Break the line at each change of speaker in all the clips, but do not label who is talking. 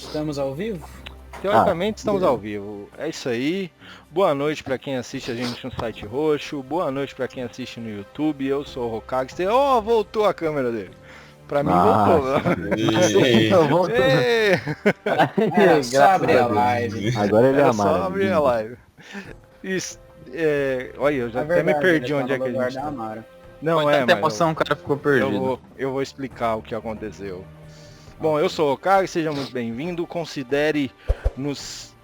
Estamos ao vivo?
Teoricamente estamos ao vivo. É isso aí. Boa noite para quem assiste a gente no site roxo. Boa noite para quem assiste no YouTube. Eu sou o Hokage. Oh, voltou a câmera dele. Pra mim voltou.
Só abrir a live.
Agora ele é a
Só abrir a live. Isso, olha, eu já até me perdi onde é que a gente tá. Não
Foi
é,
tanta
mas
emoção, o cara ficou perdido.
eu vou explicar o que aconteceu. Bom, eu sou o Hokage, seja muito bem-vindo. Considere nos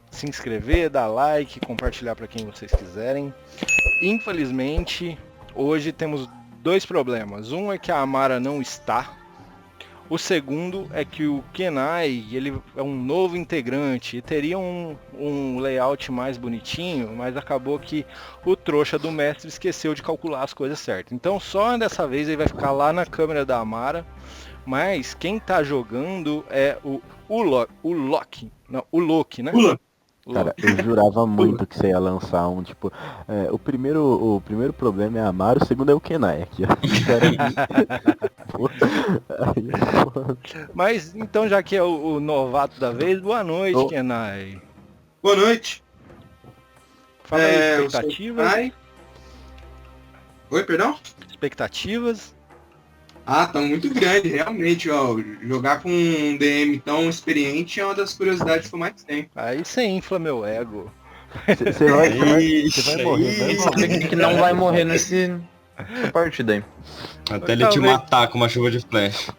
se inscrever, dar like, compartilhar para quem vocês quiserem. Infelizmente, hoje temos dois problemas. Um é que a Amara não está. O segundo é que o Kenai, ele é um novo integrante e teria um layout mais bonitinho, mas acabou que o trouxa do mestre esqueceu de calcular as coisas certas. Então só dessa vez ele vai ficar lá na câmera da Amara, mas quem tá jogando é o Loki, né?
Cara, eu jurava muito que você ia lançar um, tipo, o primeiro problema é a Amaro, o segundo é o Kenai aqui, ó.
Mas então, já que é o novato da vez, boa noite, Kenai.
Boa noite.
Fala aí, expectativas.
Oi, perdão?
Expectativas.
Tá muito grande, realmente, ó. Jogar com um DM tão experiente é uma das curiosidades que eu mais tenho.
Aí você infla meu ego.
Você vai morrer,
né? Que não vai morrer nessa partida aí.
Até ele te matar com uma chuva de flash.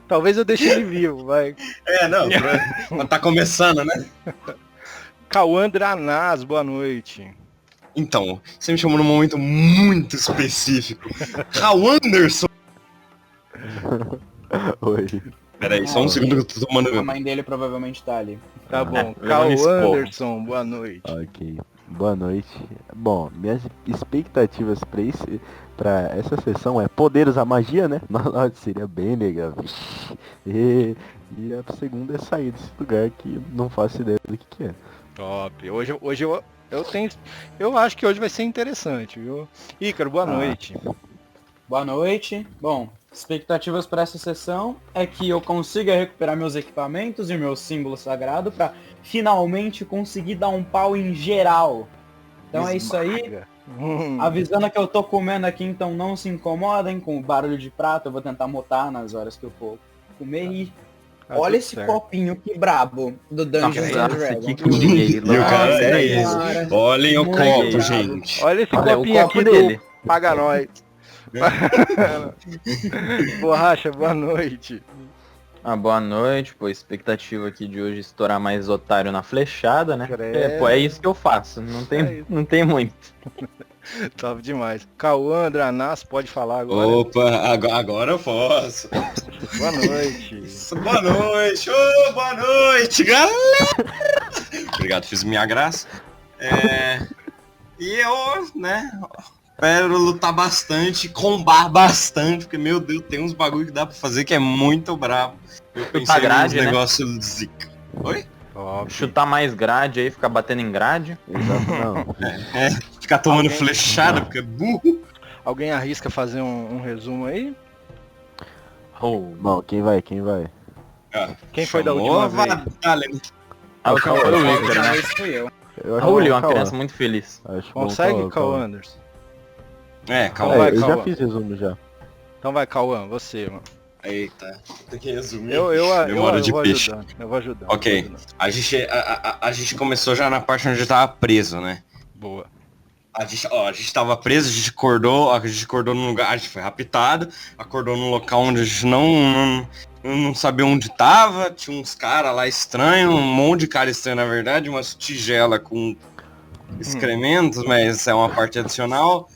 Talvez eu deixe ele vivo, vai.
Não, tá começando, né?
Cauã Dranaz, boa noite.
Então, você me chamou num momento muito específico. Raul Anderson!
Oi.
Peraí, só um segundo que eu tô tomando.
A mãe dele provavelmente tá ali.
Tá bom. Cauã Anderson, boa noite.
Ok. Boa noite. Bom, minhas expectativas pra essa sessão é poder usar magia, né? Nossa, seria bem legal. E a segunda é sair desse lugar que não faço ideia do que é.
Top. Hoje eu acho que hoje vai ser interessante, viu? Ícaro, boa noite.
Boa noite. Bom, expectativas para essa sessão é que eu consiga recuperar meus equipamentos e meu símbolo sagrado para finalmente conseguir dar um pau em geral. Então é isso aí. Avisando que eu tô comendo aqui, então não se incomodem com o barulho de prato. Eu vou tentar mutar nas horas que eu for comer e... Olha esse copinho que brabo do Dungeons and Dragons.
Olhem o copo, gente.
Olha esse copinho aqui dele. Paga nós. Borracha, boa noite.
Boa noite, pô, expectativa aqui de hoje estourar mais otário na flechada, né? É isso que eu faço, não tem muito.
Top demais. Cauã Dranaz, pode falar agora.
Opa, agora eu posso.
Boa noite.
Boa noite, boa noite, galera. Obrigado, fiz minha graça. E eu, né, espero lutar bastante, combar bastante, porque, meu Deus, tem uns bagulho que dá pra fazer que é muito brabo. Eu pensei
grade,
nos
né?
negócios zica. Oi?
Chutar mais grade aí, ficar batendo em grade.
Exato, não.
Ficar tomando flechada, porque é burro.
Alguém arrisca fazer um resumo aí?
Bom, quem vai?
Quem foi da última vez?
O Cauã foi o Ícaro, né?
Fui eu.
Raul, uma criança muito feliz.
Consegue, Cauã Anderson?
Calma.
Eu já fiz resumo já.
Então vai, Cauã, você, mano.
Eita, tem que resumir.
Memória
de peixe.
Eu vou ajudando.
Ok, a gente começou já na parte onde eu tava preso, né?
Boa.
A gente tava preso, a gente acordou num lugar, a gente foi raptado, acordou num local onde a gente não sabia onde tava, tinha uns caras lá estranhos, um monte de cara estranho na verdade, umas tigelas com excrementos, mas é uma parte adicional.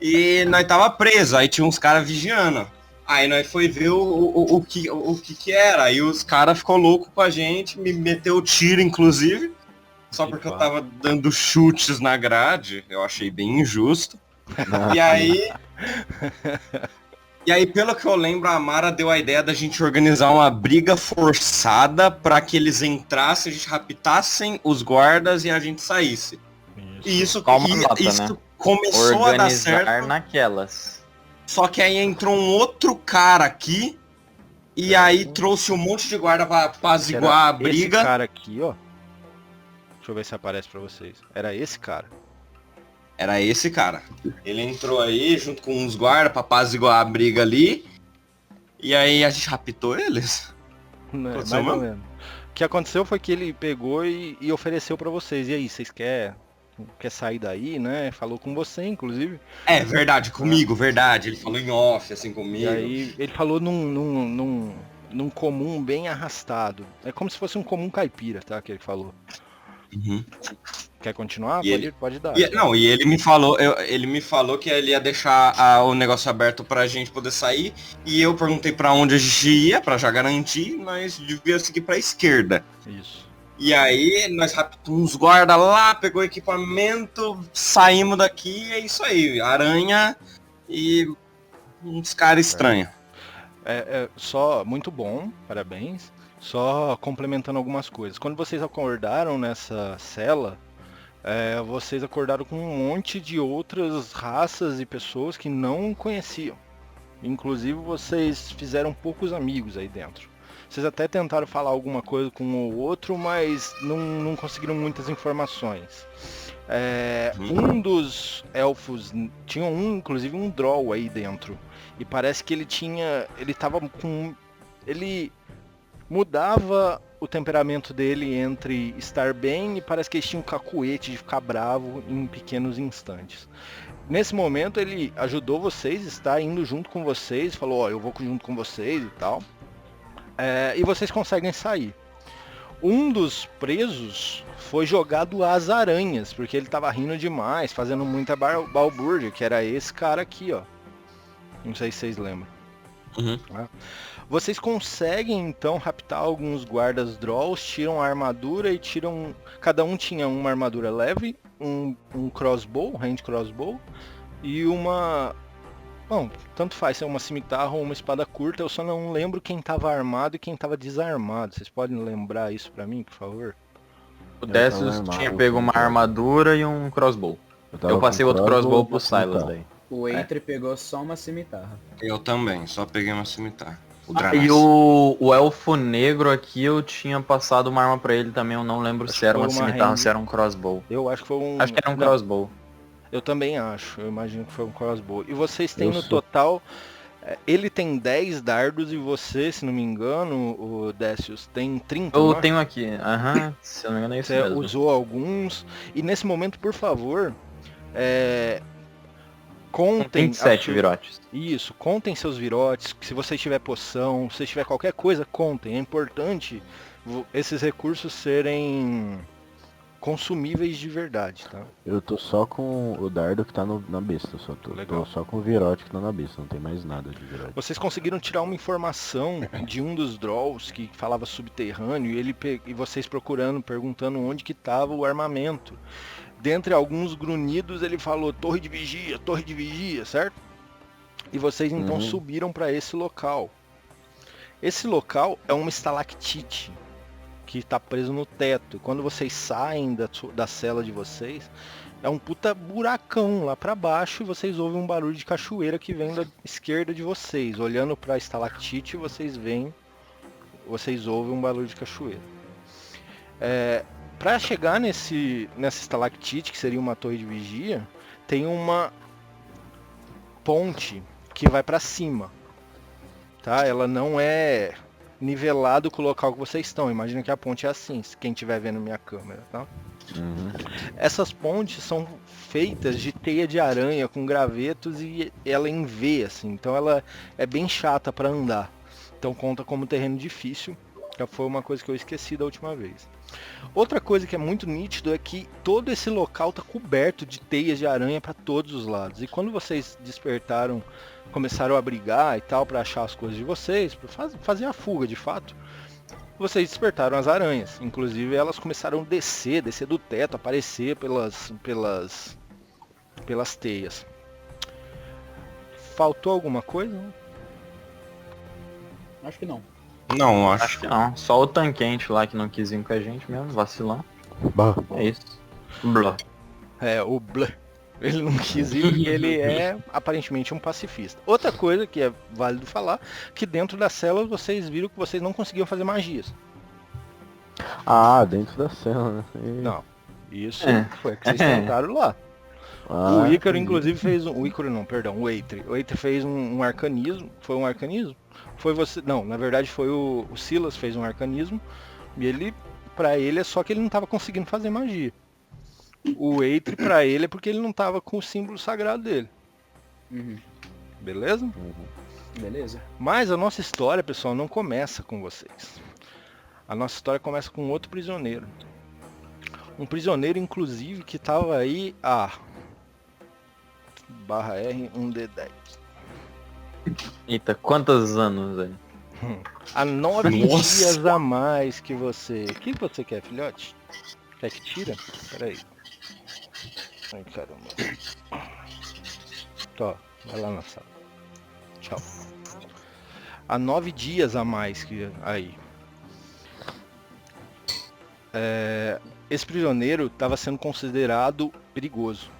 E nós tava preso, aí tinha uns caras vigiando. Aí nós foi ver o que era, aí os caras ficou louco com a gente, me meteu tiro inclusive, só porque eu tava dando chutes na grade, eu achei bem injusto. E aí, pelo que eu lembro, a Amara deu a ideia da gente organizar uma briga forçada pra que eles entrassem, a gente raptassem os guardas e a gente saísse. E isso começou a dar certo.
Naquelas.
Só que aí entrou um outro cara aqui E aí trouxe um monte de guarda pra apaziguar a briga.
Esse cara aqui, ó. Deixa eu ver se aparece pra vocês. Era esse cara.
Era esse cara. Ele entrou aí junto com uns guardas pra apaziguar a briga ali. E aí a gente raptou eles.
Mais ou menos. O que aconteceu foi que ele pegou e ofereceu pra vocês. E aí, vocês quer sair daí, né? Falou com você, inclusive.
É, verdade, comigo, verdade. Ele falou em off, assim, comigo.
E aí, ele falou num comum bem arrastado. É como se fosse um comum caipira, tá? Que ele falou.
Uhum.
Quer continuar? Pode dar.
E ele me falou que ele ia deixar o negócio aberto pra gente poder sair. E eu perguntei pra onde a gente ia, pra já garantir, nós devia seguir pra esquerda.
Isso.
E aí nós raptamos uns guarda lá, pegou equipamento, saímos daqui, é isso aí. Aranha e uns caras estranhos.
Só muito bom, parabéns. Só complementando algumas coisas. Quando vocês acordaram nessa cela, vocês acordaram com um monte de outras raças e pessoas que não conheciam. Inclusive vocês fizeram poucos amigos aí dentro. Vocês até tentaram falar alguma coisa com um ou outro, mas não conseguiram muitas informações. Um dos elfos, tinha inclusive um Drow aí dentro. E parece que ele mudava o temperamento dele entre estar bem e parece que ele tinha um cacuete de ficar bravo em pequenos instantes. Nesse momento ele ajudou vocês, está indo junto com vocês, falou, ó, eu vou junto com vocês e tal. E vocês conseguem sair. Um dos presos foi jogado às aranhas, porque ele tava rindo demais, fazendo muita balbúrdia, que era esse cara aqui, ó. Não sei se vocês lembram.
Uhum.
Vocês conseguem então raptar alguns guardas Drolls, tiram a armadura e tiram... Cada um tinha uma armadura leve, um crossbow, hand crossbow, e uma... Bom, tanto faz ser uma cimitarra ou uma espada curta, eu só não lembro quem estava armado e quem estava desarmado. Vocês podem lembrar isso pra mim, por favor?
O Décius tinha pego uma armadura e um crossbow. Eu passei outro crossbow pro Silas daí.
O Eitri pegou só uma cimitarra.
Eu também, só peguei uma cimitarra.
E o elfo negro aqui eu tinha passado uma arma pra ele também, eu não lembro se era uma cimitarra ou se era um crossbow.
Eu acho que foi um...
Acho que era um crossbow.
Eu também acho, eu imagino que foi um crossbow. E vocês têm no total, ele tem 10 dardos e você, se não me engano, o Décius, tem 30.
Eu tenho aqui, se eu não me engano é isso
você
mesmo.
Usou alguns, e nesse momento, por favor, contem...
27 virotes.
Isso, contem seus virotes, se você tiver poção, se tiver qualquer coisa, contem. É importante esses recursos serem... consumíveis de verdade, tá?
Eu tô só com o dardo que tá na besta, tô só com o virote que tá na besta, não tem mais nada de virote.
Vocês conseguiram tirar uma informação de um dos Drolls que falava subterrâneo e vocês procurando, perguntando onde que tava o armamento. Dentre alguns grunhidos ele falou torre de vigia, certo? E vocês então subiram para esse local. Esse local é uma estalactite que está preso no teto. Quando vocês saem da cela de vocês, é um puta buracão lá para baixo e vocês ouvem um barulho de cachoeira que vem da esquerda de vocês. Olhando para a estalactite, vocês ouvem um barulho de cachoeira. Para chegar nessa estalactite, que seria uma torre de vigia, tem uma ponte que vai para cima. Tá? Ela não é nivelado com o local que vocês estão. Imagina que a ponte é assim, quem estiver vendo minha câmera, tá? Essas pontes são feitas de teia de aranha com gravetos e ela em V, assim. Então ela é bem chata para andar. Então conta como terreno difícil. Já foi uma coisa que eu esqueci da última vez. Outra coisa que é muito nítido é que todo esse local está coberto de teias de aranha para todos os lados. E quando vocês despertaram, começaram a brigar e tal para achar as coisas de vocês, para fazer a fuga de fato, vocês despertaram as aranhas. Inclusive elas começaram a descer do teto, aparecer pelas teias. Faltou alguma coisa?
Acho que não.
Não,
Acho que não. Só o tanquente lá que não quis vir com a gente mesmo, vacilão.
Bah.
É isso. Blá.
O Blá. Ele não quis ir porque ele é aparentemente um pacifista. Outra coisa que é válido falar, que dentro das células vocês viram que vocês não conseguiam fazer magias.
Ah, dentro da cela, né?
Não. Isso foi o que vocês tentaram lá. O Ícaro, inclusive, fez um... O Ícaro não, perdão, o Eitri. O Eitri fez um arcanismo. Foi um arcanismo? Foi você... Não, na verdade foi o Silas fez um arcanismo. E ele, pra ele, é só que ele não tava conseguindo fazer magia. O Eitri, pra ele, é porque ele não tava com o símbolo sagrado dele.
Uhum.
Beleza?
Beleza.
Mas a nossa história, pessoal, não começa com vocês. A nossa história começa com outro prisioneiro. Um prisioneiro, inclusive, que tava aí a... /R 1D10.
Eita, quantos anos, velho?
Há 9
Nossa.
dias a mais que você... O que você quer, filhote? Quer que tira? Pera aí. Ai, caramba. Tó, vai lá na sala. Tchau. Há 9 dias a mais que aí. Esse prisioneiro estava sendo considerado perigoso.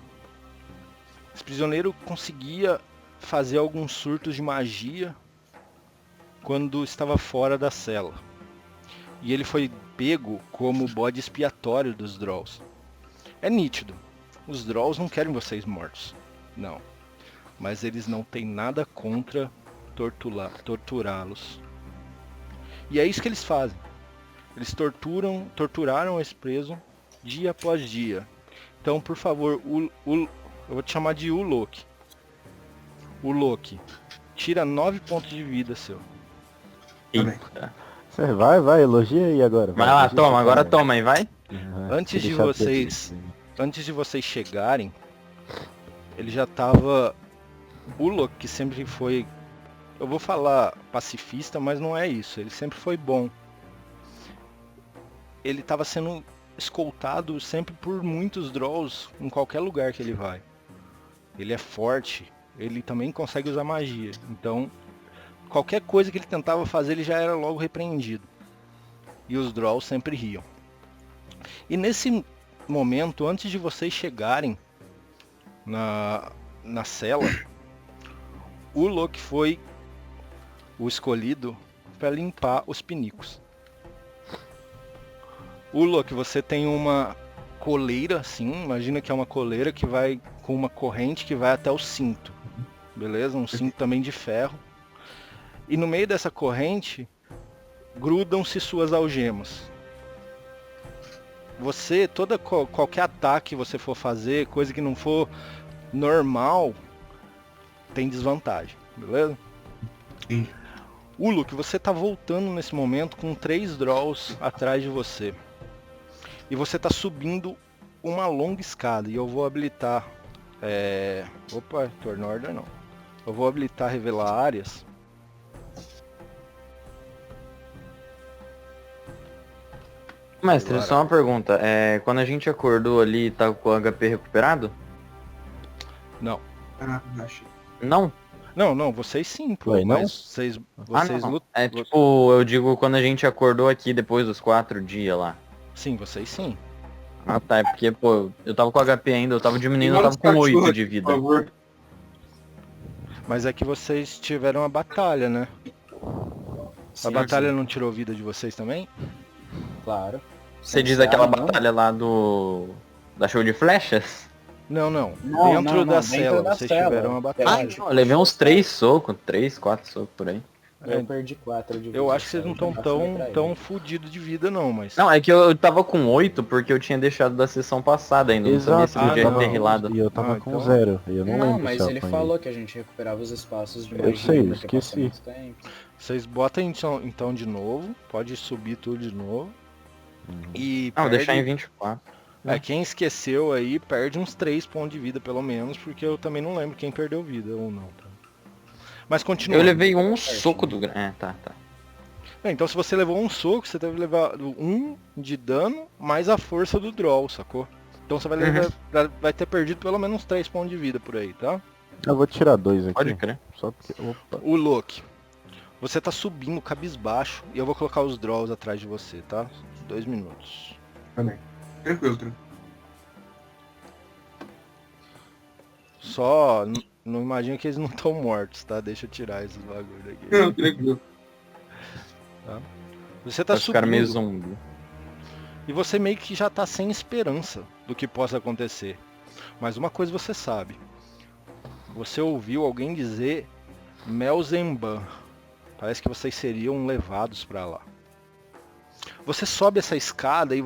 Esse prisioneiro conseguia fazer alguns surtos de magia quando estava fora da cela. E ele foi pego como bode expiatório dos Drolls. É nítido. Os Drolls não querem vocês mortos. Não. Mas eles não têm nada contra torturá-los. E é isso que eles fazem. Eles torturaram esse preso dia após dia. Então, por favor, eu vou te chamar de Ulok. Ulok, tira 9 pontos de vida, seu.
Eita.
Você vai, elogia aí agora.
Vai lá,
elogia
toma,
esse
agora
cara.
toma aí, vai.
Antes de
Deixa eu
vocês-
ter-
Antes de vocês chegarem, ele já tava... Ulok, que sempre foi... Eu vou falar pacifista, mas não é isso. Ele sempre foi bom. Ele estava sendo escoltado sempre por muitos Drolls em qualquer lugar que ele vai. Ele é forte, ele também consegue usar magia. Então, qualquer coisa que ele tentava fazer, ele já era logo repreendido. E os Drolls sempre riam. E nesse momento, antes de vocês chegarem na cela, o Ulok foi o escolhido para limpar os pinicos. Ulok, você tem uma coleira, assim, imagina que é uma coleira que vai com uma corrente que vai até o cinto, beleza? Um cinto também de ferro. E no meio dessa corrente, grudam-se suas algemas. Você, qualquer ataque que você for fazer, coisa que não for normal, tem desvantagem, beleza?
Sim.
Ulok, você tá voltando nesse momento com 3 Drolls atrás de você. E você tá subindo uma longa escada. E eu vou habilitar... Opa, Turn Order não. Eu vou habilitar revelar áreas.
Mestre,
Agora.
só uma pergunta. Quando a gente acordou ali, tá com o HP recuperado?
Não.
Ah, achei.
Não?
Não, vocês sim, pô.
Ué, não?
Mas vocês
Não.
lutam.
É tipo, eu digo quando a gente acordou aqui depois dos 4 dias lá.
Sim, vocês sim.
Ah tá, é porque, pô, eu tava com HP ainda, eu tava diminuindo, eu
Ignora
tava com
os
8
cachorros
de
aqui,
vida.
Por favor.
Mas é que vocês tiveram a batalha, né? A batalha não tirou vida de vocês também?
Claro.
Você diz
Claro,
aquela
não.
batalha lá da show de flechas?
Não.
Não,
Dentro
não,
da
dentro
cela,
da
vocês
cela.
tiveram uma
Eu
batalha.
acho.
Eu levei uns 3 socos, 3, 4 socos por aí.
Eu perdi 4 de vida.
Eu acho que vocês não
então
estão tão fodidos de vida não, mas...
Não, é que eu tava com 8 porque eu tinha deixado da sessão passada ainda, não sabia se
Exato,
podia
não.
ter rilado.
e eu tava
Ah,
com
então-
0. Eu não,
Não,
lembro
mas
se eu
ele
apanhei.
falou que a gente recuperava os espaços de
Eu
magia
sei,
porque
esqueci.
passou muito tempo.
Vocês botam então de novo, pode subir tudo de novo. E
Não, vou
perde-
deixar em 24.
quem esqueceu aí perde uns 3 pontos de vida pelo menos, porque eu também não lembro quem perdeu vida ou não. Tá? Mas continua.
Eu levei um soco do... tá.
Então se você levou um soco, você deve levar 1 de dano mais a força do Droll, sacou? Então você vai ter perdido pelo menos uns 3 pontos de vida por aí, tá?
Eu vou tirar 2 aqui.
Pode crer.
Só porque... Opa.
O Loki, você tá subindo cabisbaixo e eu vou colocar os Drolls atrás de você, tá? 2 minutos.
Tranquilo.
Só não imagina que eles não estão mortos, tá? Deixa eu tirar esses bagulho daqui.
Não, tranquilo.
Tá? Você tá
Vai ficar meio
subindo
zumbi.
e você meio que já tá sem esperança do que possa acontecer. Mas uma coisa você sabe. Você ouviu alguém dizer Melzenban. Parece que vocês seriam levados pra lá. Você sobe essa escada e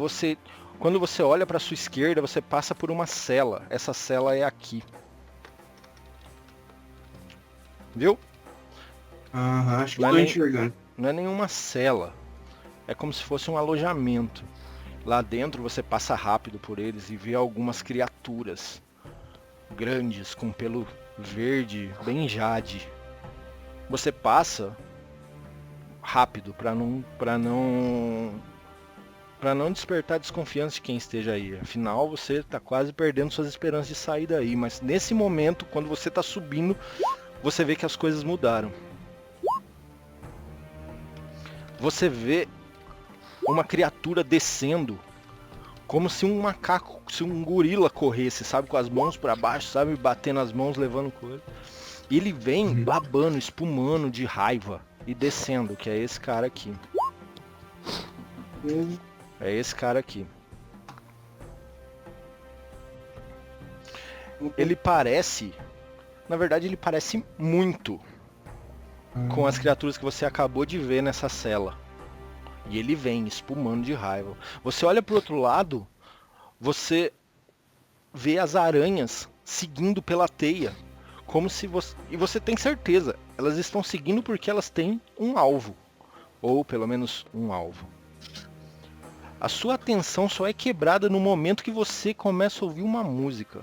quando você olha pra sua esquerda, você passa por uma cela. Essa cela é aqui. Viu?
Aham, acho que
Não é
tô
nem-
enxergando.
Não é nenhuma cela. É como se fosse um alojamento. Lá dentro você passa rápido por eles e vê algumas criaturas grandes com pelo verde, bem jade. Você passa rápido para não despertar desconfiança de quem esteja aí. Afinal, você tá quase perdendo suas esperanças de sair daí, mas nesse momento, quando você tá subindo, você vê que as coisas mudaram. Você vê uma criatura descendo, como se um macaco, se um gorila corresse, sabe, com as mãos para baixo, sabe, batendo as mãos, levando coisa. E ele vem babando, espumando de raiva e descendo, que é esse cara aqui. É esse cara aqui. Ele parece, na verdade ele parece muito com as criaturas que você acabou de ver nessa cela. E ele vem espumando de raiva. Você olha pro outro lado, você vê as aranhas seguindo pela teia. Como se você... E você tem certeza, elas estão seguindo porque elas têm um alvo. Ou pelo menos um alvo. A sua atenção só é quebrada no momento que você começa a ouvir uma música.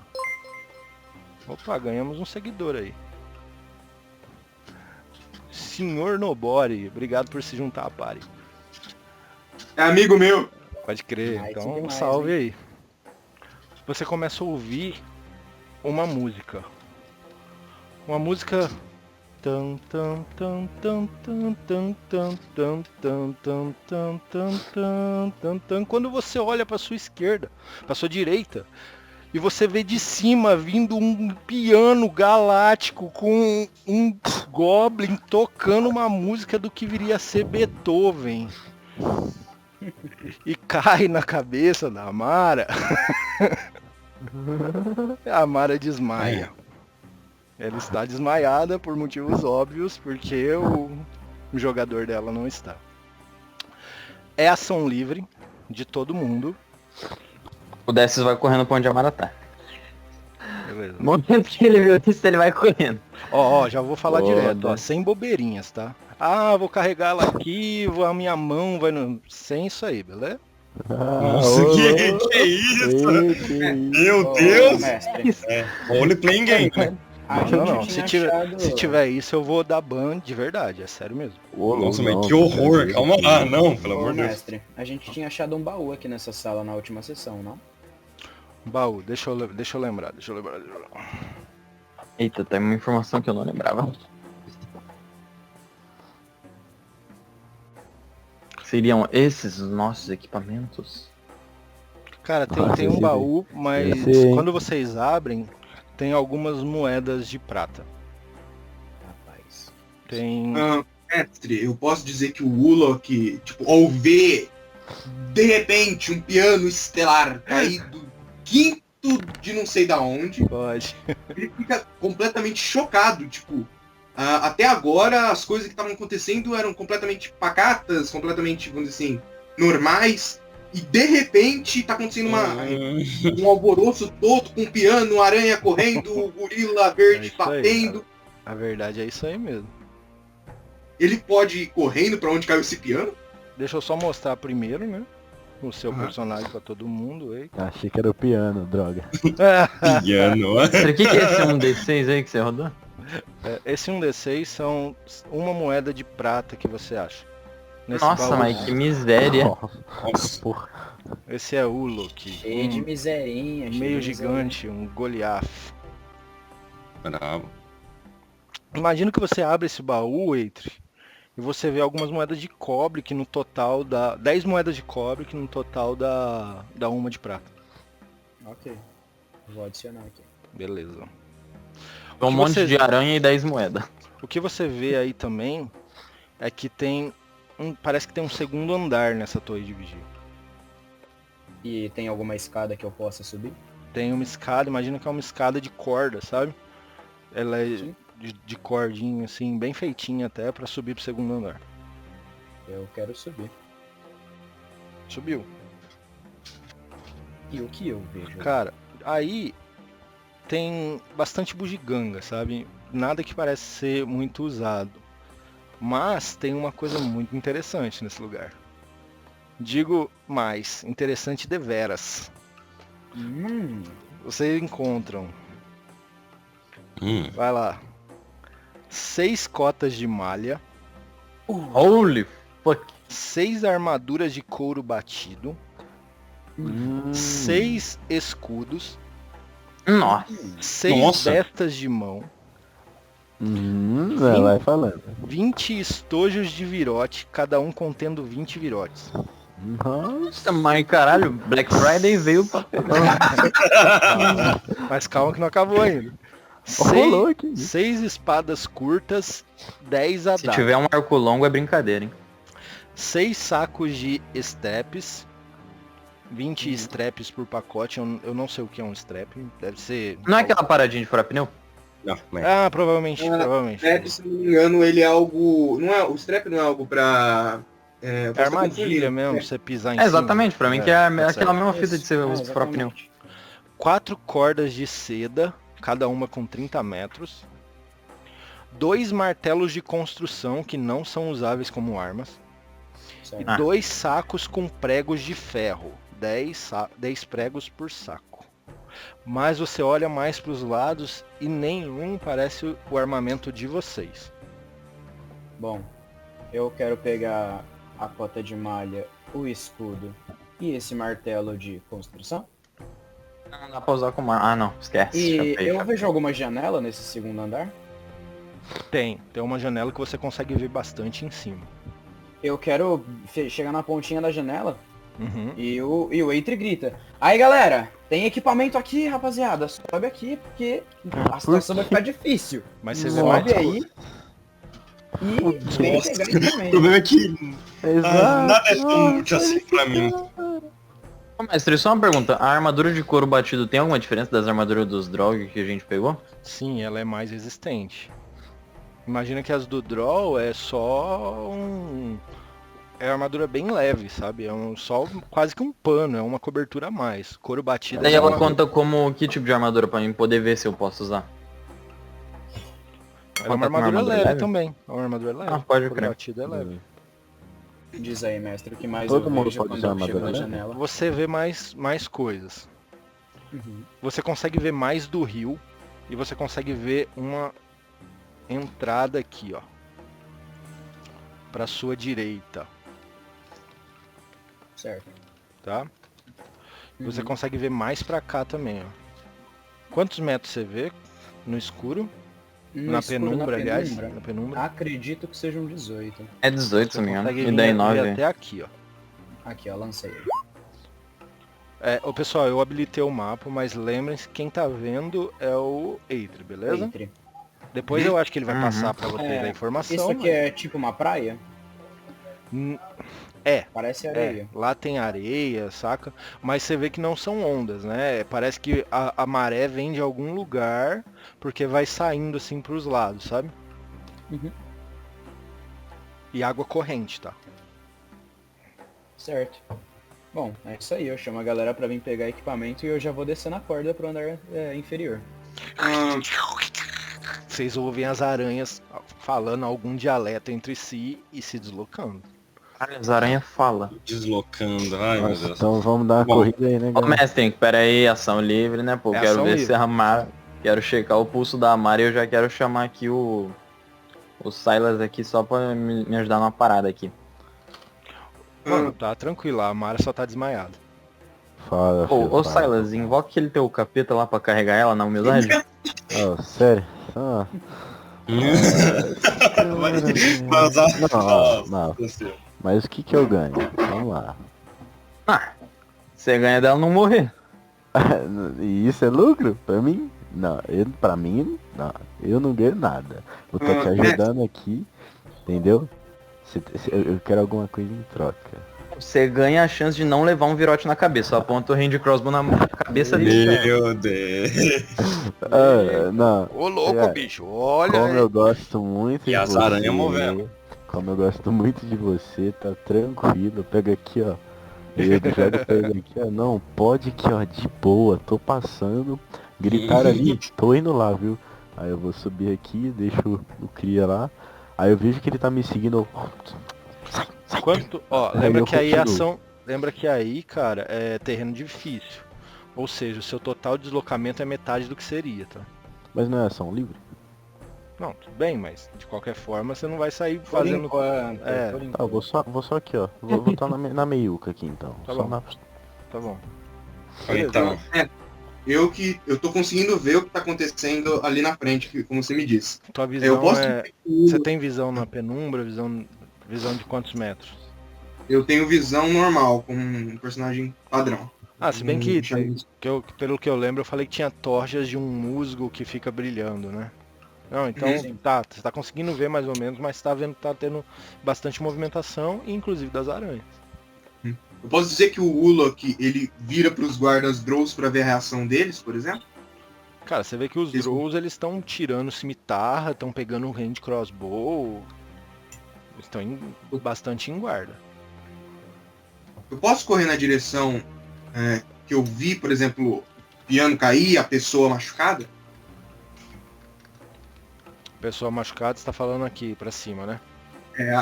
Opa, ganhamos um seguidor aí. Senhor Nobori, obrigado por se juntar à party.
É amigo meu.
Pode crer,
Nice
então
demais,
salve
hein?
aí. Você começa a ouvir uma música. Uma música. Tan, tan, tan, tan, tan, tan, tan, tan, tan, tan, tan, tan, tan, tan, tan. Quando você olha para sua esquerda, para sua direita, e você vê de cima vindo um piano galáctico com um goblin tocando uma música do que viria a ser Beethoven. E cai na cabeça da Amara. A Amara desmaia. Ela está desmaiada por motivos óbvios, porque o jogador dela não está. É ação livre de todo mundo.
O Desses vai correndo pra onde a Mara tá.
Beleza.
No momento que ele viu isso, ele vai correndo.
Ó, já vou falar
Foda.
direto, ó, sem bobeirinhas, tá? Ah, vou carregar ela aqui, a minha mão vai no... Sem isso aí, beleza?
Nossa, que isso? Meu Deus!
Mestre,
Role playing game, né?
a gente
Não.
tinha achado...
Se tiver isso, eu vou dar ban de verdade, é sério mesmo.
Nossa, mas que horror! Calma lá, não, pelo
Ô,
amor de Deus.
mestre, a gente tinha achado um baú aqui nessa sala na última sessão, não?
Baú, deixa eu lembrar.
Eita, tem uma informação que eu não lembrava. Seriam esses os nossos equipamentos?
Cara, tem
Nossa,
um
esse
baú, mas
esse-
quando vocês abrem, tem algumas moedas de prata.
Rapaz.
Tem...
Mestre, eu posso dizer que o Ulok, tipo, ao ver de repente um piano estelar cair do quinto de não sei da onde,
Pode.
ele fica completamente chocado, tipo, até agora as coisas que estavam acontecendo eram completamente pacatas, completamente, vamos dizer assim, normais, e de repente tá acontecendo um alvoroço todo com piano, aranha correndo, gorila
É
verde
isso aí,
batendo.
A verdade é isso aí mesmo.
Ele pode ir correndo pra onde caiu esse piano?
Deixa eu só mostrar primeiro, né? O seu personagem pra todo mundo. Ei.
Achei que era o piano, droga.
Piano.
Será que é esse um D6 aí que você rodou?
Esse 1d6 são uma moeda de prata que você acha. Nesse
Nossa,
baú.
mas que miséria.
Nossa.
Porra.
Esse é Ulok.
Cheio de miserinha. cheio
Meio
de
gigante, um Goliath.
Bravo.
Imagina que você abre esse baú, Eitri, e você vê algumas moedas de cobre que no total dá... 10 moedas de cobre que no total dá uma de prata.
Ok. Vou adicionar aqui.
Beleza.
Um monte de aranha e 10 moedas.
O que você vê aí também é que tem parece que tem um segundo andar nessa torre de vigia.
E tem alguma escada que eu possa subir?
Tem uma escada, imagina que é uma escada de corda, sabe? Ela é
Sim.
de cordinha, assim, bem feitinha até pra subir pro segundo andar.
Eu quero subir.
Subiu.
E o que eu vejo?
Cara, aí tem bastante bugiganga, sabe? Nada que parece ser muito usado. Mas tem uma coisa muito interessante nesse lugar. Digo mais, interessante deveras. Vocês encontram, vai lá, 6 cotas de malha,
Holy fuck.
6 armaduras de couro batido, 6 escudos,
Nossa.
6
Nossa.
bestas de mão,
Vai falando.
20 estojos de virote, cada um contendo 20 virotes.
Nossa.
Mas caralho, Black Friday veio pra pegar.
Mas calma que não acabou ainda.
Rolou aqui.
6 espadas curtas, 10
Se
adagas.
tiver um arco longo é brincadeira, hein?
6 sacos de estepes, 20 straps por pacote. Eu não sei o que é um strap, deve ser...
Não é aquela paradinha de furar pneu?
Não, mas...
Ah, provavelmente.
O strap, se não me engano, ele é algo. Não é, o strap não é algo pra.
É
posso estar
armadilha
confundindo.
mesmo, você pisar em
É,
cima.
exatamente, pra mim que é
tá
aquela
certo.
mesma fita de você furar pneu.
4 cordas de seda, cada uma com 30 metros. 2 martelos de construção que não são usáveis como armas.
Certo.
Ah.
2 sacos com pregos de ferro. 10 pregos por saco. Mas você olha mais para os lados e nenhum parece o armamento de vocês.
Bom, eu quero pegar a cota de malha, o escudo e esse martelo de construção.
Não dá pra usar como arma. Ah, não, esquece.
E
Chapei.
eu vejo alguma janela nesse segundo andar?
Tem uma janela que você consegue ver bastante em cima.
Eu quero chegar na pontinha da janela
Uhum.
e o Eitri grita: aí galera, tem equipamento aqui, rapaziada, sobe aqui porque a situação vai ficar difícil.
Mas você vê mais
Sobe aí e vem
Nossa.
pegar
O
equipamento.
problema é que
Exato.
nada é tão útil assim pra mim.
Ô, mestre, só uma pergunta. A armadura de couro batido tem alguma diferença das armaduras dos Drog que a gente pegou?
Sim, ela é mais resistente. Imagina que as do Draw é só é armadura bem leve, sabe? É só quase que um pano, é uma cobertura a mais. Couro batido
Daí
é
ela
uma-
conta como que tipo de armadura pra mim poder ver se eu posso usar.
ela é uma
conta com
armadura
armadura
leve
leve?
também. É uma armadura leve.
Ah, pode
Couro
crer.
batido é leve.
Diz aí, mestre, o que mais
Todo
eu
mundo
vejo
pode
quando
usar
eu chego
armadura,
na
né?
janela.
Você vê mais coisas.
Uhum.
Você consegue ver mais do rio e você consegue ver uma entrada aqui, ó. Pra sua direita,
Certo.
tá? E você
Uhum.
consegue ver mais pra cá também, ó. Quantos metros você vê no escuro?
No
Na
escuro,
penumbra, aliás.
penumbra,
Na penumbra.
Acredito que sejam 18.
É 18, se
Você
não me engano.
consegue
E daí
ver
9.
até aqui, ó.
Aqui, ó, lancei.
Ô pessoal, eu habilitei o mapa, mas lembrem-se, quem tá vendo é o Eitri, beleza?
Eitri.
Depois eu acho que ele vai
Uhum.
passar pra vocês a informação.
Isso aqui é tipo uma praia?
Hum,
Parece areia.
lá tem areia, saca? Mas você vê que não são ondas, né? Parece que a maré vem de algum lugar, porque vai saindo assim pros lados, sabe?
Uhum.
E água corrente, tá?
Certo. Bom, é isso aí. Eu chamo a galera pra vir pegar equipamento e eu já vou descer na corda pro andar inferior.
Ah,
Vocês ouvem as aranhas falando algum dialeto entre si e se deslocando.
Caralho, as aranhas falam.
Deslocando. Ai, meu
Nossa,
Deus.
então vamos dar uma
Bom.
corrida aí, né,
Ô,
galera?
mestre, pera aí, ação livre, né, pô?
É
Quero
ação
ver
livre.
se a Mara... Quero checar o pulso da Mara e eu já quero chamar aqui o Silas aqui só pra me ajudar numa parada aqui.
Mano, tá tranquilo, a Mara só tá desmaiada.
Fala,
Ô,
filho,
ô
fala.
Silas, invoca aquele teu capeta lá pra carregar ela na humildade.
Ô, sério? Ah, não. Mas o que que eu ganho? Vamos lá.
Ah, você ganha dela não morrer.
E isso é lucro? Pra mim? Não, pra mim, não, eu não ganho nada. Eu tô te ajudando aqui, entendeu? Eu quero alguma coisa em troca.
Você ganha a chance de não levar um virote na cabeça. Só aponta o hand crossbow na cabeça dele.
Meu Deus.
Não.
Ô louco, bicho, olha.
Como eu gosto muito
E
de
as
você.
aranhas movendo.
Como eu gosto muito de você, tá tranquilo. Pega aqui, ó. Eu jogo pra ele aqui, ó. Não, pode aqui, ó, de boa. Tô passando. Gritaram ali, tô indo lá, viu? Aí eu vou subir aqui, deixo o Cria lá. Aí eu vejo que ele tá me seguindo. Sai.
Quanto, ó,
Aí
lembra
eu
que aí
continuo.
lembra que aí, cara, é terreno difícil. Ou seja, o seu total deslocamento é metade do que seria, tá?
Mas não é ação livre?
Não, tudo bem, mas de qualquer forma você não vai sair
Por
fazendo.
enquanto,
É.
por
Tá,
enquanto.
eu vou só aqui, ó. Vou estar na meiuca aqui então.
Tá
Só
bom.
na-
Tá bom.
Então,
Eu tô conseguindo ver o que tá acontecendo ali na frente, como você me disse.
Tua
Eu
visão
posso.
Você tem visão na penumbra, visão de quantos metros?
Eu tenho visão normal, com um personagem padrão.
Ah, se bem que,
Hum,
pelo que eu lembro, eu falei que tinha torjas de um musgo que fica brilhando, né? Não, então
Uhum.
tá, você tá conseguindo ver mais ou menos, mas tá vendo que tá tendo bastante movimentação, inclusive das aranhas.
Eu posso dizer que o Ulok, ele vira pros guardas Drows pra ver a reação deles, por exemplo?
Cara, você vê que os
Isso.
Drows, eles estão tirando cimitarra, estão pegando um hand crossbow, estão bastante em guarda.
Eu posso correr na direção que eu vi, por exemplo, o piano cair, a pessoa machucada?
Pessoa machucada, você tá falando aqui pra cima, né?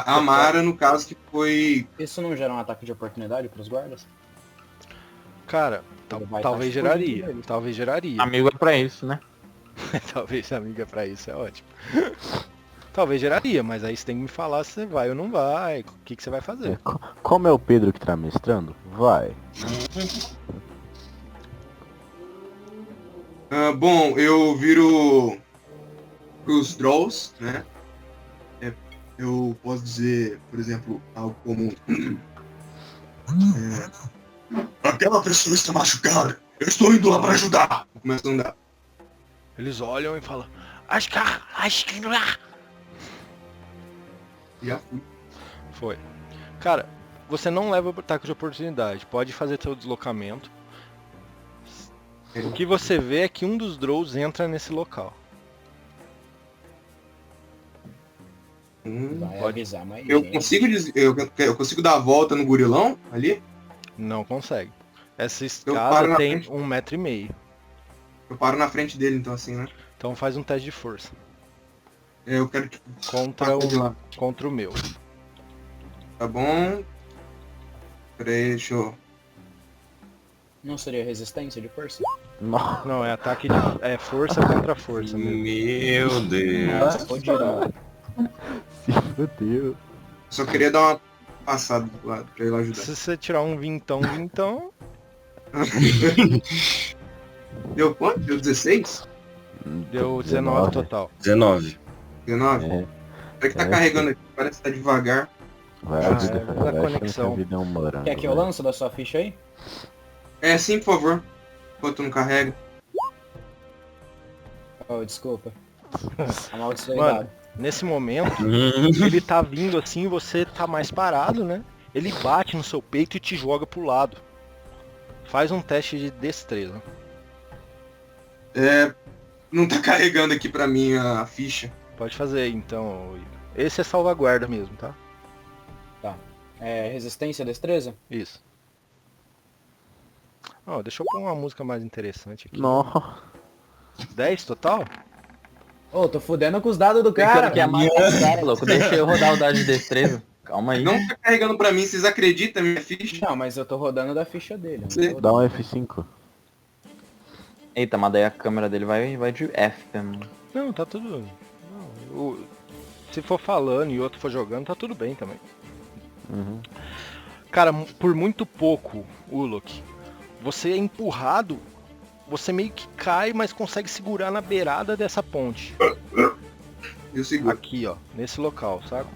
A Mara, no caso, que foi...
Isso não gera um ataque de oportunidade pros guardas?
Cara,
Ele vai
talvez
tá explodindo
geraria,
ele.
talvez geraria.
Amigo é pra isso, né?
Talvez amiga pra isso é ótimo. Talvez geraria, mas aí você tem que me falar se você vai ou não vai, o que você vai fazer.
Como é o Pedro que tá mestrando? Vai.
Bom, eu viro pros Drows, né? Eu posso dizer, por exemplo, algo como... Aquela pessoa está machucada. Eu estou indo lá para ajudar. Começa a andar.
Eles olham e falam, acho que
Já fui.
foi. Cara, você não leva o ataque de oportunidade, pode fazer seu deslocamento. O que você vê é que um dos Drows entra nesse local.
Vai
Pode.
avisar mais
Eu
gente.
consigo, eu consigo dar a volta no gurilão ali?
Não consegue. Essa
paro
escada
na
tem
frente.
1,5 m.
Eu paro na frente dele, então, assim, né?
Então faz um teste de força.
Eu quero, tipo,
Contra
passar de lá.
contra o meu.
Tá bom? Peraí, deixa eu...
Não seria resistência de força?
Nossa,
Não, é ataque de. É força contra força mesmo.
meu Deus.
Nossa, fodido.
se fodeu.
Só queria dar uma passada do lado pra ele ajudar.
Se você tirar um vintão,
Deu quanto? Deu 16?
deu 19 total.
19.
19?
É,
Será que tá
É.
carregando aqui? Parece que tá devagar.
vai,
Ah,
a vida,
é da
vai achando que
conexão.
a vida é um morango.
Quer que eu
vai.
lance da sua ficha aí?
Sim, por favor. Enquanto não carrega.
Oh, desculpa. Amaldiçoado.
Nesse momento, ele tá vindo assim, você tá mais parado, né? Ele bate no seu peito e te joga pro lado. Faz um teste de destreza.
Não tá carregando aqui pra mim a ficha.
Pode fazer então. Igor. Esse é salvaguarda mesmo, tá?
É resistência, destreza?
Isso. Ó, deixa eu pôr uma música mais interessante aqui.
Nossa.
10 total?
Ô, tô fudendo com os dados do
Cara,
cara.
que é mais louco. Deixa eu rodar o dado de destreza. Calma aí.
Não tá carregando pra mim, vocês acreditam na minha ficha?
Não, mas eu tô rodando da ficha dele. eu não
Sim.
tô
Dá um
rodando.
F5.
Eita, mas daí a câmera dele vai de F mesmo.
Não, tá tudo. Se for falando e outro for jogando, tá tudo bem também.
Uhum.
Cara, por muito pouco, Ulok, você é empurrado, você meio que cai, mas consegue segurar na beirada dessa ponte.
Eu seguro.
Aqui, ó, nesse local, sabe?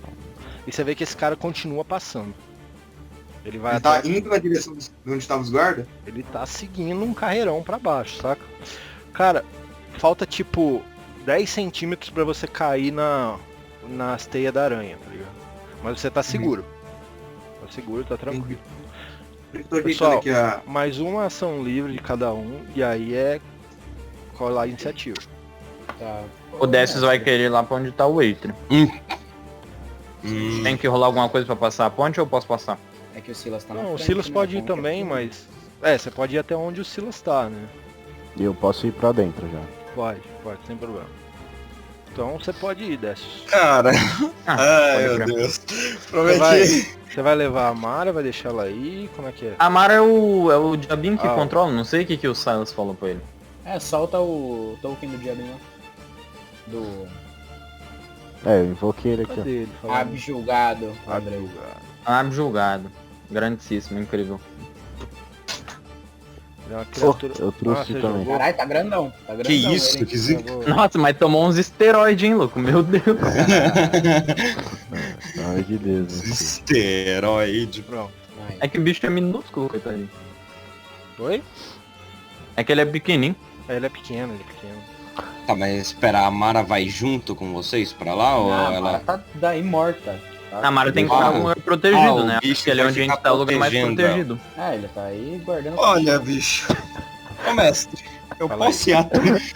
E você vê que esse cara continua passando. Ele vai
Ele tá
até...
indo na direção de onde estavam os guardas?
Ele tá seguindo um carreirão pra baixo, saca? Cara, falta tipo 10 centímetros pra você cair nas teias da aranha, tá ligado? Mas você tá seguro. Tá seguro, tá tranquilo. Pessoal,
aqui a...
mais uma ação livre de cada um, e aí é colar a iniciativa.
Tá.
O Décio vai querer ir lá pra onde tá o Eitri. Tem que rolar alguma coisa pra passar a ponte ou eu posso passar?
É que o Silas tá na
Não, o
frente,
Silas
né?
pode ir
Ponte
também,
aqui.
mas... você pode ir até onde o Silas tá, né?
E eu posso ir pra dentro já.
Pode, sem problema. Então você pode ir, Décio.
Cara, ai
pode
meu
crer.
Deus.
Você vai levar a Mara, vai deixar ela aí, como é que é?
A Mara é o diabinho que
Ah.
controla, não sei o que o Silas falou pra ele.
Solta o token do diabinho lá. Do
Eu invoquei ele aqui,
Cadê ele? Falando?
abjulgado. André.
Abjulgado.
Abjulgado. Grandíssimo, incrível.
É uma
ó.
criatura...
Eu trouxe
você
também.
jogou?
Caralho, tá grandão. Tá grandão.
Que isso,
ele.
que zica.
Jogou.
Nossa, mas tomou uns esteroides, hein, louco? Meu Deus.
Pelo amor de Deus. né, filho?
Esteroide.
Pronto.
Vai.
É que o bicho é minúsculo, coitadinho.
Oi?
É que ele é pequenininho.
Ele é pequeno,
Tá, mas espera, a Mara vai junto com vocês pra lá ou
Ah,
ela...
ela tá daí morta. Tá?
A Mara tem que
Ah.
ficar num lugar protegido,
o
né?
bicho
Porque ali é
vai
onde a gente
ficar
tá, o lugar mais
protegendo
protegido.
Ele tá aí guardando.
Olha, bicho. Ô, mestre, eu
Fala
posso ir atrás.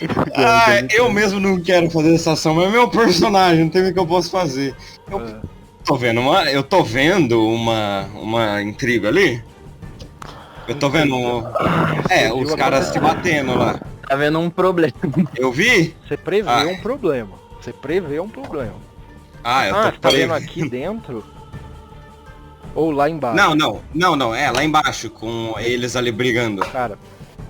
Eu mesmo não quero fazer essa ação, mas é meu personagem, não tem o que eu posso fazer. Eu tô vendo uma intriga ali. Eu tô vendo os caras se batendo lá.
Tá vendo um problema.
Eu vi?
Você prevê
Ah.
um problema. Você prevê um problema.
Eu tô
tá vendo aqui dentro? Ou lá embaixo?
Não, lá embaixo, com eles ali brigando.
Cara,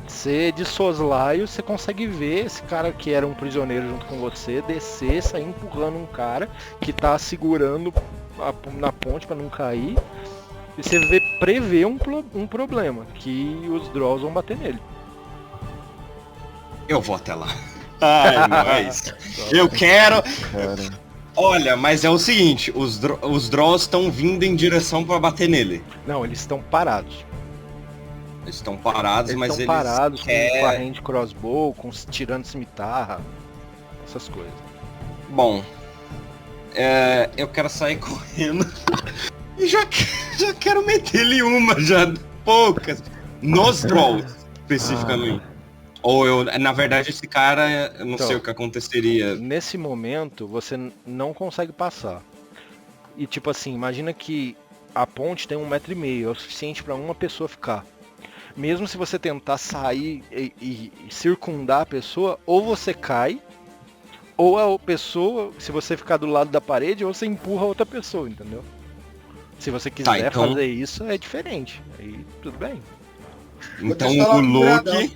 você de soslaio, você consegue ver esse cara que era um prisioneiro junto com você, descer, sair empurrando um cara que tá segurando na ponte pra não cair. E você prevê um problema, que os Drolls vão bater nele.
Eu vou até lá. Ai, mas eu quero...
Cara,
Olha, mas é o seguinte, os Drolls estão vindo em direção pra bater nele.
Não, eles estão parados.
Eles estão parados, mas
estão
eles
parados
querem...
com a hand crossbow, tirando cimitarra, essas coisas.
Bom, eu quero sair correndo e já quero meter-lhe uma, já poucas, nos Drolls, especificamente. Ou na verdade, esse cara, eu não
Então,
sei o que aconteceria.
Nesse momento, você não consegue passar. E tipo assim, imagina que a ponte tem 1,5 m, é o suficiente para uma pessoa ficar. Mesmo se você tentar sair e circundar a pessoa, ou você cai, ou a pessoa, se você ficar do lado da parede, ou você empurra a outra pessoa, entendeu? Se você quiser
então-
fazer isso, é diferente. Aí tudo bem.
Então
Vou deixar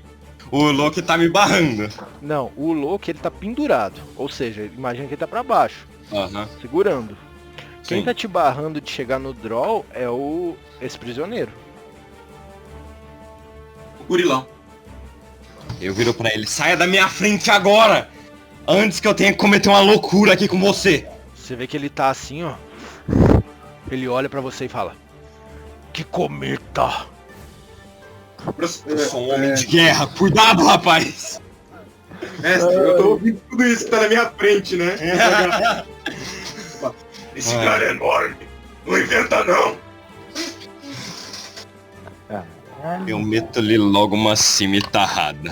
o Loki tá me barrando.
Não, o Loki ele tá pendurado. Ou seja, imagina que ele tá pra baixo,
Aham.
segurando. Quem
Sim.
tá te barrando de chegar no draw é esse prisioneiro.
O Gurilão.
Eu viro pra ele, saia da minha frente agora! Antes que eu tenha que cometer uma loucura aqui com você!
Você vê que ele tá assim, ó. Ele olha pra você e fala: que cometa!
Eu sou um homem de guerra, cuidado, rapaz!
Mestre, eu tô ouvindo tudo isso que tá na minha frente, né? Esse cara é enorme. Não inventa não.
Eu meto-lhe logo uma cimitarrada.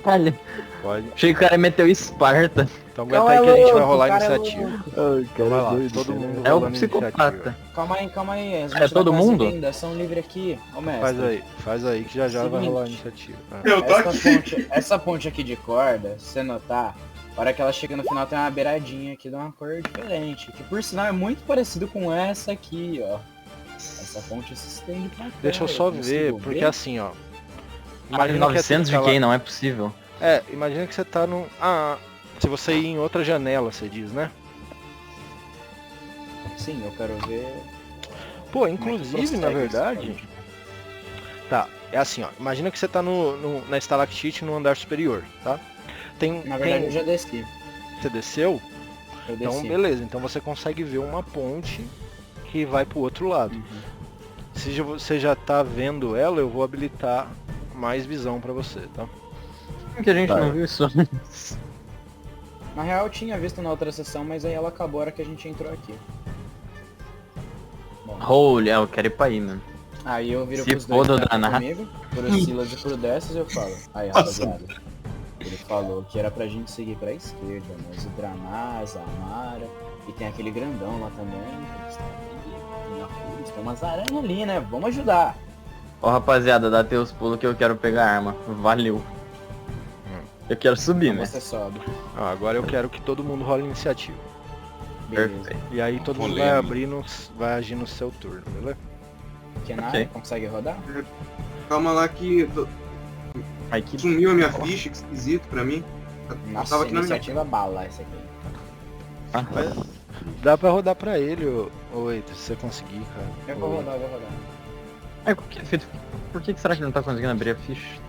Caralho.
Pode.
Achei que o cara meteu Esparta.
Então aguenta aí que a gente vai rolar a
cara é
iniciativa.
ai,
Vai
cara,
lá,
doido,
todo
cara.
mundo
É o
rolando
psicopata.
iniciativa.
Calma aí. A gente
É todo
vai fazer
mundo?
ainda ação livre aqui. Ô, mestre.
Faz aí que já vai
Seguinte.
rolar a iniciativa.
Eu tô aqui.
Essa ponte aqui de corda, se você notar, a hora que ela chega no final tem uma beiradinha aqui de uma cor diferente. Que por sinal é muito parecido com essa aqui, ó. Essa ponte se estende pra cá.
Deixa eu só ver,
consigo
porque
ver?
assim, ó.
Imagina 900 de
aquela-
quem? Não é possível.
Imagina que você tá num... se você ir em outra janela, você diz, né?
Sim, eu quero ver.
Pô,
como é que
inclusive,
prossegue
na
esse
verdade...
ponte.
Tá, é assim, ó. Imagina que você tá na estalactite no andar superior, tá?
Na verdade eu já desci.
Você desceu?
Eu
Então,
desci.
beleza. Então você consegue ver uma ponte que vai pro outro lado.
Uhum.
Se você já tá vendo ela, eu vou habilitar mais visão pra você, tá?
Como que a gente
Vai.
não viu isso antes?
Na real eu tinha visto na outra sessão, mas aí ela acabou a hora que a gente entrou aqui. Bom,
Holy, eu quero ir pra aí, mano.
aí eu viro
Se
pros dois
foda o
que tá aqui
Dranar.
comigo, pro Silas e pro Dessas eu falo. Aí, rapaziada. Ele falou que era pra gente seguir pra esquerda, mas o Dranaz, a Amara, e tem aquele grandão lá também. Que está aqui, na cruz, tem umas aranhas ali, né? Vamos ajudar.
Ó, rapaziada, dá teus pulos que eu quero pegar a arma. Valeu. Eu quero subir, né?
Você sobe.
Ah, agora eu quero que todo mundo role iniciativa.
Beleza.
Perfeito.
E aí todo mundo vai abrir, vai agir no seu turno, beleza?
Kenai,
Ok.
consegue rodar?
Calma lá que
Ai, que...
sumiu a minha ficha, que esquisito pra mim.
Nossa,
tava aqui na minha...
iniciativa bala essa aqui.
Ah,
Dá pra rodar pra ele, ô Eito, se você conseguir, cara.
Eu vou rodar, eu vou rodar.
Ai, por que será que não tá conseguindo abrir a ficha?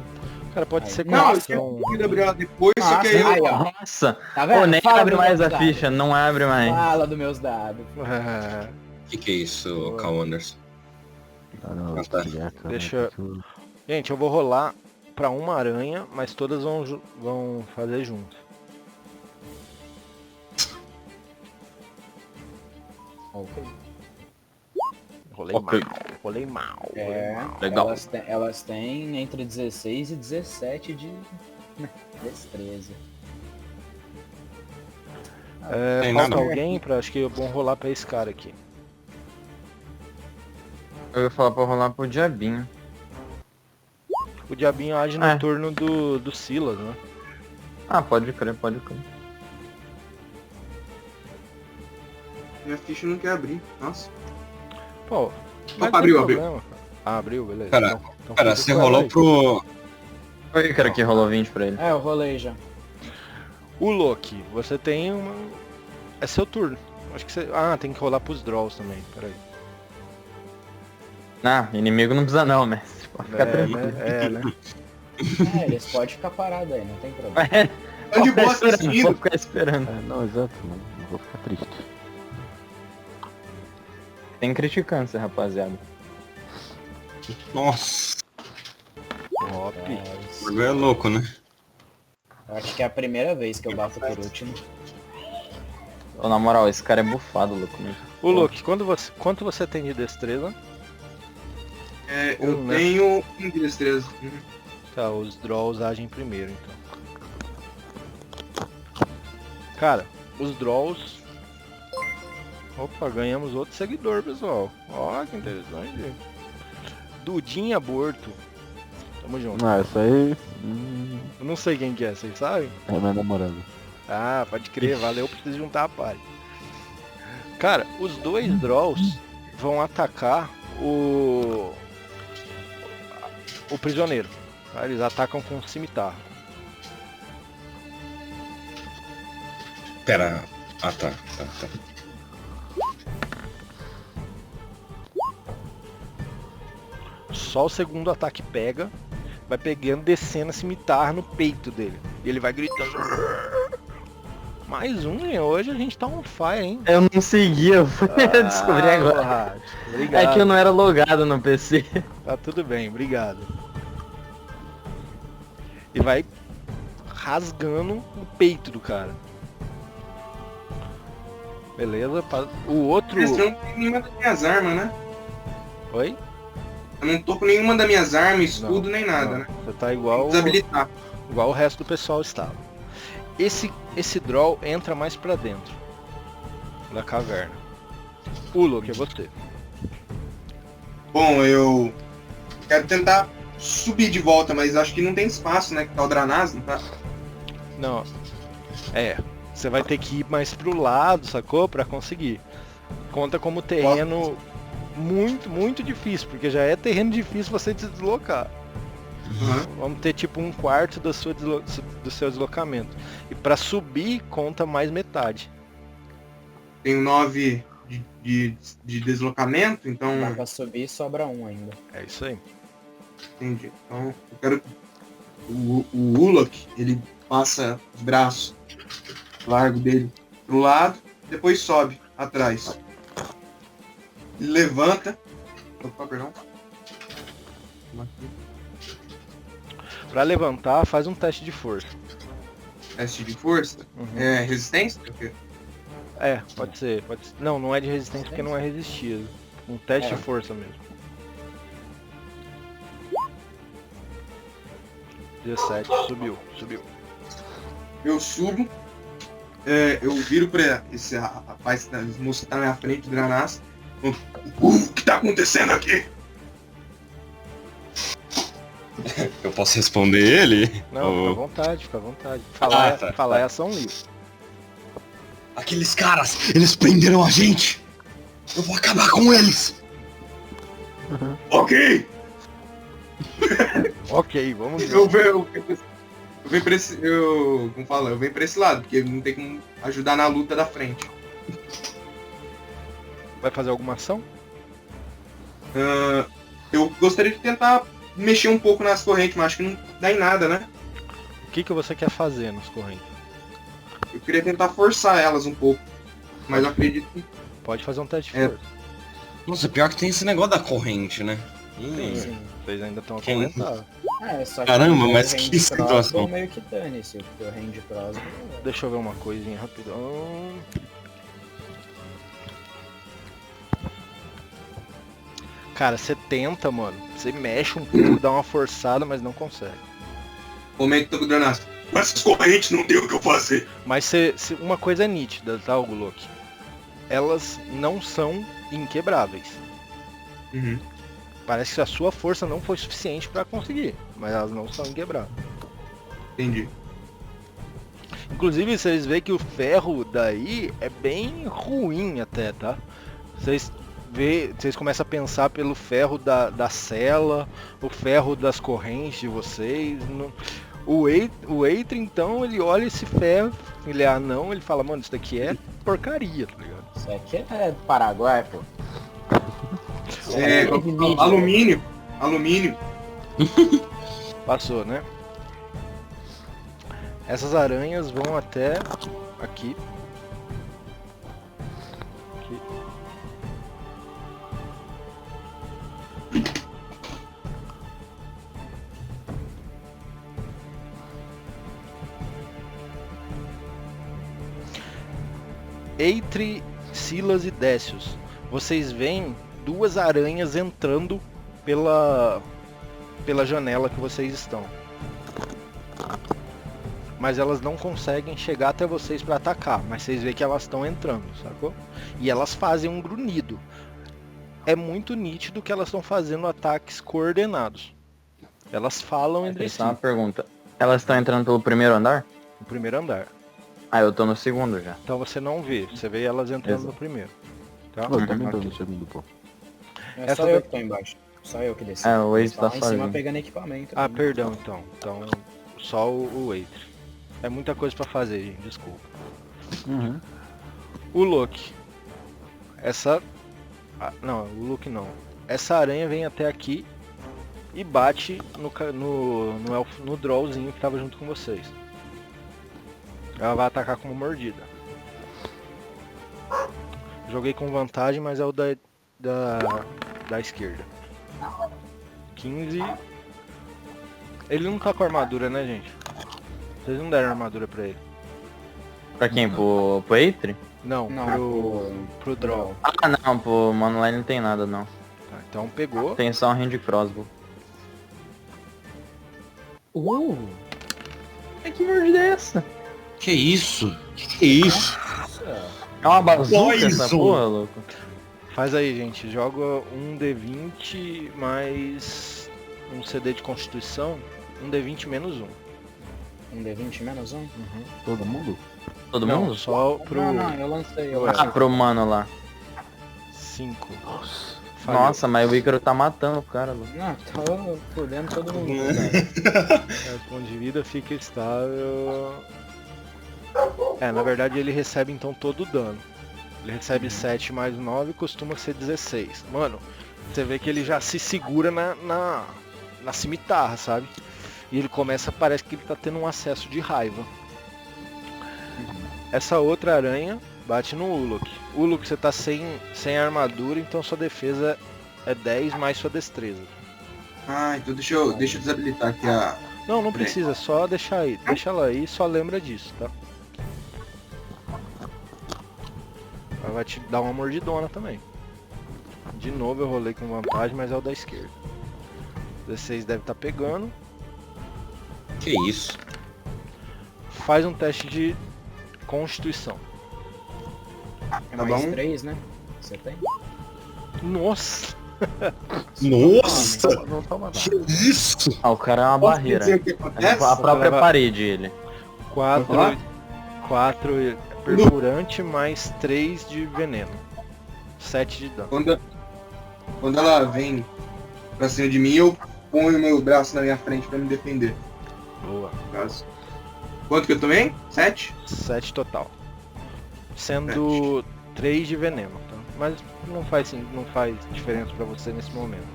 Cara, pode
Aí.
ser com
Não, eu
ação.
tinha conseguido abrir ela depois, só que aí
Nossa,
eu...
aí, ó.
Nossa!
Tá vendo?
Pô, nem
Fala
abre
dos
mais
meus
a
dados.
ficha, não abre mais.
Fala dos meus dados.
O que é isso, Cal Anderson?
Ah, não,
Ah, tá.
tirar a câmera
Deixa-
aqui, eu-
Gente, eu vou rolar pra uma aranha, mas todas vão fazer junto.
Ok.
Rolei
Ok.
mal, rolei mal.
É,
Legal.
elas têm entre 16 e 17 de destreza.
Tem
Falta
nada.
alguém pra. Acho que é bom rolar pra esse cara aqui.
Eu ia falar pra rolar pro diabinho.
O diabinho age no
É.
turno do Silas, né?
Ah, pode crer, pode crer.
Minha ficha não quer abrir. Nossa.
Pô, mas
Opa,
não tem
abriu.
problema, cara. Ah, abriu, beleza.
Cara,
Então
Cara,
fica
você
com ela
rolou
aí.
pro...
Foi o cara que rolou 20 pra ele.
É, eu rolei já.
O Loki, você tem uma... É seu turno. Acho que você... Ah, tem que rolar pros draws também, peraí.
Ah, inimigo não precisa não, mestre. Pode ficar tranquilo.
Né?
É, eles podem ficar parados aí, não tem problema.
Tá de boa
esperando,
assistindo.
vou ficar esperando.
É, não, exato, não vou ficar triste.
Tem criticância, rapaziada.
Nossa,
Top.
o bagulho é louco, né?
Eu acho que é a primeira vez que eu bato por último.
Ô, na moral, esse cara é bufado, louco. Mesmo.
O Loki, quanto você tem de destreza?
É, eu
né?
tenho 1 de destreza.
Tá, os draws agem primeiro, então. Cara, os draws... Opa, ganhamos outro seguidor, pessoal. Ó, que interessante. Dudinha Aborto. Tamo junto.
Ah, essa aí
Eu não sei quem que é, vocês sabem?
é minha namorada.
Ah, pode crer, valeu, preciso juntar a party. Cara, os dois draws vão atacar o prisioneiro. Tá? Eles atacam com cimitarra.
Pera. Ah, tá.
Só o segundo ataque pega, vai pegando, descendo a cimitarra no peito dele. E ele vai gritando. Mais um, hein? Hoje a gente tá on fire, hein?
Eu não segui, eu fui descobri agora.
Rádio. Obrigado.
É que eu não era logado no PC.
Tá tudo bem, obrigado. E vai rasgando o peito do cara. Beleza? O outro...
Eu não tenho nenhuma das minhas armas, né?
Oi?
Eu não tô com nenhuma das minhas armas, escudo, nem nada,
Não,
né?
você tá igual
Desabilitar.
o resto do pessoal estava. Esse draw entra mais pra dentro da caverna. Ulo, que é você.
Bom, eu quero tentar subir de volta, mas acho que não tem espaço, né? Que tá o Dranaz, não tá?
Não. Você vai ter que ir mais pro lado, sacou? Pra conseguir. Conta como terreno muito, muito difícil, porque já é terreno difícil você se deslocar.
Uhum.
Vamos ter tipo um quarto do seu deslocamento. E pra subir, conta mais metade.
Tenho 9 de deslocamento, então...
Dá pra subir e sobra um ainda.
É isso aí.
Entendi. Então, eu quero que o Ulok, ele passa os braços largo dele pro lado, depois sobe atrás. Ele levanta. Opa, perdão.
Pra levantar, faz um teste de força.
Teste de força?
Uhum.
É, resistência?
Pode ser. Não, não é de resistência porque não é resistido. Um teste de força mesmo. 17, subiu.
Eu subo, eu viro pra esse rapaz, esse moço que tá na minha frente, Dranas. O que tá acontecendo aqui?
Eu posso responder ele?
Não, fica à vontade. Falar é ação livre.
Aqueles caras, eles prenderam a gente! Eu vou acabar com eles!
Ok!
Ok, vamos ver.
Eu venho pra esse. Como fala? Eu venho pra esse lado, porque não tem como ajudar na luta da frente.
Vai fazer alguma ação?
Eu gostaria de tentar mexer um pouco nas correntes, mas acho que não dá em nada, né?
O que você quer fazer nas correntes?
Eu queria tentar forçar elas um pouco. Mas eu acredito que.
Pode fazer um teste de
É.
força.
Nossa, pior que tem esse negócio da corrente, né?
Sim. Vocês ainda estão
Quem-
acorrentados.
Só
Caramba,
o
mas
range
que
crossbow
situação.
meio que dane-se, porque o range crossbow...
Deixa eu ver uma coisinha rapidão. Cara, você tenta, mano. Você mexe um pouco, dá uma forçada, mas não consegue.
Momento que tô com o Dranas. Mas essas correntes não tem o que eu fazer.
Mas uma coisa é nítida, tá, Gulok? Elas não são inquebráveis.
Uhum.
Parece que a sua força não foi suficiente pra conseguir, mas elas não são inquebráveis.
Entendi.
Inclusive, vocês veem que o ferro daí é bem ruim até, tá? Vocês começam a pensar pelo ferro da cela, o ferro das correntes de vocês. O Eitri, então, ele olha esse ferro, ele é anão, ele fala, mano, isso daqui é porcaria, tá ligado?
Isso aqui é do Paraguai, pô.
Alumínio.
Passou, né? Essas aranhas vão até aqui. Eitri, Silas e Décius. Vocês veem duas aranhas entrando pela janela que vocês estão. Mas elas não conseguem chegar até vocês para atacar, mas vocês veem que elas estão entrando, sacou? E elas fazem um grunhido. É muito nítido que elas estão fazendo ataques coordenados. Elas falam entre si.
Só uma pergunta. Elas estão entrando pelo primeiro andar?
No primeiro andar.
Eu tô no segundo já.
Então você não vê, você vê elas entrando
Exato.
no primeiro. Tá?
Eu também tô
Ok.
no segundo, pô.
É
Essa
só eu
daqui-
que tô embaixo. Só eu que desci.
O
Eles
Waze tá
estão lá em cima
sozinho.
pegando equipamento.
Ah, perdão então. Então só o Eitri. É muita coisa pra fazer, gente, desculpa.
Uhum.
O Loki. Não, o Loki não. Essa aranha vem até aqui e bate no Drollzinho que tava junto com vocês. Ela vai atacar como mordida. Joguei com vantagem, mas é o da esquerda. 15. Ele não tá com armadura, né, gente? Vocês não deram armadura pra ele.
Pra quem? Pro Eitri?
Não,
Não,
pro Droll.
Não, pro Manline não tem nada não.
Tá, então pegou.
Tem só um hand crossbow. Que mordida é essa?
Que isso? Que é isso?
É uma bazuca essa
Poison.
porra, louco?
Faz aí, gente. Joga um D20 mais um CD de Constituição. Um D20 menos um.
Um D20 menos um?
Todo mundo?
Todo
Não,
mundo?
só pro
Não, eu lancei.
Pro mano lá.
5.
Nossa, mas o Ícaro tá matando o cara, louco.
Não, tô fudendo todo mundo. Cara.
Ponto de vida fica estável. Na verdade ele recebe então todo o dano. Ele recebe 7 mais 9, costuma ser 16. Mano, você vê que ele já se segura na cimitarra, sabe? E ele começa, parece que ele tá tendo um acesso de raiva. Essa outra aranha bate no Uluk. Uluk, você tá sem armadura, então sua defesa é 10 mais sua destreza.
Então deixa eu desabilitar aqui
Não precisa, só deixar aí. Deixa ela aí, só lembra disso, tá? Ela vai te dar uma mordidona também. De novo eu rolei com vantagem, mas é o da esquerda. 16 deve estar pegando.
Que isso?
Faz um teste de Constituição.
É
Tá
mais
bom.
3, né? Você tem?
Nossa!
Nossa!
Não toma nada.
Que isso?
Ah, o cara é uma
Posso
barreira.
dizer o que acontece?
A própria
Leva-
parede, ele.
4 perfurante mais 3 de veneno. 7 de dano.
Quando ela vem pra cima de mim, eu ponho meu braço na minha frente pra me defender.
Boa.
no caso. Quanto que eu tomei? 7?
7 total. Sendo 3 de veneno, tá? Mas não faz diferença pra você nesse momento.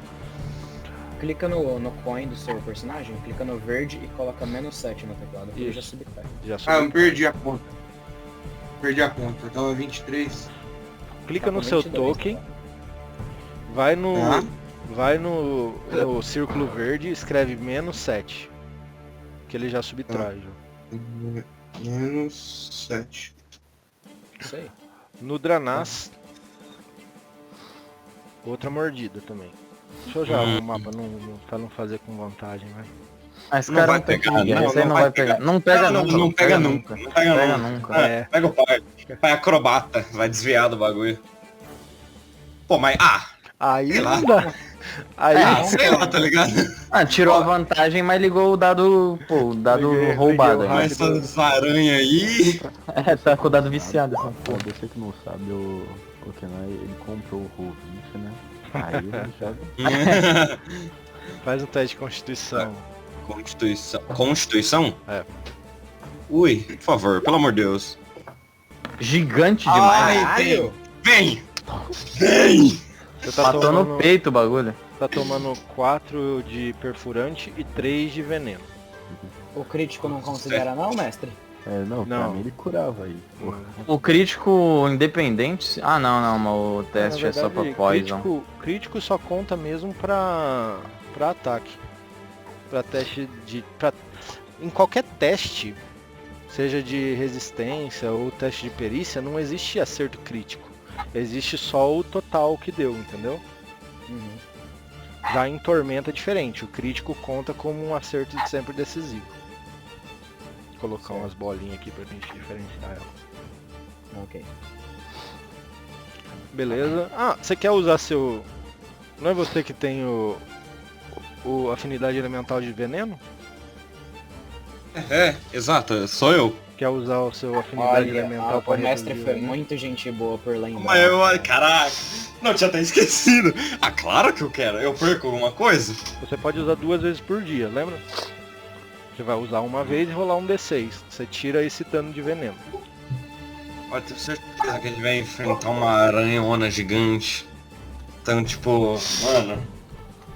Clica no coin do seu personagem, clica no verde e coloca -7 no teclado, que ele já
Isso.
subtrai.
Já
Ah, eu
subiu.
perdi a conta. Perdi a conta. Eu tava 23.
Clica
Tá
no
com
seu
22,
token,
tá?
vai no
Tá.
vai no círculo verde e escreve -7. Que ele já subtrai. Já.
Menos 7.
Isso aí.
No Dranas, outra mordida também. Deixa eu já o mapa pra não fazer com vantagem, vai.
Ah, esse
Não
cara
vai
não tem
pegar,
que-
não,
esse aí
não
não
vai
vai pegar.
pegar.
Não pega
Não,
nunca.
não pega nunca. Não pega
Pega
nunca.
nunca.
É.
Pega o pai. Pai acrobata. Vai desviar do bagulho. Pô, mas...
Aí
Sei lá.
não dá. Aí
sei lá, tá ligado?
Ah, tirou a vantagem, mas ligou o dado, pô, o dado
Liguei
roubado.
o
Mas essas aranhas aí...
É, tá com o dado viciado essa
Pô,
porra.
você que não sabe, o Kenai, ele comprou o Rovinte, né? Aí ele joga.
faz um teste de Constituição.
Constituição. Constituição?
É.
Ui, por favor, pelo amor de Deus.
Gigante demais.
Caralho!
Vem! Vem!
Você tá
Matou
tomando,
no peito o bagulho.
tá tomando 4 de perfurante e 3 de veneno.
O crítico não considera não, mestre?
É, não, pra
Não.
mim ele curava aí. Porra.
O crítico independente... Ah, não, mas o teste
Na
é só pra
verdade,
poison.
Crítico só conta mesmo pra ataque. Pra teste de... Em qualquer teste, seja de resistência ou teste de perícia, não existe acerto crítico. Existe só o total que deu, entendeu?
Uhum.
Já em Tormenta é diferente. O crítico conta como um acerto sempre decisivo. Vou colocar umas bolinhas aqui pra gente diferenciar ela.
Ok.
Beleza. Ah, você quer usar seu... Não é você que tem o afinidade elemental de veneno?
Exato, sou eu.
Quer usar o seu afinidade
Olha,
elemental pra
o mestre
reduzir o
foi
veneno?
muito gente boa por lembrar.
Mas eu, caraca, não, tinha até esquecido. Ah, claro que eu quero. Eu perco alguma coisa?
Você pode usar 2 vezes por dia, lembra? Você vai usar uma vez e rolar um D6. Você tira esse dano de veneno.
Pode ter certeza que ele vai enfrentar uma aranhona gigante. Então, tipo, mano,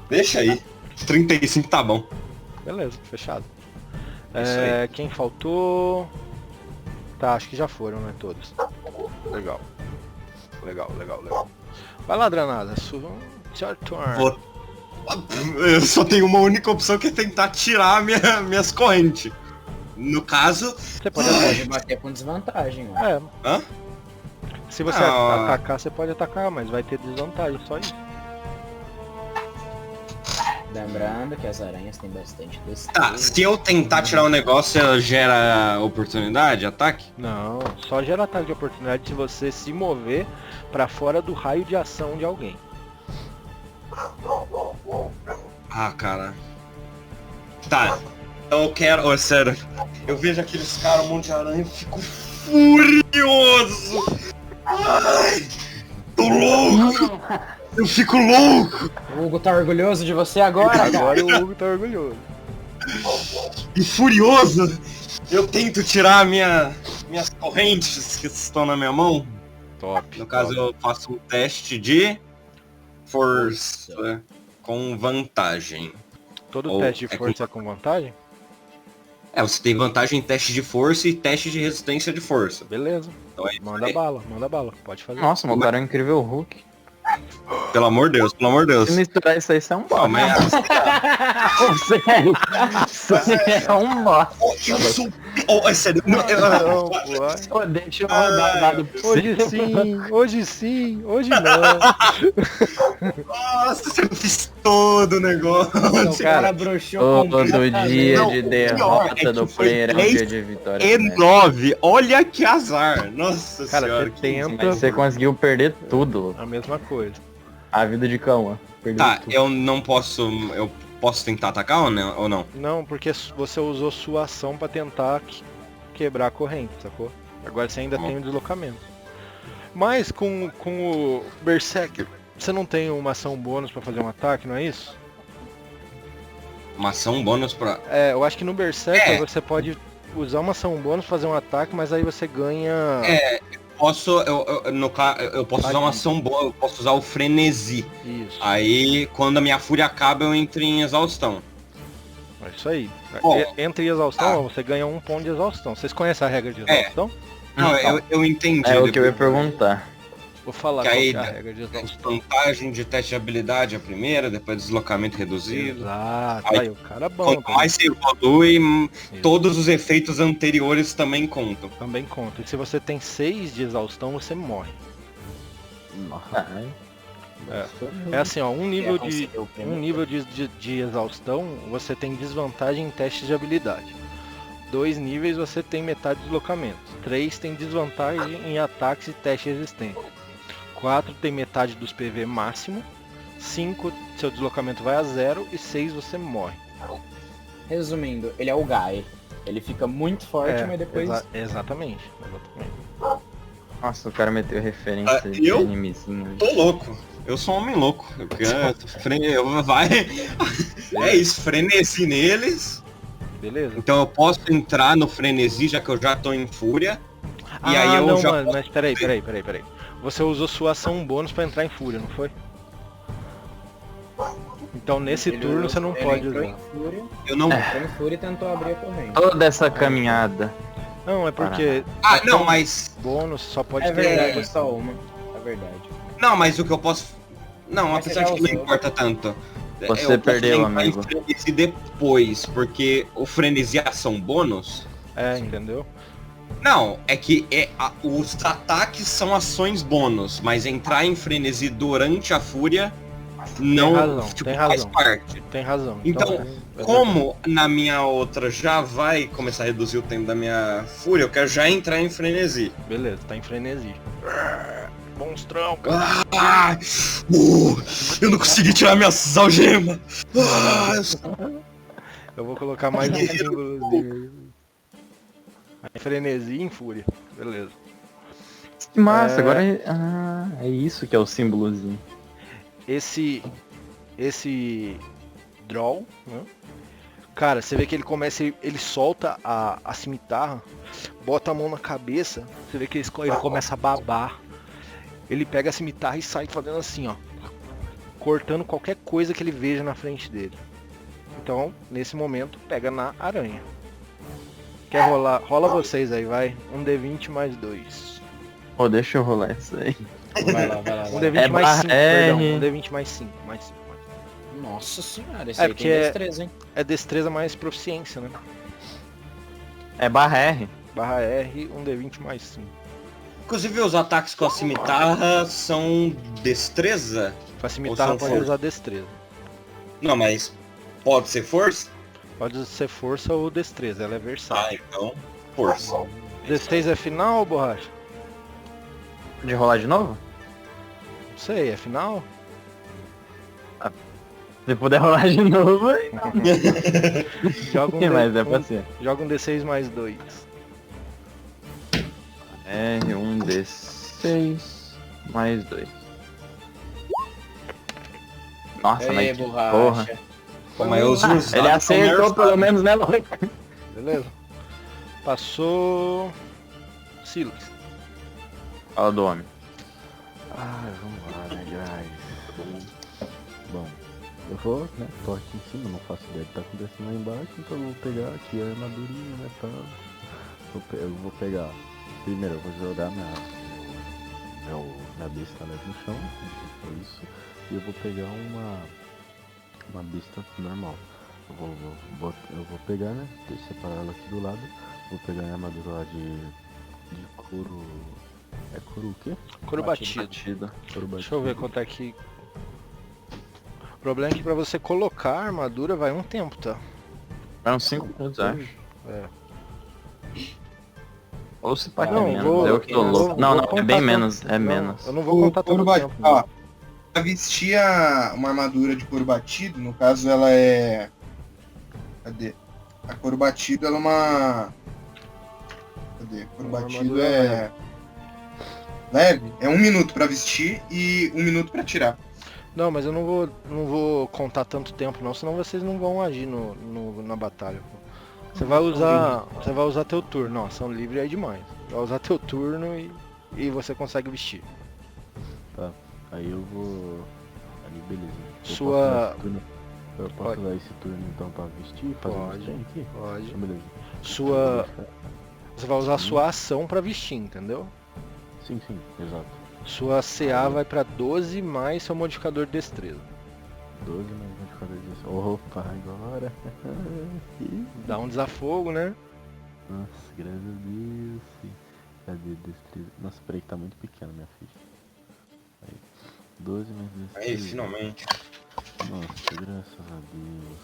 deixa aí. 35 tá bom.
Beleza, fechado.
Isso aí.
Quem faltou... Tá, acho que já foram, né, todos. Legal. Legal. Vai lá, Dranada. Your turn.
Vou- Eu só tenho uma única opção que é tentar tirar minhas correntes. No caso,
Você pode
Pode bater com desvantagem, ó.
É.
Hã?
Se você
Ah.
atacar, você pode atacar, mas vai ter desvantagem, só isso.
Lembrando que as aranhas têm bastante
tá,
destreza.
se eu tentar tirar um negócio, ela gera oportunidade, ataque?
Não, só gera ataque de oportunidade se você se mover pra fora do raio de ação de alguém.
Ah, cara. Tá. Então eu quero. Oh, sério. Eu vejo aqueles caras, um monte de aranha, eu fico furioso. Ai, tô louco. Eu fico louco.
O Hugo tá orgulhoso de você agora, cara.
Agora o Hugo tá orgulhoso.
E furioso. Eu tento tirar minhas correntes que estão na minha mão.
Top.
No caso, eu faço um teste de força com vantagem.
Todo
ou
teste de
é
força é com vantagem?
É, você tem vantagem em teste de força e teste de resistência de força.
Beleza.
Então é isso
Manda
aí.
bala, pode fazer.
Nossa, meu cara é um incrível Hulk.
Pelo amor de Deus, pelo amor de Deus.
Se misturar isso aí, você é um
Não,
bom.
mas
Sério. Nossa, é um bosta.
Eu sou... Oh, é sério. Não,
Não, pô.
Ô, deixa eu rodar o dado pra
Hoje
você.
sim, hoje sim, hoje não.
Nossa, você fez todo o negócio.
O cara broxou
Todo dia
Não,
de
o pior
derrota
é que
do
foi
player é um
10
dia de vitória.
E
né?
9. Olha que azar. Nossa
Cara,
senhora.
você
que-
tenta
Mas você conseguiu perder tudo.
a mesma coisa.
A vida de cão, ó. Perdeu
Tá,
tudo.
eu não posso... Eu posso tentar atacar ou não?
Não, porque você usou sua ação pra tentar quebrar a corrente, sacou? Agora você ainda tem o deslocamento. Mas com o Berserker, você não tem uma ação bônus pra fazer um ataque, não é isso?
Uma ação bônus pra...
É, eu acho que no Berserker
É.
você pode usar uma ação bônus pra fazer um ataque, mas aí você ganha...
Posso... Eu posso usar uma ação boa. Eu posso usar o frenesi.
Isso,
Aí, quando a minha fúria acaba, eu entro em exaustão.
é isso aí.
Bom,
Entre exaustão, você ganha 1 ponto de exaustão. Vocês conhecem a regra de exaustão?
Não,
Então,
eu entendi.
é o que eu ia
depois.
perguntar.
Vou falar
Que
qual
aí,
que é a regra de exaustão.
Vantagem de teste de habilidade a primeira, depois deslocamento reduzido.
Exato,
Aí,
aí o cara é bom.
Quanto mais você evolui,
Isso.
todos os efeitos anteriores também contam.
Também conta. E se você tem 6 de exaustão, você morre.
Nossa.
É assim, ó, um nível de
Conseguiu o prêmio.
de exaustão, você tem desvantagem em testes de habilidade. 2 níveis você tem metade de deslocamento. 3 tem desvantagem em ataques e teste de resistência. 4 tem metade dos PV máximo. 5 seu deslocamento vai a 0 e 6 você morre.
Resumindo, ele é o Guy. Ele fica muito forte, mas depois...
Exatamente.
Nossa, o cara meteu referência de
eu?
animezinho.
Tô louco. Eu sou um homem louco. Vai. É isso, frenesi neles.
Beleza?
Então eu posso entrar no frenesi, já que eu já tô em fúria. E aí eu
não,
já
mano,
posso-
mas peraí. Você usou sua ação bônus pra entrar em fúria, não foi? Então nesse turno você não pode
entrou
usar.
em fúria,
Eu não.
entrou em fúria e tentou abrir a corrente.
Toda essa caminhada.
Não, é porque
Ah, não, mas.
bônus só pode
É
ter
verdade,
uma.
só uma. É verdade.
Não, mas o que eu posso. Não,
Mas
apesar
você
de
já
que não
usou.
importa tanto.
Você
Eu posso
perdeu,
entrar em
amigo.
frenesi depois, porque o frenesi é ação bônus.
É, entendeu?
Não, é que os ataques são ações bônus, mas entrar em frenesi durante a fúria não
razão,
tipo,
tem
faz
razão.
parte.
Tem razão.
Então, como na minha outra já vai começar a reduzir o tempo da minha fúria, eu quero já entrar em frenesi.
Beleza, tá em frenesi. Monstrão.
Ah, eu não consegui tirar minhas algemas. Ah,
Eu vou colocar mais um símbolozinho. Aí, frenesi e em fúria. Beleza.
Que massa,
É.
agora é isso que é o símbolozinho.
Esse draw, né? Cara, você vê que ele começa, ele solta a cimitarra, bota a mão na cabeça, você vê que ele começa a babar. Ele pega a cimitarra e sai fazendo assim, ó, cortando qualquer coisa que ele veja na frente dele. Então, nesse momento, pega na aranha. Quer rolar? Rola vocês aí, vai. Um D20 mais 2.
Pô, deixa eu rolar isso aí.
Vai lá, vai lá.
Um
Vai lá.
D20
É
mais
barra
5, perdão.
R.
Um D20 mais 5, mais 5.
Nossa senhora, esse
É,
aí
porque
tem destreza, hein?
É destreza mais proficiência, né?
É barra R.
Barra R, um D20 mais 5.
inclusive os ataques com a cimitarra são destreza?
Pra cimitarra
Ou são
pode
força?
usar destreza.
Não, mas pode ser força?
Pode ser força ou destreza, ela é
Ah,
versátil.
então força.
16 é final ou borracha?
De rolar de novo?
Não sei, é final?
Se puder rolar de novo, aí.
Joga um,
Mas é pra ser.
joga um D6 mais 2.
R1D6 mais 2. Nossa,
Ei,
mas que
borracha.
porra.
Pô, mas os usados
Ele
são
acertou
nerfados.
pelo menos, né, Lloyd?
Beleza? Passou... Silas.
Fala do homem.
Ai, vamos lá, né, guys? Bom, eu vou, né, tô aqui em cima, não faço ideia do que tá acontecendo lá embaixo, então eu vou pegar aqui a armadurinha, né, tá? Eu vou pegar, primeiro eu vou jogar minha besta leve no chão, é isso, e eu vou pegar uma besta normal. Eu vou pegar, né? Deixa eu separar ela aqui do lado. Vou pegar a armadura lá de couro. É couro o quê?
Couro batido.
Couro batido.
Deixa eu ver quanto é que... O problema é que pra você colocar a armadura vai um tempo, tá?
Vai uns 5 minutos, acho.
É.
Ou se pá,
Não,
é menos.
vou-
Eu que tô
vou-
louco. Não,
vou
é
contar
bem
quanto-
menos. É
Não,
menos.
Eu não vou contar
couro
tanto tempo.
batido, ó, pra vestir uma armadura de couro batido, no caso ela é... Cadê? A couro batido ela é uma... Cadê? Couro
Uma
batido
armadura
é... Leve? É 1 minuto pra vestir e 1 minuto pra tirar.
Não, mas eu não vou contar tanto tempo não, senão vocês não vão agir na batalha. Pô. Você vai usar teu turno. Não, ação livre é demais. Vai usar teu turno e você consegue vestir.
Tá. Aí eu vou. Aí beleza. Eu posso
Pode.
usar esse turno então pra vestir? Fazer um
Pode.
trem aqui?
Pode.
Então, beleza.
Você vai usar a sua ação pra vestir, entendeu?
Sim, exato.
Sua CA vai pra 12 mais seu modificador de destreza.
12 mais modificador disso. Opa, agora.
Dá um desafogo, né?
Nossa, graças a Deus. Cadê destreza? Nossa, peraí que tá muito pequeno minha ficha. Aí. 12 mais destreza.
Aí, finalmente.
Nossa, graças a Deus.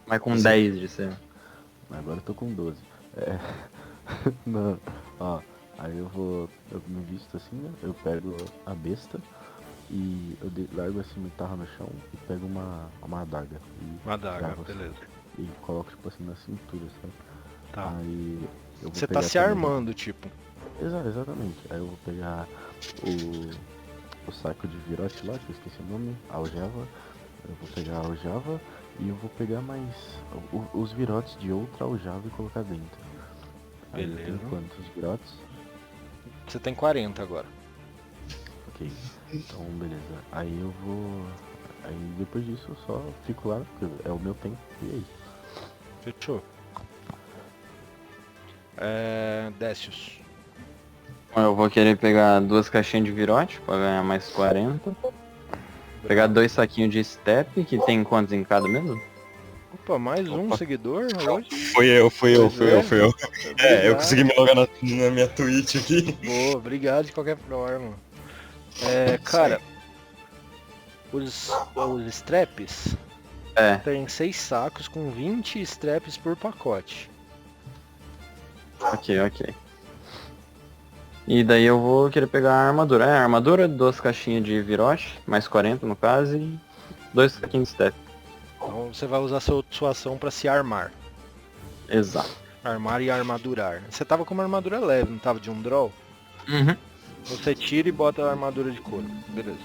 Vai com 10 de ser.
Agora eu tô com 12. É. Não. Ó, aí eu me visto assim, né? Eu pego a besta e eu largo a cimitarra no chão e pego uma adaga.
Uma adaga,
gravo assim,
beleza.
e coloco tipo assim na cintura, sabe?
Tá.
Aí eu vou
Você tá
pegar
se
também-
armando, tipo.
Exatamente. Aí eu vou pegar o saco de virote lá, que eu esqueci o nome, a aljava. Eu vou pegar a aljava e eu vou pegar mais os virotes de outra aljava e colocar dentro. Aí eu tenho
Beleza.
quantos virotes?
Você tem 40 agora.
Ok. Então beleza. Aí eu vou. Aí depois disso eu só fico lá, porque é o meu tempo e é isso.
Fechou. Décius.
Eu vou querer pegar 2 caixinhas de virote pra ganhar mais 40. Pegar 2 saquinhos de step, que tem quantos em cada mesmo?
Opa, mais um seguidor hoje?
Fui eu. É, eu
Obrigado.
consegui me logar na minha Twitch aqui.
Boa, obrigado de qualquer forma. Cara, os straps
É,
tem 6 sacos com 20 straps por pacote.
ok. E daí eu vou querer pegar a armadura. A armadura, 2 caixinhas de virote, mais 40 no caso, e 2 saquinhos de step.
Então você vai usar sua ação pra se armar.
Exato.
Armar e armadurar. Você tava com uma armadura leve, não tava de um draw?
Uhum.
Você tira e bota a armadura de couro. Beleza.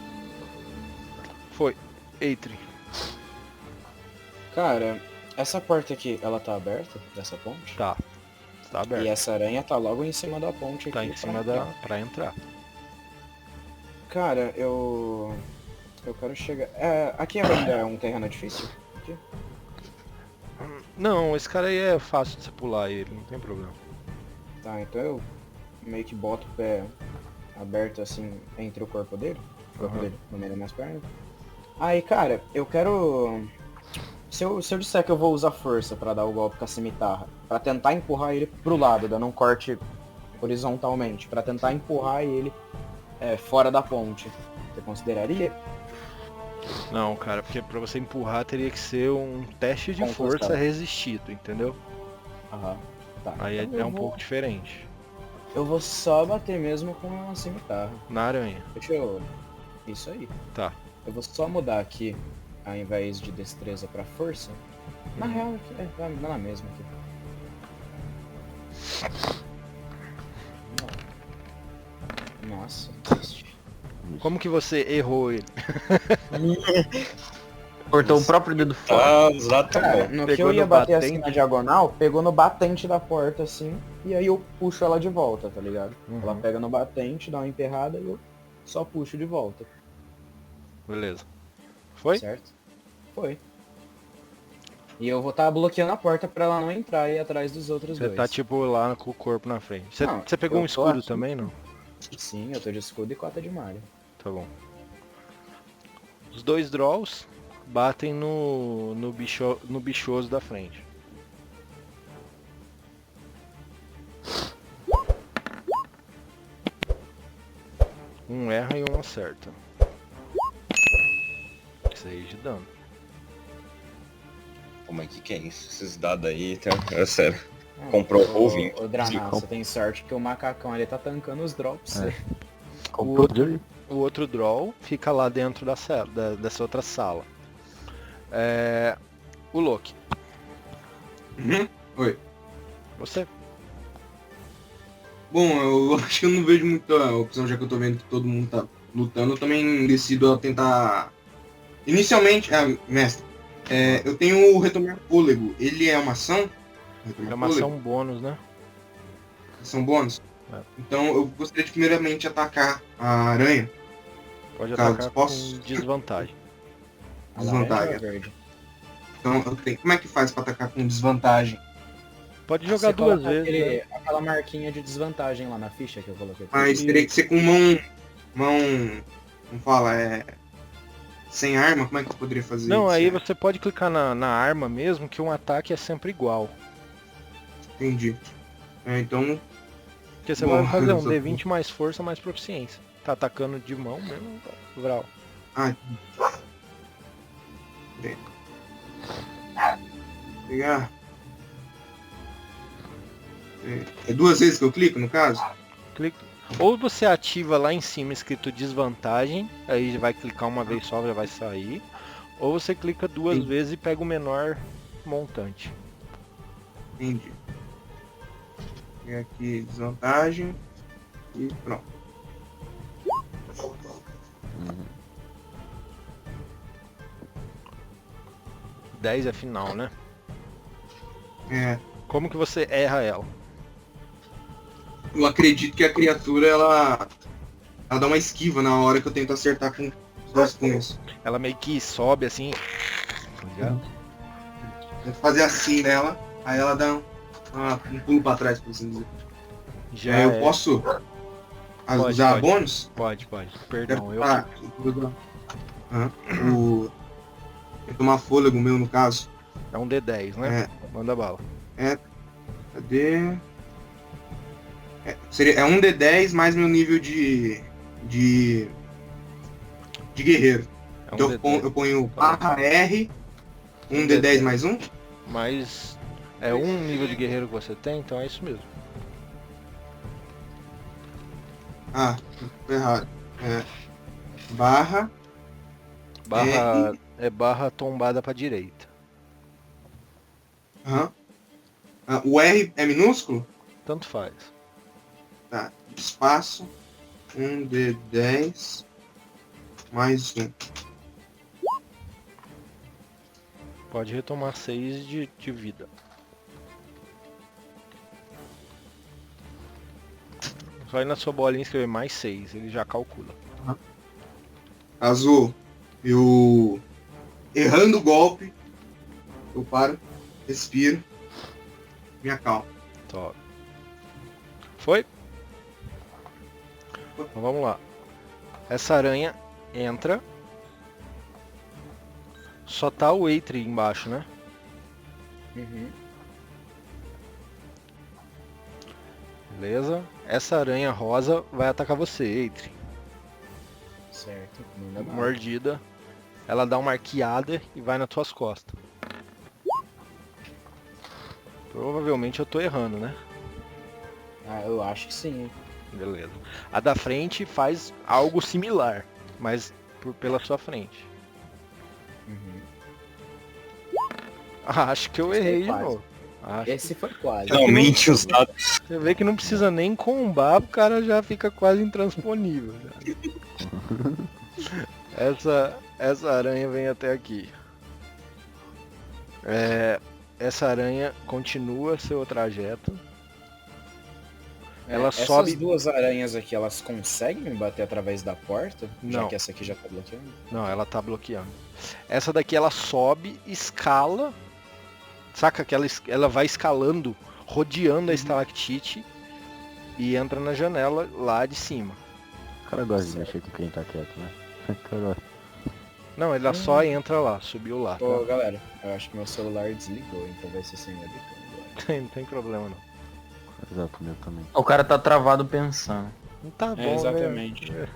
Foi. Eitri.
Cara, essa porta aqui, ela tá aberta, dessa ponte?
Tá. Tá aberto.
E essa aranha tá logo em cima da ponte aqui.
Tá em cima pra entrar.
Cara, eu quero chegar... aqui ainda é um terreno difícil? Aqui?
Não, esse cara aí é fácil de você pular ele, não tem problema.
Tá, então eu meio que boto o pé aberto assim entre o corpo dele. O corpo dele no meio das minhas pernas. Aí, cara, eu quero... Se eu disser que eu vou usar força pra dar o golpe com a cimitarra, pra tentar empurrar ele pro lado, dando um corte horizontalmente, pra tentar empurrar ele fora da ponte, você consideraria?
Não, cara, porque pra você empurrar teria que ser um teste de
Concussão.
força resistido, entendeu?
Aham. Tá.
Aí
Então
é
eu
um
vou-
pouco diferente.
Eu vou só bater mesmo com a cimitarra.
Na aranha.
Deixa eu... Isso aí.
Tá.
Eu vou só mudar aqui, ao invés de destreza pra força. Na real, dá na mesma aqui. Nossa, triste.
Como que você errou ele?
Cortou o próprio dedo fora.
Tá,
Cara,
exatamente.
no que
Pegou
eu ia
no
bater assim
batente?
na diagonal, pegou no batente da porta assim, e aí eu puxo ela de volta, tá ligado?
Uhum.
Ela pega no batente, dá uma emperrada e eu só puxo de volta.
Beleza. Foi?
Certo? Foi. E eu vou estar bloqueando a porta pra ela não entrar e ir atrás dos outros
Você
dois.
tá tipo lá com o corpo na frente. Você
Não,
pegou
eu
um
tô
escudo
aqui.
também, não?
Sim, eu tô de escudo e cota de malha.
Tá bom. Os 2 draws. batem no bichoso da frente. Um erra e um acerta. 6 de dano.
Como é que é isso? Esses dados aí, tá? É sério. Comprou o ouvinte.
Ô, Draná, você tem sorte que o macacão ali tá tancando os drops.
Comprou de
O outro draw fica lá dentro dessa outra sala. O Loki.
Oi.
Você.
Bom, eu acho que eu não vejo muita opção, já que eu tô vendo que todo mundo tá lutando. Eu também decido tentar... Inicialmente... mestre. Eu tenho o Retomar Fôlego. Ele é uma ação?
É uma ação bônus, né?
Ação bônus?
É.
Então eu gostaria de primeiramente atacar a aranha.
Pode
Caso
atacar
possa.
com desvantagem.
Desvantagem.
Verde.
Então eu tenho... Como é que faz pra atacar com desvantagem?
Pode jogar
Você
duas
coloca
vezes. Né?
aquela marquinha de desvantagem lá na ficha que eu coloquei.
Mas teria que ser com mão... Como fala? Sem arma? Como é que eu poderia fazer
Não,
isso?
aí você pode clicar na arma mesmo, que um ataque é sempre igual.
Entendi. Então...
Porque você
Bom,
vai fazer um
só-
D20 mais força, mais proficiência. Tá atacando de mão mesmo, Vral.
Pegar... É 2 vezes que eu clico, no caso?
Clica. Ou você ativa lá em cima escrito desvantagem, aí vai clicar uma vez só, já vai sair. Ou você clica 2
Sim.
vezes e pega o menor montante.
Entendi. Pegar aqui desvantagem. E pronto.
Uhum.
10 é final, né?
É,
Como que você erra ela?
eu acredito que a criatura, ela dá uma esquiva na hora que eu tento acertar com os 2 punhos.
Ela meio que sobe assim. Tá ligado?
Tento fazer assim nela, aí ela dá um pulo pra trás, por assim dizer.
Já
Eu
é-
posso
Pode,
usar
pode.
bônus?
Pode. Perdão, eu.
Tem que tomar fôlego meu, no caso.
É um D10, né? Manda bala.
Cadê? Seria 1 D10 mais meu nível de guerreiro.
É um
Então
D10.
eu ponho /R, 1 D10 mais 1.
Mas é um nível de guerreiro que você tem, então é isso mesmo.
Tô errado. Barra.
Barra tombada pra direita.
O R é minúsculo?
Tanto faz.
Tá. Espaço. 1 D10 mais 1.
Pode retomar 6 de vida. Só ir na sua bolinha escrever mais 6, ele já calcula.
Caso eu errando o golpe, eu paro, respiro, me acalmo.
Top. Foi? Então vamos lá. Essa aranha entra. Só tá o Eitri embaixo, né?
Uhum.
Beleza. Essa aranha rosa vai atacar você, Eitri.
Certo. Manda bala.
Mordida. Ela dá uma arqueada e vai nas tuas costas. Provavelmente eu tô errando, né?
Eu acho que sim.
Beleza. A da frente faz algo similar, mas pela sua frente.
Uhum.
Acho que eu errei de
quase.
novo. Acho.
Esse foi quase.
Finalmente os dados.
Você vê que não precisa nem combar, o cara já fica quase intransponível. Essa aranha vem até aqui. Essa aranha continua seu trajeto. Ela
Essas
sobe.
2 aranhas aqui, elas conseguem me bater através da porta? Já
Não.
que essa aqui já tá bloqueando?
Não, ela tá bloqueando. Essa daqui ela sobe, escala. Saca que ela vai escalando, rodeando a estalactite e entra na janela lá de cima.
O cara gosta de mexer com quem tá quieto, né? O cara gosta.
Não, ele só entra lá, subiu lá. Tá?
Ô, galera, eu acho que meu celular desligou, então vai ser sem webcam agora.
Não tem problema não.
Exato, o meu também.
O cara tá travado pensando.
Não tá bom,
É, exatamente.
né?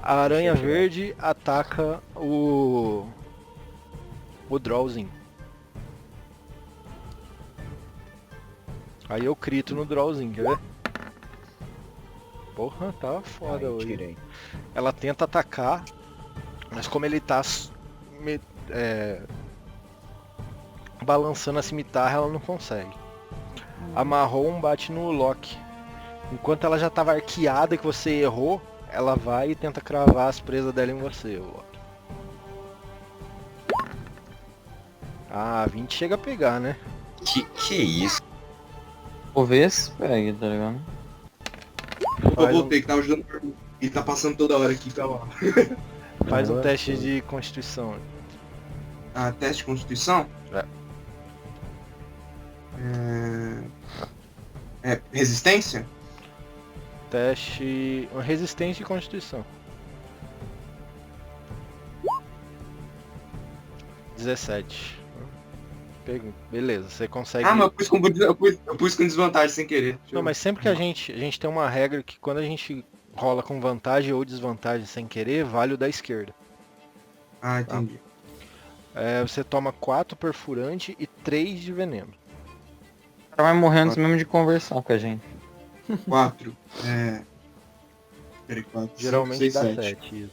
A aranha verde ataca o Drawzinho. Aí eu crito no Drawzinho, quer ver? Porra, tá foda
Aí,
hoje.
tirei.
Ela tenta atacar, mas como ele tá balançando a cimitarra, ela não consegue. Amarrou um bate no Loki. Enquanto ela já tava arqueada que você errou, ela vai e tenta cravar as presas dela em você, Loki. Ah, 20 chega a pegar, né?
Que isso?
Vou ver se pega, tá ligado?
Eu voltei, que tava ajudando e tá passando toda hora aqui pela.
Faz um teste de constituição.
Ah, teste de constituição?
É.
Resistência?
Teste. Resistência e constituição. 17. Beleza, você consegue.
Ah, mas eu pus com desvantagem sem querer.
Não, mas sempre que a gente tem uma regra que quando a gente rola com vantagem ou desvantagem sem querer, vale o da esquerda.
Ah, entendi.
Você toma 4 perfurante e 3 de veneno.
O cara vai morrer antes mesmo de conversar com a gente.
4. Peraí, 4.
Geralmente dá 7.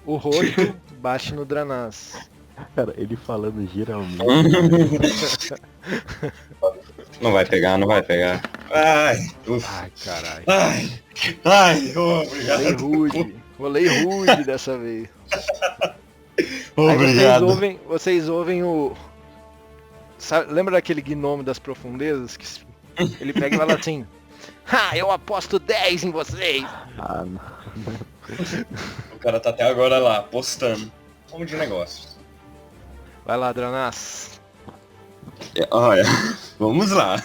O roxo bate no Dranás.
Cara, ele falando geralmente.
Não vai pegar, não vai pegar. Ai,
Ai, caralho.
Ai, obrigado.
Rolei rude dessa vez.
Obrigado.
Aí vocês ouvem o... Lembra daquele gnomo das profundezas? Que ele pega e fala assim... eu aposto 10 em vocês!
Ah, não.
O cara tá até agora lá, postando. Como de negócios.
Vai lá, Dranás.
Olha, vamos lá.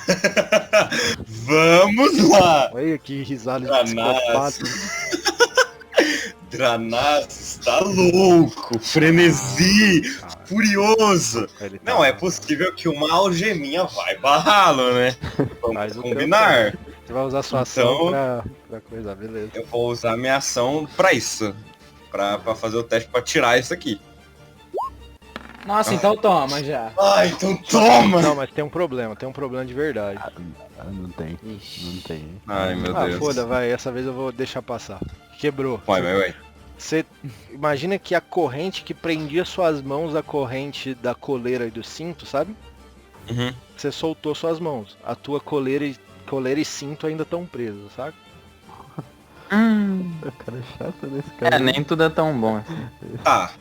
Vamos lá.
Olha que risada de
Dranás.
psicopata.
Dranás está louco, frenesi, furioso.
Ele tá-
Não é possível que uma algeminha vai barrá-lo, né? Vamos
Faz o
combinar.
Você vai usar sua ação pra coisa, beleza.
Eu vou usar minha ação pra isso. Pra fazer o teste pra tirar isso aqui.
Nossa, então toma já.
Ai, então toma!
Não, mas tem um problema de verdade.
Não tem.
Ixi.
Não tem.
Ai, meu Deus.
Foda, vai, essa vez eu vou deixar passar. Quebrou.
Vai.
Você imagina que a corrente que prendia suas mãos, a corrente da coleira e do cinto, sabe?
Uhum.
Você soltou suas mãos. A tua coleira e cinto ainda estão presos, sabe?
O cara é chato nesse cara.
Nem tudo é tão bom assim.
Tá.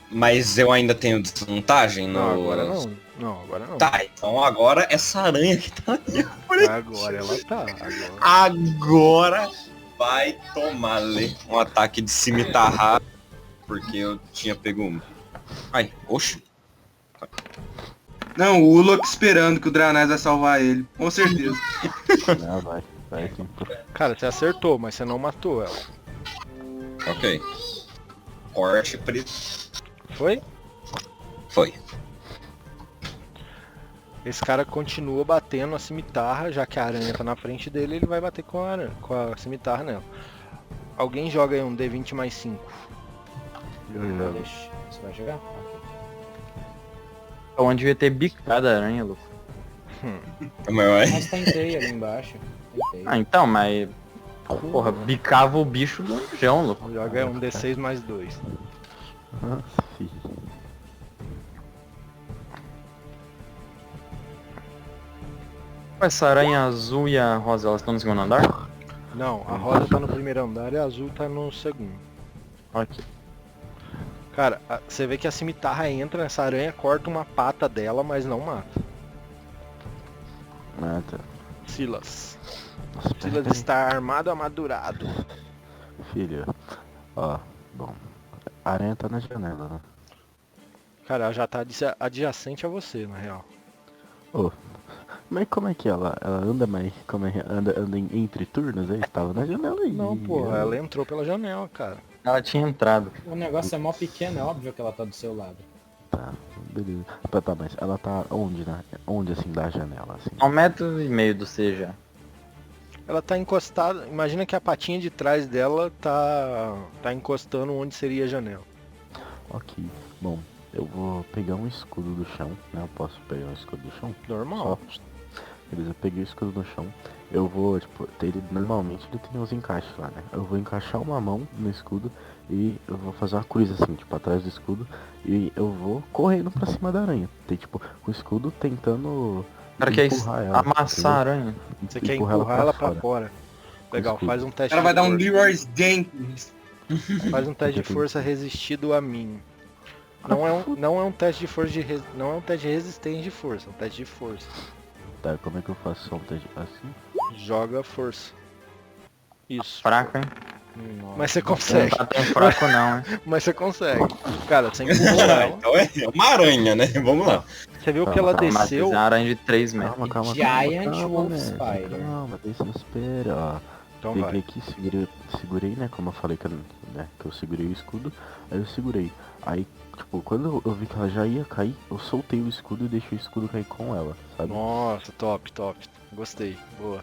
Mas eu ainda tenho desvantagem no...
Não, agora não. Não, agora não.
Tá, então agora essa aranha que tá ali.
Agora ela tá.
Agora vai tomar-lhe um ataque de cimitarra. Porque eu tinha pego um. Ai, oxe.
Não, o Ulok esperando que o Dranás vai salvar ele. Com certeza.
Não, vai sim.
Cara, você acertou, mas você não matou ela.
Ok. Corte preto.
Foi?
Foi.
Esse cara continua batendo a cimitarra, já que a aranha tá na frente dele, ele vai bater com a cimitarra nela. Alguém joga aí um D20 mais 5.
Deixa. Você vai jogar? Ok.
Onde devia ter bicado a aranha, louco.
Mas tentei ali embaixo. Tentei.
Ah, então, mas... Porra, bicava o bicho do chão, louco.
Joga um D6 mais 2.
Nossa, filho.
Essa aranha azul e a rosa, elas estão no segundo andar?
Não, a rosa tá no primeiro andar e a azul tá no segundo.
Ok.
Cara, você vê que a cimitarra entra nessa aranha, corta uma pata dela, mas não mata.
Mata.
Silas.
Nossa,
Silas está armado, amadurado.
Filho. Ó, bom. A aranha tá na janela, né?
Cara, ela já tá adjacente a você, na real.
Ô, Mas como é que ela anda mais? Como é que anda entre turnos aí? Tava na janela aí.
Não, pô, ela entrou pela janela, cara.
Ela tinha entrado.
O negócio é mó pequeno, é óbvio que ela tá do seu lado.
Tá, beleza. Tá, mas ela tá onde, né? Onde assim da janela, assim?
1,5 m do C já.
Ela tá encostada, imagina que a patinha de trás dela tá encostando onde seria a janela.
Ok, bom, eu vou pegar um escudo do chão, né? Eu posso pegar um escudo do chão?
Normal.
Só. Beleza, eu peguei o escudo no chão. Eu vou, tipo, normalmente ele tem uns encaixes lá, né? Eu vou encaixar uma mão no escudo e eu vou fazer uma cruz assim, tipo, atrás do escudo. E eu vou correndo pra cima da aranha. Tem, tipo, o escudo tentando
Cara, quer
empurrar ela.
amassar a aranha.
Você quer empurrar ela pra fora. Legal,
escudo.
faz um
O
teste
cara vai
de
dar um
força.
Leroy Jenkins.
Faz um teste de força resistido a mim. Não é um teste de força não é um teste de resistência de força, é um teste de força.
Tá, como é que eu faço só um teste assim?
Joga força. Isso.
Fraco, hein?
Mas você
Não
consegue.
tá tão fraco não, hein?
Mas você consegue. Cara, você empurrou ela.
Então é uma aranha, né? Vamos lá.
Você viu que ela
Mas
desceu.
é uma aranha de 3 metros.
Calma,
Giant Wolf
né?
Spider.
Calma, deixa eu esperar, ó.
Então
Peguei
vai.
aqui, segurei, né? Como eu falei que eu segurei o escudo, aí eu segurei. Aí, tipo, quando eu vi que ela já ia cair, eu soltei o escudo e deixei o escudo cair com ela, sabe?
Nossa, top. Gostei. Boa.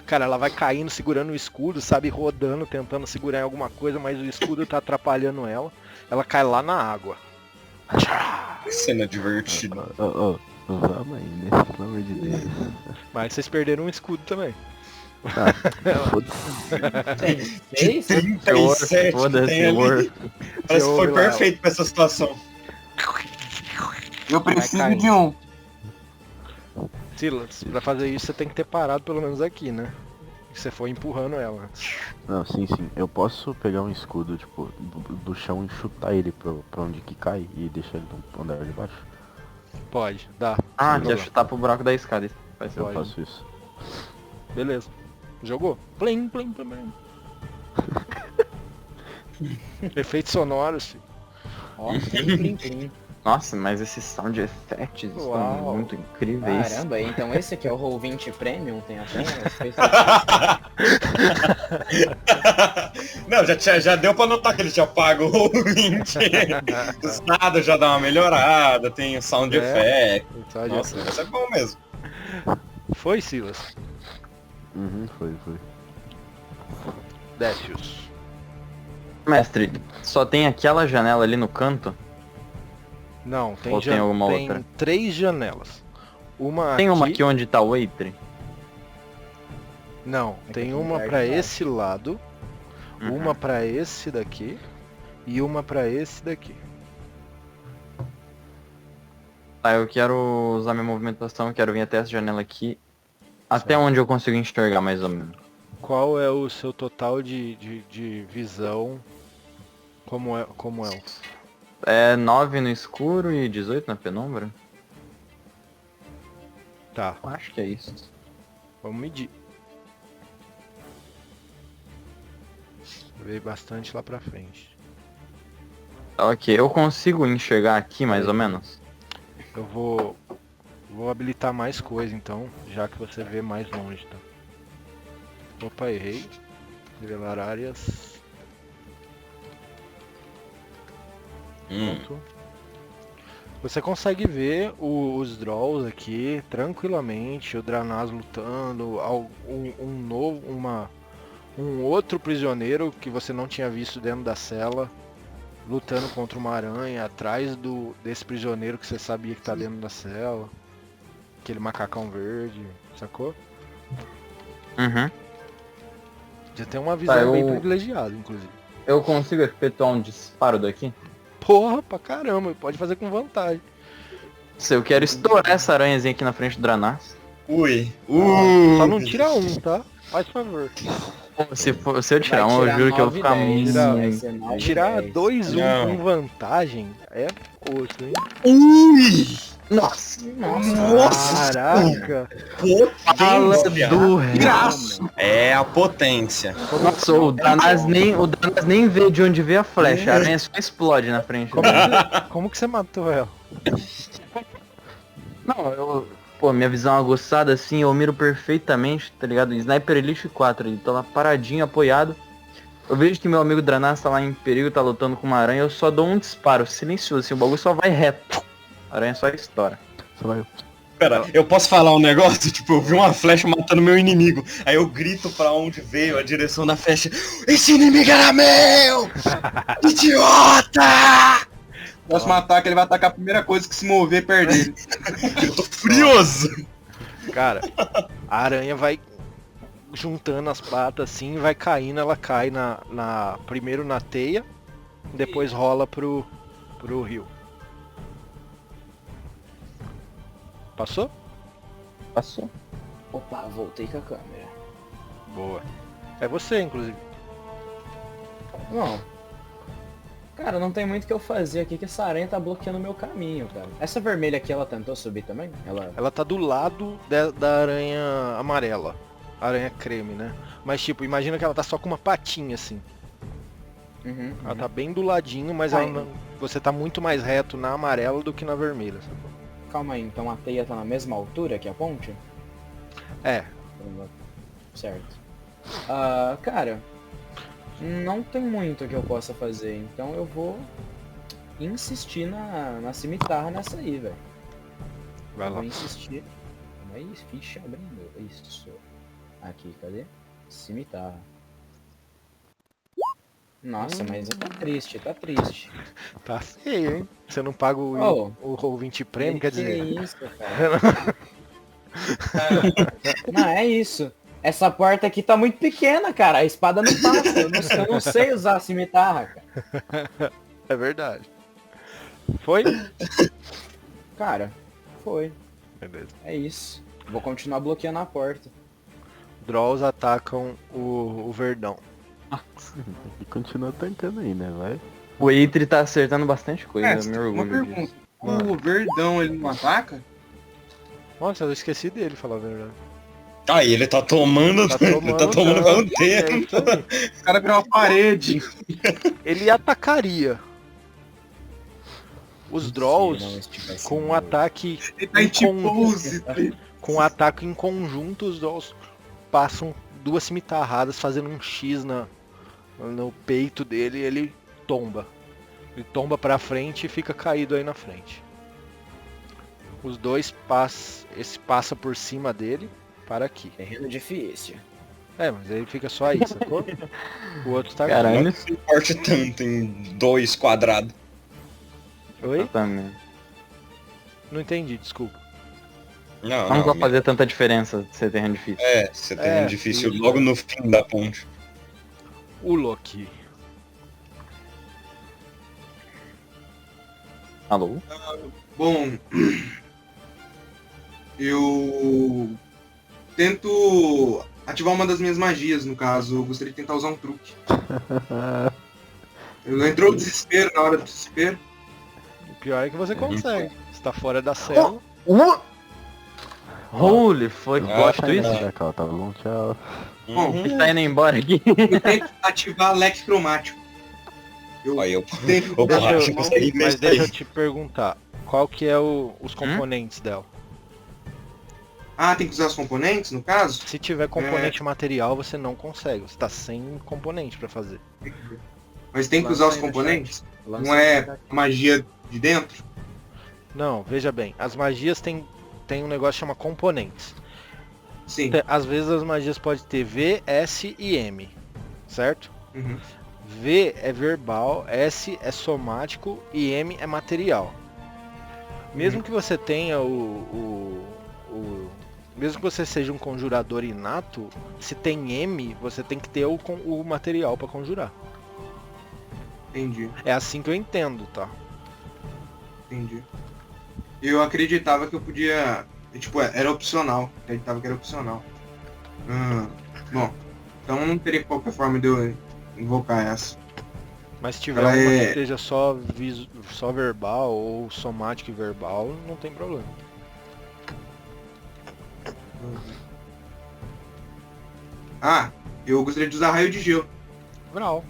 Cara, ela vai caindo, segurando o escudo, sabe? Rodando, tentando segurar em alguma coisa, mas o escudo tá atrapalhando ela. Ela cai lá na água.
Que cena divertida.
Vamos aí, né? Pelo amor de Deus.
Mas vocês perderam um escudo também.
Tá, foda-se.
Seis?
37 que
Foda-se,
tem ali.
Word.
Parece que foi
ouve lá,
perfeito pra essa situação.
Eu
preciso
de um.
Silas, pra fazer isso você tem que ter parado pelo menos aqui, né? Você foi empurrando ela.
Não, sim. Eu posso pegar um escudo, tipo, do chão e chutar ele pra onde que cai e deixar ele no andar de baixo?
Pode, dá.
Ah,
Sem
quer
problema.
chutar pro buraco da escada. Isso vai ser
Eu
Pode.
faço isso.
Beleza. Jogou? Plim, plim, plim. Efeitos sonoros, filho.
Ó, plim, plim.
Nossa, mas esses sound effects estão
Uau.
muito incríveis.
Caramba, então esse aqui é o Roll20 Premium, tem apenas?
Não, já deu pra notar que ele tinha pago o 20. Dos nada já dá uma melhorada, tem o sound effect. Nossa, isso é bom mesmo.
Foi, Silas?
Foi.
Décius.
Mestre, só tem aquela janela ali no canto?
Não, tem,
Ou tem alguma
tem
outra?
3 janelas. Uma
Tem uma
aqui.
aqui onde tá o Eitri?
Não, tem
aqui
uma
embaixo
pra
embaixo.
esse lado, uma pra esse daqui e uma pra esse daqui.
Tá, eu quero usar minha movimentação, quero vir até essa janela aqui. Até onde eu consigo enxergar mais ou menos.
Qual é o seu total de visão como é?
É 9 no escuro e 18 na penumbra?
Tá,
Eu acho que é isso.
vamos medir. Veio bastante lá pra frente.
Ok, eu consigo enxergar aqui mais ou menos?
Eu vou habilitar mais coisa então, já que você vê mais longe, tá? Opa, errei. Revelar áreas. Pronto. Você consegue ver os Drolls aqui tranquilamente, o Dranaz lutando, um outro prisioneiro que você não tinha visto dentro da cela, lutando contra uma aranha atrás desse prisioneiro que você sabia que tá dentro da cela. Aquele macacão verde, sacou?
Uhum.
Já tem uma visão bem
eu-
privilegiada, inclusive.
Eu consigo efetuar um disparo daqui?
Porra, pra caramba, pode fazer com vantagem.
Se eu quero estourar essa aranhazinha aqui na frente do Dranas.
Ui.
Só não tira um, tá? Faz favor.
Se eu tirar um, eu juro que eu vou ficar muito...
Tirar 2-1
Não.
com vantagem é osso, hein?
Ui!
Nossa!
Caraca!
Potência,
do real.
É a potência.
Nossa, o Dranas nem vê de onde vê a flecha. A aranha só explode na frente.
Como que você matou ela?
Não, Pô, minha visão aguçada assim, eu miro perfeitamente, tá ligado? Sniper Elite 4, ele tá lá paradinho, apoiado. Eu vejo que meu amigo Dranas tá lá em perigo, tá lutando com uma aranha, eu só dou um disparo silencioso, assim, o bagulho só vai reto. A aranha só estoura.
Só vai...
Pera, eu posso falar um negócio? Tipo, eu vi uma flecha matando meu inimigo. Aí eu grito pra onde veio a direção da flecha. Esse inimigo era meu! Idiota!
Próximo ataque, ele vai atacar a primeira coisa que se mover perto dele.
Eu tô furioso!
Cara, a aranha vai juntando as patas assim, vai caindo, ela cai primeiro na teia, depois rola pro rio. Passou?
Passou.
Opa, voltei com a câmera.
Boa. É você, inclusive.
Bom. Cara, não tem muito o que eu fazer aqui, que essa aranha tá bloqueando o meu caminho, cara. Essa vermelha aqui, ela tentou subir também?
Ela tá do lado da aranha amarela. Aranha creme, né? Mas tipo, imagina que ela tá só com uma patinha assim.
Uhum,
Ela tá bem do ladinho, mas você tá muito mais reto na amarela do que na vermelha. Sabe?
Calma aí, então a teia tá na mesma altura que a ponte?
É.
Certo. Cara, não tem muito que eu possa fazer, então eu vou insistir na cimitarra nessa aí, velho.
Vai lá.
Vou insistir. Calma aí, ficha abrindo. Isso. Aqui, cadê? Cimitarra. Nossa, mas tá triste, tá triste.
Tá feio, hein? Você não paga
Oh,
o 20 prêmio, quer
que
dizer.
isso, cara? Não, é isso. Essa porta aqui tá muito pequena, cara. A espada não passa. Eu não sei usar a cimitarra, cara.
É verdade. Foi?
Cara, foi.
Beleza.
É isso. Vou continuar bloqueando a porta.
Draws atacam o Verdão.
E continua tancando aí, né? Vai.
O Eitri tá acertando bastante coisa, eu me
uma
orgulho
pergunta.
disso.
O Verdão, ele não ataca?
Nossa, eu esqueci dele, falar a verdade.
Ah, e ele tá tomando.
Tá
Ele tá tomando
dano.
o tempo.
É isso aí.
O cara virou uma parede.
Ele atacaria os
Não,
Draws
esse tipo assim,
com um ataque
Ele tá em
em
T-pose.
com um ataque em conjunto. Os Draws passam duas cimitarradas fazendo um X no peito dele e ele tomba. Ele tomba pra frente e fica caído aí na frente. Os dois esse passa por cima dele para aqui.
Terreno difícil.
É, mas ele fica só aí, sacou? O outro tá
Caralho.
Não se importe tanto em 2 quadrados.
aqui. Oi?
Exatamente.
Não entendi, desculpa.
Não vai fazer tanta diferença ser terreno difícil.
É, você tem
É,
um difícil
isso.
logo no fim da ponte.
O Loki.
Alô?
Bom, eu tento ativar uma das minhas magias, no caso. Eu gostaria de tentar usar um truque. Entrou o desespero na hora do desespero.
O pior é que você consegue. Você tá fora da cela.
Holy, foi plot twist?
Tchau, tá bom, tchau.
Bom,
A gente tá indo embora aqui.
eu tento ativar leque cromático.
Aí eu.
Tento...
Ô,
Deixa
borracha,
eu-
consegui
mas
ver
deixa eu
isso
te perguntar. Qual que é os componentes dela?
Ah, tem que usar os componentes, no caso?
Se tiver componente material, você não consegue. Você tá sem componente pra fazer.
Mas tem que usar os componentes? Não é magia de dentro?
Não, veja bem. As magias tem um negócio que chama componentes.
Sim.
Às vezes as magias podem ter V, S e M. Certo?
Uhum.
V é verbal, S é somático e M é material. Mesmo que você tenha mesmo que você seja um conjurador inato, se tem M, você tem que ter o material para conjurar.
Entendi,
É assim que eu entendo, tá?
entendi. Eu acreditava que eu podia... Tipo, era opcional. Acreditava que era opcional. Bom, então não teria qualquer forma de eu invocar essa.
Mas se tiver
Ela
uma que
é-
esteja só verbal ou somático e verbal, não tem problema.
Ah, eu gostaria de usar raio de gelo.
Vral.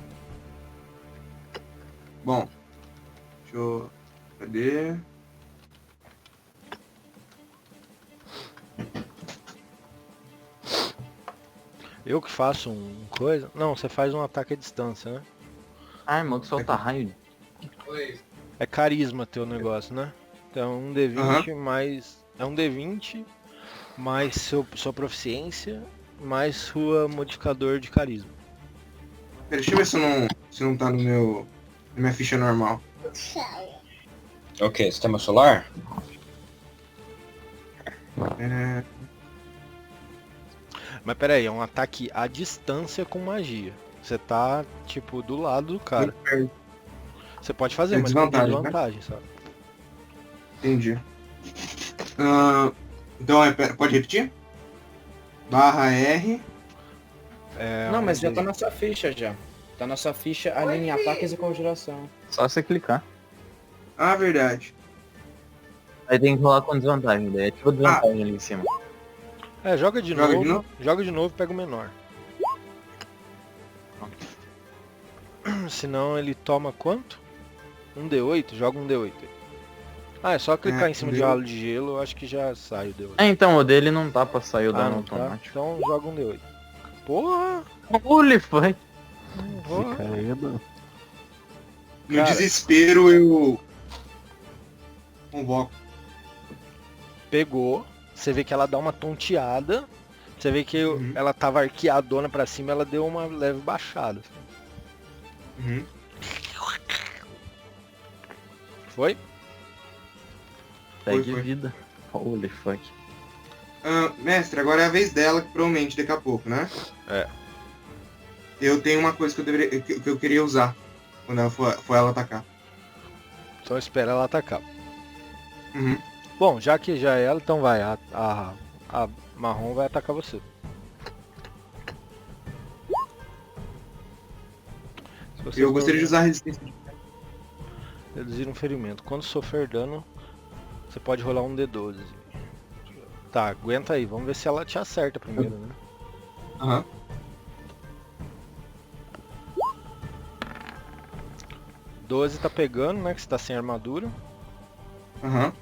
Bom, deixa eu... Cadê?
Eu que faço um coisa... Não, você faz um ataque à distância, né?
Ai, mano, solta raio.
É carisma teu negócio, né? Então um D20 mais... É um D20 mais sua proficiência, mais sua modificador de carisma.
Pera, deixa eu ver se não tá na minha ficha normal.
Ok, sistema solar?
É,
Mas pera aí, é um ataque à distância com magia. Você tá, tipo, do lado do cara. Você pode fazer,
Tem
mas com
desvantagem, né?
desvantagem, sabe?
entendi. Então, pode repetir? /R.
Não, mas já
um
tá na sua ficha já. Tá na sua ficha ali em ataques e conjuração.
Só você clicar.
Ah, verdade.
Aí tem que rolar com desvantagem, daí ativa a desvantagem ali em cima.
É, joga de
Joga
novo.
de novo?
Joga de novo e pega o menor. Senão ele toma quanto? Um D8? Joga um D8. Ah, é só clicar em cima de
D8.
halo de gelo, eu acho que já sai o D8.
É, então, o dele não tá pra sair o dano
não tá?
automático.
Então joga um D8. Porra!
Holy foi.
porra.
Caramba.
No
Cara.
desespero, eu convoco.
Pegou, você vê que ela dá uma tonteada, você vê que
Uhum.
ela tava arqueadona pra cima, ela deu uma leve baixada.
Uhum.
Foi?
Segue
Foi.
vida. Holy fuck.
Mestre, agora é a vez dela, que provavelmente daqui a pouco, né?
É.
Eu tenho uma coisa que eu queria usar quando ela for ela atacar.
Então espera ela atacar.
Uhum.
Bom, já que já é ela, então vai. A marrom vai atacar você. Se você
Eu gostaria de usar resistência.
reduzir um ferimento. Quando sofrer dano, você pode rolar um D12. Tá, aguenta aí. Vamos ver se ela te acerta primeiro, né?
Aham.
12 tá pegando, né? Que você tá sem armadura.
Aham.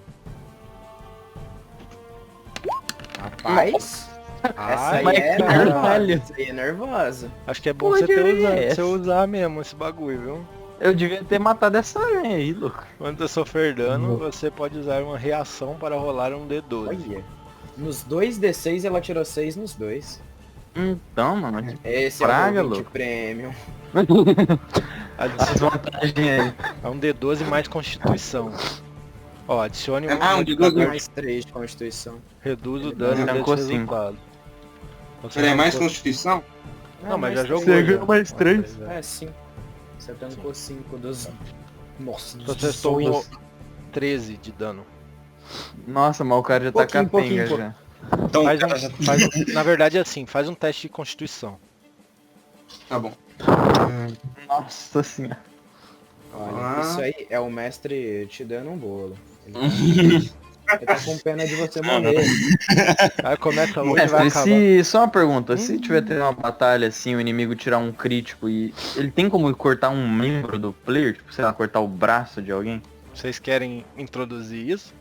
Rapaz, essa aí
mas
é
caralho.
nervosa. Essa aí é nervosa.
Acho que é bom
Porra,
você ter
que
usado,
é essa?
você usar mesmo esse bagulho, viu?
Eu devia ter matado essa aranha aí, louco.
Quando você sofrer dano, você pode usar uma reação para rolar um D12.
Olha. Nos 2d6 ela tirou 6 nos dois.
Então, mano, que
Esse
praga,
é o 20
louco.
Premium.
a desvantagem aí.
É um D12 mais constituição. Ó, adicione um
um
modificador,
Mais 3 de constituição.
reduz o dano
Tancou
desse
cinco.
resultado. Então, você
Peraí, mais
arrancou-
Constituição?
Não, mas já
mais
jogou.
três.
já.
ganhou mais três.
É, 5. Você tancou 5 dos... Nossa,
Então
dos
você tomou
18.
13 de dano.
Nossa, mas o cara já tá
Pouquinho,
capenga
pouquinho,
já.
Então,
Faz
cara,
na verdade é assim, faz um teste de constituição.
Tá bom.
Nossa senhora.
Olha, isso aí é o mestre te dando um bolo. Ele tá com pena de você morrer.
Aí começa hoje vai
Mestre,
acabar.
só uma pergunta, se tiver tendo uma batalha assim, o inimigo tirar um crítico e ele tem como cortar um membro do player? Tipo, sei lá, cortar o braço de alguém?
Vocês querem introduzir isso?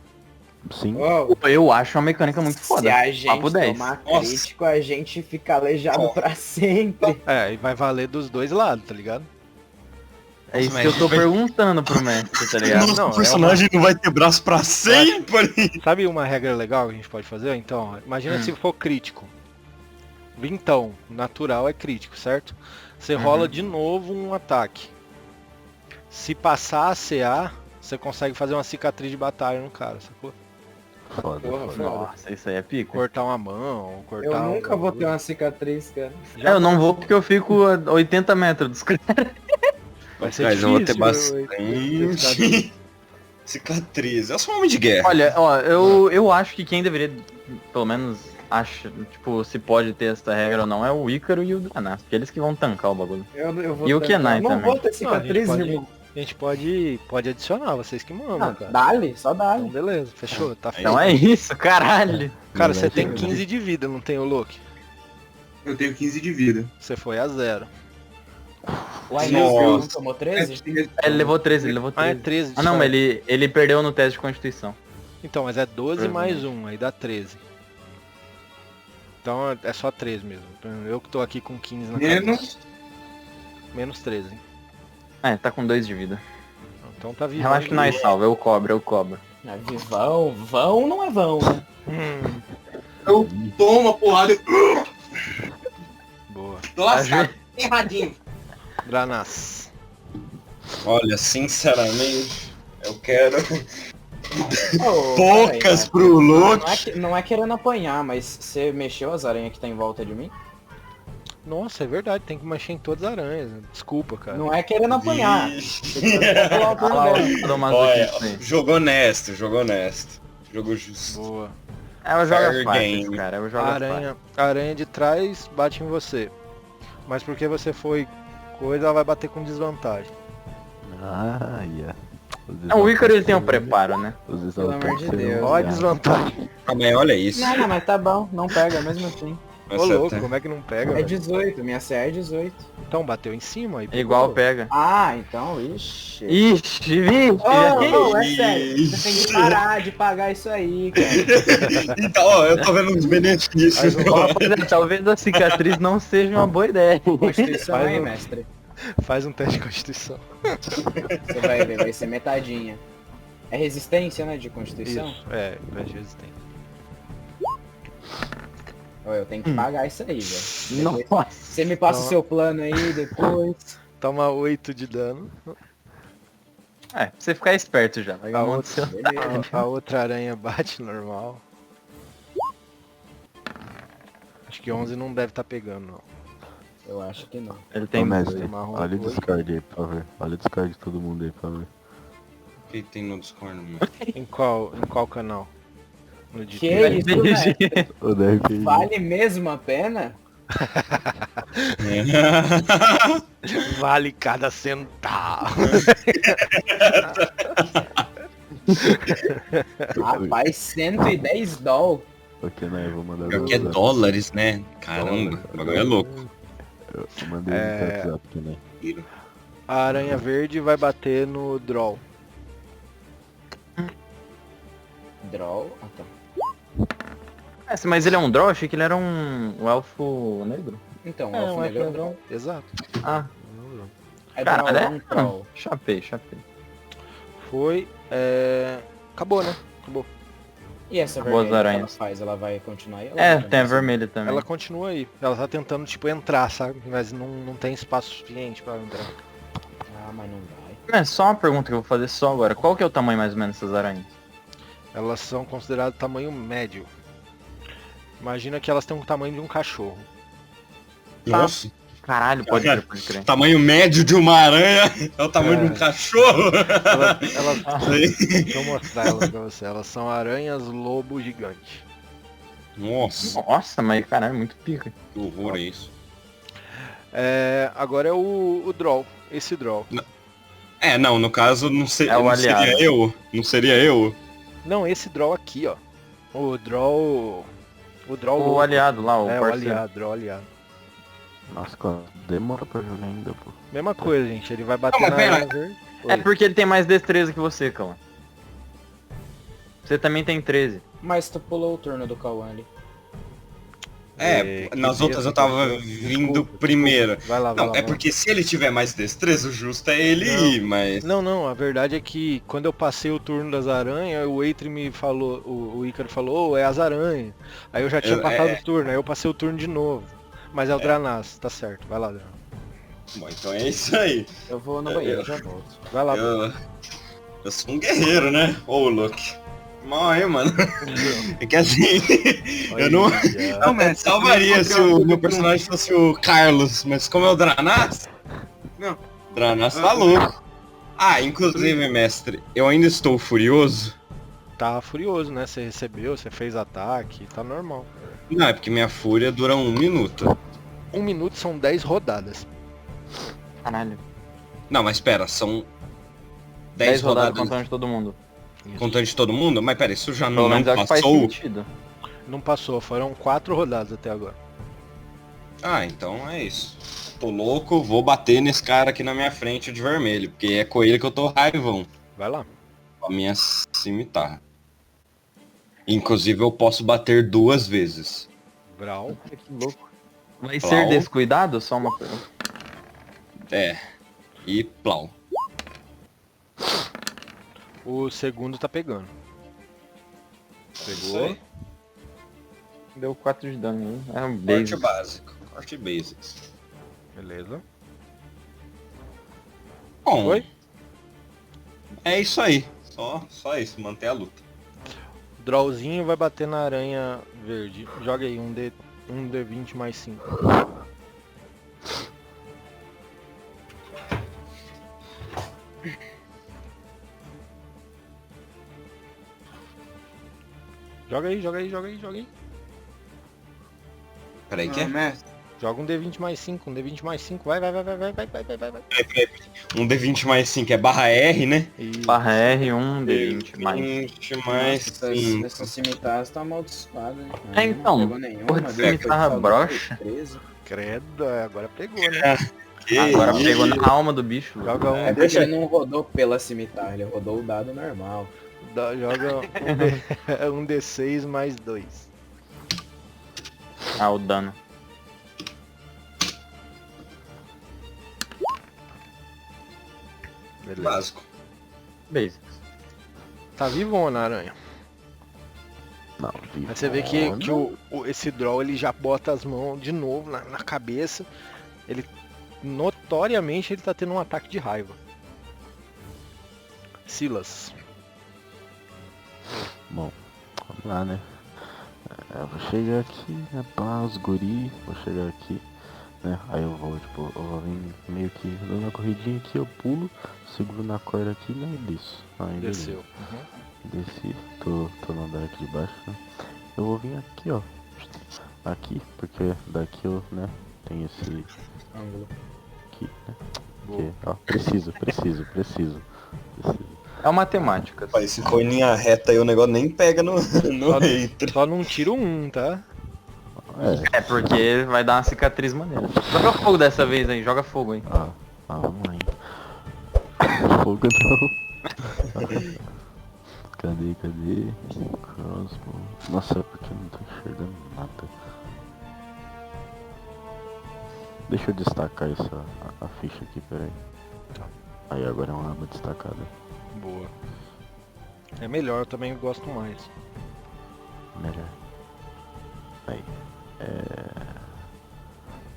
Sim.
Uou,
Eu acho uma mecânica muito foda.
se a gente
Papo 10.
tomar
Nossa.
crítico, a gente fica aleijado pra sempre.
É, e vai valer dos dois lados, tá ligado?
É isso
Nossa,
que eu
mas
tô
vai-
perguntando pro mestre, tá ligado?
nosso
Não, é
personagem não vai ter braço pra sempre.
Sabe uma regra legal que a gente pode fazer? Então, ó, imagina se for crítico. Vintão, natural é crítico, certo? Você rola de novo um ataque. Se passar a CA, você consegue fazer uma cicatriz de batalha no cara, sacou?
Foda,
Porra,
foda.
foda.
Nossa, isso aí é pico.
Cortar uma mão, cortar
Eu
um
nunca vou
bagulho.
ter uma cicatriz, cara.
Eu não vou porque eu fico a 80 metros dos caras.
Vai ser
Mas eu vou ter
difícil,
bastante cicatriz. Eu sou um homem de guerra.
Olha, ó, eu acho que quem deveria, pelo menos, acha, tipo, se pode ter essa regra ou não, é o Ícaro e o Dranas, porque eles que vão tancar o bagulho.
Eu vou
E o
tentar.
Kenai
Não
também.
vou ter cicatriz,
Não, a gente
irmão.
A gente pode adicionar, vocês que mandam,
Ah,
cara.
dá-lhe, só
Então
dá-lhe.
beleza, fechou, tá feito.
Então é isso, caralho.
Cara,
Não
você
vai
tem
chegar.
15 de vida, não tem o Loki?
Eu tenho 15 de vida.
Você foi a 0.
O Ainus
Nossa.
não tomou 13?
Ele levou 13, ele levou
Ah, é
13.
13.
Ah não,
só.
mas ele perdeu no teste de constituição.
Então, mas é 12 mais 1, aí dá 13. Então é só 3 mesmo. Eu que tô aqui com 15 na
Menos.
cabeça. Menos 13, hein?
Tá com 2 de vida.
Então tá vivo.
Relaxa que nós salva, eu cobro.
Vão não é vão, né?
Eu tomo uma porrada e...
Boa.
Tô lascado. Erradinho.
Dranas.
Olha, sinceramente, eu quero
Ô,
poucas
peraí,
pro
não
Luke.
não é querendo apanhar, mas você mexeu as aranhas que tá em volta de mim?
Nossa, é verdade, tem que mexer em todas as aranhas. Desculpa, cara.
Não é querendo apanhar.
Vixe.
Pular o turno dela.
Olha, jogo honesto, jogo honesto. Jogo justo.
Boa.
Ela joga
Fair
fácil,
game.
cara. Eu
A
jogo fácil.
aranha de trás bate em você. Mas porque você foi coisa, ela vai bater com desvantagem.
Ah, yeah.
O Ícaro ele tem um preparo, né?
Pelo amor de Deus.
Olha a desvantagem.
Ah, mas olha isso.
Não, mas tá bom, não pega mesmo assim.
Ô louco, como é que não pega,
É
velho?
18, minha CA é 18.
Então bateu em cima aí.
É igual pega.
Ah, então, ixi.
Ixi, vixe.
Ô, é sério, você tem que parar de pagar isso aí, cara.
Então, ó, eu tô vendo os benefícios.
Rapaziada, talvez a cicatriz não seja uma boa ideia.
Constituição
Faz
aí,
um-
mestre.
Faz um teste de constituição.
Você vai ver, vai ser metadinha. É resistência, né, de constituição?
Isso, é, teste de resistência.
Ó, eu tenho que pagar isso aí, velho. Depois-
Nossa.
Você me passa o
Ó.
seu plano aí depois.
Toma 8 de dano.
Pra você ficar esperto já. Vai
A
acontecer.
Beleza.
A outra aranha bate normal. Acho que 11 não deve estar pegando, não.
Eu acho que não.
Ele
Ô,
tem
mestre,
marrom
olha o
oito.
Discord aí pra ver. Olha o Discord de todo mundo aí pra ver.
O que tem no Discord, mano?
Em qual canal? No de
Que
Twitch?
isso, mestre?
O da RPG.
Vale mesmo a pena?
Vale cada centavo.
Rapaz, 110 doll.
Ok, né? Eu vou mandar
Pior que é
no WhatsApp.
dólares, né? Caramba, o bagulho é louco.
Eu mandei no WhatsApp também.
A aranha verde vai bater no draw.
Draw? Ah, tá.
Mas ele é um draw? Achei que ele era um elfo negro.
Então,
É,
o elfo
um
negro é
elfo
draw.
Exato.
Ah,
É
cara,
draw, não troll.
chapei.
Foi. Acabou, né? Acabou.
E essa
Boas
vermelha que ela
aranhas.
faz, ela vai continuar aí? Ela
É,
vai
tem a
continuar?
vermelha também.
Ela continua aí. Ela tá tentando, tipo, entrar, sabe? Mas não tem espaço suficiente pra entrar.
Ah, mas não vai.
É só uma pergunta que eu vou fazer só agora. Qual que é o tamanho mais ou menos dessas aranhas?
Elas são consideradas tamanho médio. Imagina que elas têm o tamanho de um cachorro.
Nossa,
Caralho, pode crer.
tamanho médio de uma aranha é o tamanho de um cachorro.
Deixa eu mostrar elas pra você. Elas são aranhas lobo gigante.
Nossa,
Nossa, mas caralho, muito pica.
que horror é isso.
Agora é o draw. Esse draw.
É, não, no caso não,
É o
não
aliado.
seria eu. Não seria eu.
Não, esse draw aqui, ó. O draw. O draw
O
louco.
aliado lá, o
É, o
parceiro.
aliado, draw aliado.
Nossa, cara, demora pra jogar ainda, pô.
Mesma coisa, gente. Ele vai bater
Não,
na
mas pera.
aranha verde.
É
Oi.
porque ele tem mais destreza que você, Cauã. Você também tem 13.
Mas tu pulou o turno do Cauã ali.
É,
Que
nas outras eu tava
desculpa,
vindo primeiro.
Vai lá, vai
Não,
lá.
é
vai lá.
porque se ele tiver mais destreza, o justo é ele ir, mas...
Não, a verdade é que quando eu passei o turno das aranhas, o Eitri me falou, o Ícaro falou, é as aranhas. Aí eu já tinha passado o turno, aí eu passei o turno de novo. Mas é o Dranas, tá certo, vai lá, Dranas.
Bom, então é isso aí.
Eu vou no banheiro, já volto.
Vai lá, Dranas.
Eu sou um guerreiro, né? Ô, Luke. Mal aí, mano. É que assim, eu não...
Olha,
Não, salvaria se o meu personagem fosse o Carlos, mas como é o Dranas...
Não.
Dranas tá louco. Ah, inclusive, mestre, eu ainda estou furioso.
Tá furioso, né? Você recebeu, você fez ataque, tá normal.
Não, é porque minha fúria dura 1 minuto.
1 minuto são 10 rodadas.
Caralho.
Não, mas pera, são
10
10
rodadas
rodadas
contando de todo mundo.
Isso.
contando de todo mundo? Mas pera, isso já
Pelo
não
menos acho que faz
passou?
sentido.
Não passou, foram 4 rodadas até agora.
Ah, então é isso. Tô louco, vou bater nesse cara aqui na minha frente de vermelho, porque é com ele que eu tô raivão.
Vai lá.
Com a minha cimitarra. Inclusive eu posso bater 2 vezes.
Vral.
Que louco. Vai
Plau.
ser descuidado? Só uma pergunta.
É. E plau.
O segundo tá pegando.
Isso
Pegou.
aí.
Deu 4 de dano aí. É um
Corte
base.
básico. Corte basics.
Beleza.
Bom.
Foi?
É isso aí. Só isso, manter a luta.
Drawzinho vai bater na aranha verde. Joga aí um D20 mais 5. Joga aí.
Peraí, que é?
mestre.
Joga um D20 mais 5, um D20 mais 5. Vai.
Um D20 mais 5 é barra R, né?
Isso.
Barra R1, D20 mais.
20 mais
Nossa,
5.
essas cimitarras tá amaldiçoada, hein?
É, então,
Não pegou nenhuma,
porra de
deu
cimitarra
só
broxa.
13.
Credo, agora pegou, né?
Agora pegou na alma do bicho.
Joga um,
É porque ele não rodou pela cimitarra, ele rodou o dado normal.
joga um D6 mais 2.
Ah, o dano.
Beleza.
Básico.
Basics.
Tá vivona a aranha.
Não,
Aí você vê que esse draw ele já bota as mãos de novo na cabeça. Ele notoriamente ele tá tendo um ataque de raiva. Silas.
Bom, vamos lá, né? Eu vou chegar aqui, né? Pá, os guri, vou chegar aqui, né? Aí eu vou vir meio que dando uma corridinha aqui, eu pulo, seguro na corda aqui, né? E desço. Aí beleza.
Desceu.
Desci, tô no andar aqui de baixo, né? Eu vou vir aqui, ó. Aqui, porque daqui eu, né? Tem esse
Ângulo.
aqui, né?
Boa.
Porque, ó, preciso.
É uma temática.
Pai, se for em linha reta aí o negócio nem pega no hater.
Só não tiro um, tá?
É,
É porque vai dar uma cicatriz maneira. Joga fogo dessa vez aí, joga fogo aí.
vamos lá, hein? Fogo não. Cadê? Crossbow. Nossa, é porque eu não tô enxergando nada. Deixa eu destacar a ficha aqui, peraí. Aí agora é uma arma destacada.
Boa. É melhor, eu também gosto mais.
Melhor. Aí.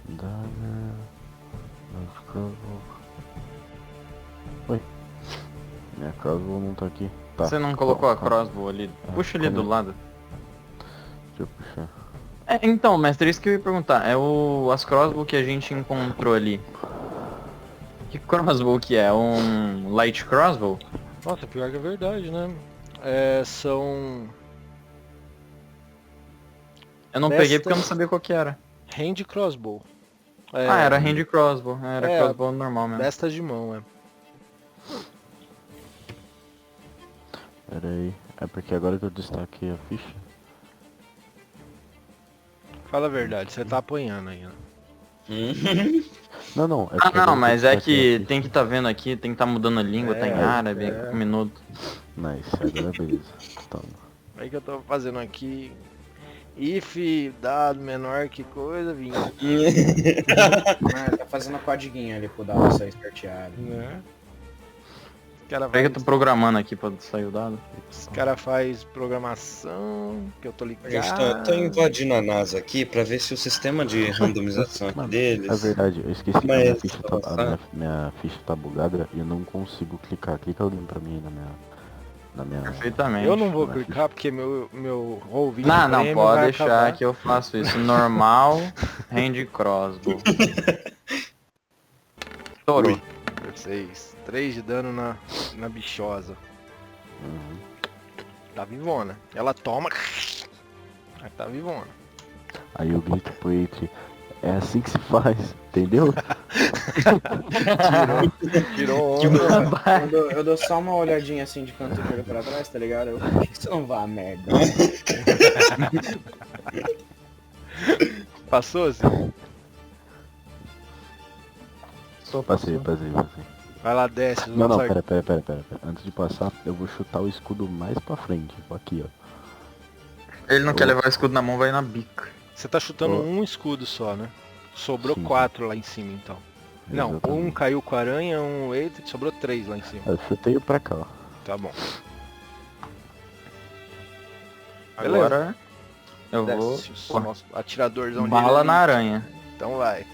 Dagger. Light crossbow. Oi. Minha crossbow não tá aqui. Tá.
Você não colocou a crossbow ali? Puxa ali do lado.
Deixa eu puxar.
É, então, mestre, isso que eu ia perguntar. É as crossbow que a gente encontrou ali. Que crossbow que é? Um light crossbow?
Nossa, pior que é verdade, né? São
Eu não
Desta-
peguei porque eu não sabia qual que era.
hand crossbow.
Era hand crossbow. Era crossbow normal mesmo.
Destas de mão,
Pera aí. É porque agora que eu destaquei a ficha.
Fala a verdade, você tá apanhando aí, né?
Não. É
Ah,
porque agora
não,
que
mas
eu
é
destaquei a
que
ficha.
tem que tá vendo aqui, tem que tá mudando a língua, tá em árabe, um minuto.
Nice, agora beleza. Toma.
Aí que eu tô fazendo aqui. If dado menor que coisa, 20.
Ah, tá fazendo a codiguinha ali pro dado sair sorteado.
Né? Os cara
Peraí
vai,
que eu tô programando aqui pra sair o dado.
os cara faz programação, que eu tô ligado.
Gente, tô invadindo a NASA aqui pra ver se o sistema de randomização aqui
Mano,
deles...
é verdade, eu esqueci que
Mas,
minha ficha tá bugada e eu não consigo clicar. Clica alguém pra mim aí na minha...
Perfeitamente.
Eu não vou clicar porque meu ouvinte
Não,
prêmio
pode
vai
deixar
acabar.
que eu faço isso. Normal, hand crossbow. Estourou.
6. 3 de dano na bichosa.
Uhum.
Tá vivona. Ela toma. Aí tá vivona.
Aí eu grito pro Eitri, é assim que se faz, entendeu?
Tirou onda.
Eu dou só uma olhadinha assim de canto de olho pra trás, tá ligado? Eu, por que você não vá, merda?
Passou assim?
Passei.
Vai lá, desce.
Não,
vamos sair.
pera. Antes de passar, eu vou chutar o escudo mais pra frente. Aqui, ó.
Ele não quer levar o escudo na mão, vai na bica.
Você tá chutando
Oh.
um escudo só, né? Sobrou
Sim.
4 lá em cima, então. Não,
Exatamente.
um caiu com a aranha, um eita, sobrou 3 lá em cima.
Eu chutei pra cá, ó.
Tá bom. Beleza.
Agora eu vou.
Desce o nosso atiradorzão de
Bala
elite.
na aranha.
Então vai.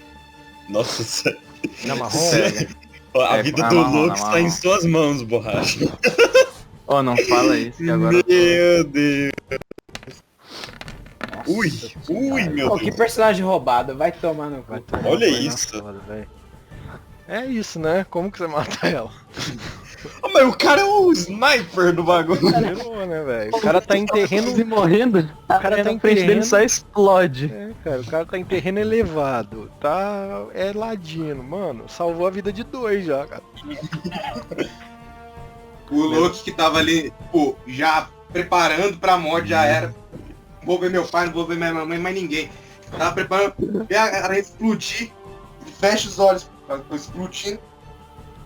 Nossa, sério.
Na marrom?
Sério. A
É,
vida
na
do
marrom,
Lux
na
tá em
marrom.
suas mãos, borracha.
Oh, não fala isso, que agora eu tô...
Meu Deus.
Nossa
Ui,
senhora.
meu
Pô, que
Deus.
personagem roubado, vai tomar no
Vai
cu.
tomar
Olha
um banho na
isso.
foda, velho. É isso, né? Como que você mata ela?
Ah, mas o cara é o sniper do bagulho.
Zerou, né, velho? O cara tá em terreno...
Quase morrendo.
O cara tá em
na frente dele
terreno...
só explode.
É, cara, o cara tá em terreno elevado. Tá... É ladino. Mano, salvou a vida de 2 já, cara.
O Loki que tava ali, pô, já preparando pra morte, já era. Não vou ver meu pai, não vou ver minha mãe, mais ninguém. Tava preparando, vê a aranha explodir, ele fecha os olhos, ela foi explodindo.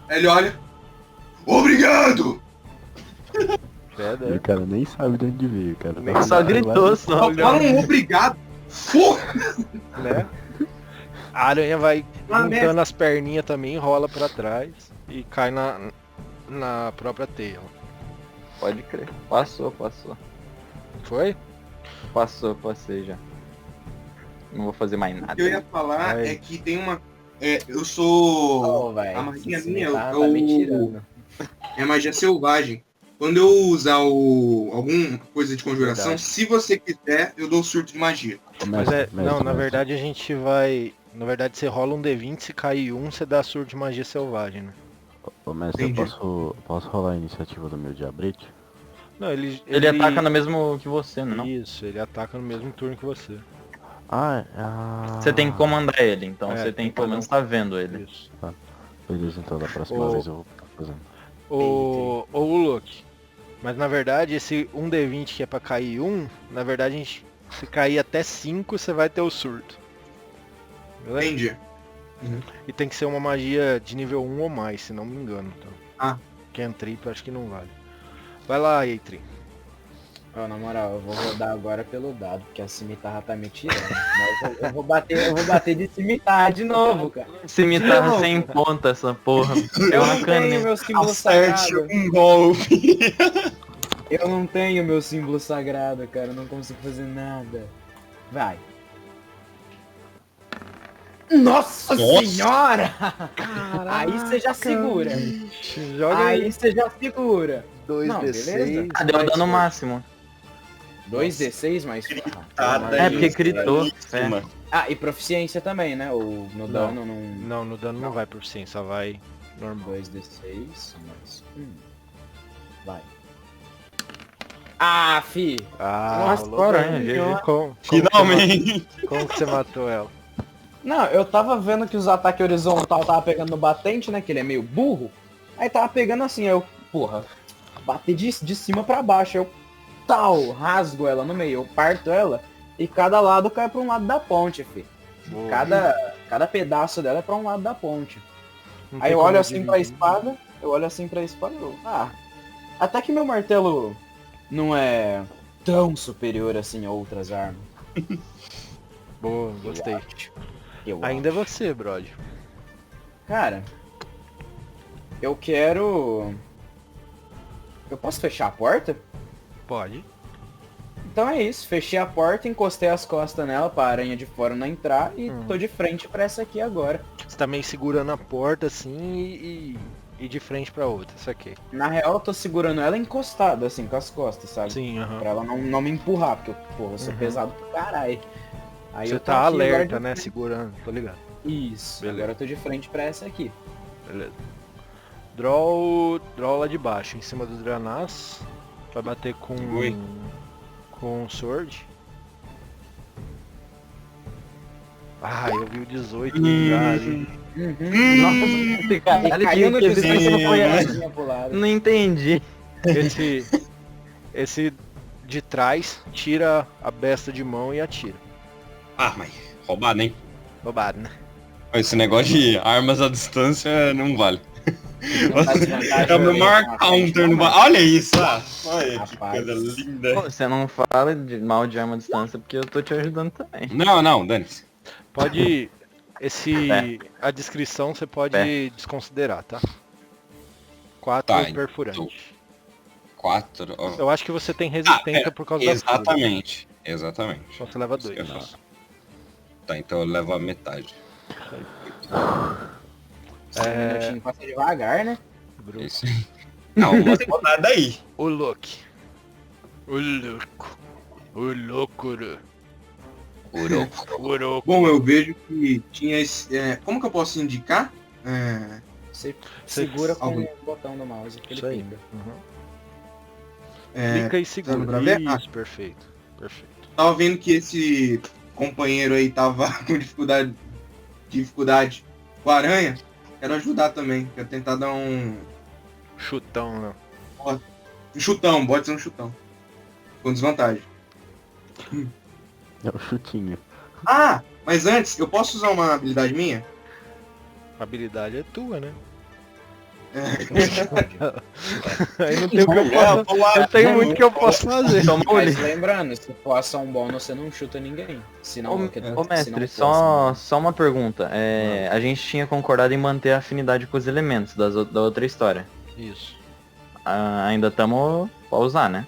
Aí ele olha, obrigado!
É,
O cara nem sabe de onde veio, cara.
Nem
Tá
Só
lá-
gritou, só.
Fala um obrigado! Porra!
né? A aranha vai
Ah,
juntando as perninhas também, rola pra trás e cai na própria teia.
Pode crer. Passou.
Foi?
Passei já. Não vou fazer mais
O
nada.
que eu ia falar
Vai.
é que tem uma... eu sou...
Ô, velho.
A magia
esse
minha,
tá
eu-
me tirando.
É magia selvagem. Quando eu usar alguma coisa de conjuração,
Verdade.
se você quiser, eu dou surto de magia.
Mas não, na verdade a gente vai... Na verdade você rola um D20, se cair um, você dá surto de magia selvagem, né?
Ô, mestre, eu
Entendi.
posso rolar a iniciativa do meu diabrete?
Não,
Ele ataca no mesmo que você, não?
Isso, ele ataca no mesmo turno que você.
Você tem que comandar ele, então
É,
você
tem
tem
que
que pelo menos tá vendo ele.
Isso.
Beleza, então da próxima
Ô.
vez eu vou fazendo.
O Luke. Mas na verdade esse 1D20 que é pra cair 1, na verdade a gente, se cair até 5 você vai ter o surto. Beleza?
Entendi.
E tem que ser uma magia de nível 1 ou mais, se não me engano. Então.
Ah.
Cantrip acho que não vale. Vai lá, Eitri.
Ó, na moral, eu vou rodar agora pelo dado, porque a cimitarra tá me tirando. Mas eu vou bater de cimitarra de novo, cara.
Cimitarra
Não,
sem ponta, essa porra.
Eu
uma
não
caneta.
tenho meu símbolo
Acerte
sagrado.
um golpe.
Eu não tenho meu símbolo sagrado, cara. Eu não consigo fazer nada. Vai. Nossa senhora! Aí você já segura.
Joga
Aí você já segura.
2D6.
Não, beleza.
Ah, deu dano máximo.
2d6 mais...
É, porque gritou.
Belíssima.
Ah, e proficiência também, né? Ou no dano não...
Não, no dano não vai por sim, só vai normal.
2d6 mais 1. Vai. Ah, fi!
Ah,
Nossa,
rolou
aranha,
bem.
GG.
Finalmente.
Como que você matou ela?
Não, eu tava vendo que os ataques horizontal tava pegando no batente, né? Que ele é meio burro. Aí tava pegando assim, aí eu, porra, bater de cima pra baixo. Aí eu, tal, rasgo ela no meio, eu parto ela e cada lado cai pra um lado da ponte, fi.
Boa.
Cada pedaço dela é pra um lado da ponte.
Não
Aí
tem
eu
como
olho assim
dividir.
pra espada, até que meu martelo não é tão superior assim a outras armas.
Boa, gostei.
Eu
Ainda é você, brother.
Cara, eu quero... Eu posso fechar a porta?
Pode.
Então é isso, fechei a porta, encostei as costas nela pra aranha de fora não entrar e
Hum.
tô de frente pra essa aqui agora.
Você tá meio segurando a porta assim e de frente pra outra, isso aqui.
Na real eu tô segurando ela encostada assim, com as costas, sabe?
Sim, aham.
Pra ela não me empurrar, porque eu sou
Uhum.
pesado pro caralho. Aí
Você
eu tô
tá
aqui agora
alerta,
de
né?
frente.
Segurando, tô ligado.
Isso,
Beleza.
agora eu tô de frente pra essa aqui.
Beleza. Draw lá de baixo, em cima do Dranas. Vai bater com
Oi.
com sword. Ah, eu vi o 18 já ali.
Nossa, caralho,
Caiu no
que
chão e
isso?
foi assim pro lado.
Não entendi.
Esse de trás tira a besta de mão e atira.
Ah, mas roubado, hein?
Roubado, né?
Esse negócio de armas à distância não vale.
Não dá desvantagem
É o meu
pra
maior
frente,
counter
não,
no
mas-
Olha isso, olha que
Rapaz.
coisa linda.
Pô, você não fala mal de arma à distância porque eu tô te ajudando também.
Não, dane-se.
Pode. A descrição você pode desconsiderar, tá? 4
Tá,
perfurante.
4.
Eu acho que você tem resistência por causa da fúria.
Exatamente.
Então você leva 2.
Exato. Tá, então eu levo a metade.
Esse minutinho passa devagar, né?
Isso. Não, não vou nada aí.
O Loki. O louco. O loucuro. Uroco.
Bom, eu vejo que tinha esse. Como que eu posso indicar?
Você segura com
Algo-
o botão do mouse que ele
Isso aí.
pinga.
Clica e segura.
dando pra ver?
Isso, perfeito.
Tava vendo que esse companheiro aí tava com dificuldade com a aranha. Quero ajudar também. Quero tentar dar um
Chutão, né?
chutão, pode ser um chutão. Com desvantagem.
É o chutinho.
Ah, mas antes, eu posso usar uma habilidade minha?
A habilidade é tua, né?
É.
Aí não tem o que eu posso. Não tem muito que eu posso fazer.
Mas lembrando, se for ação bônus, você não chuta ninguém. Senão,
Ô mestre, só uma pergunta. A gente tinha concordado em manter a afinidade com os elementos da outra história.
Isso.
Ainda estamos pra usar, né?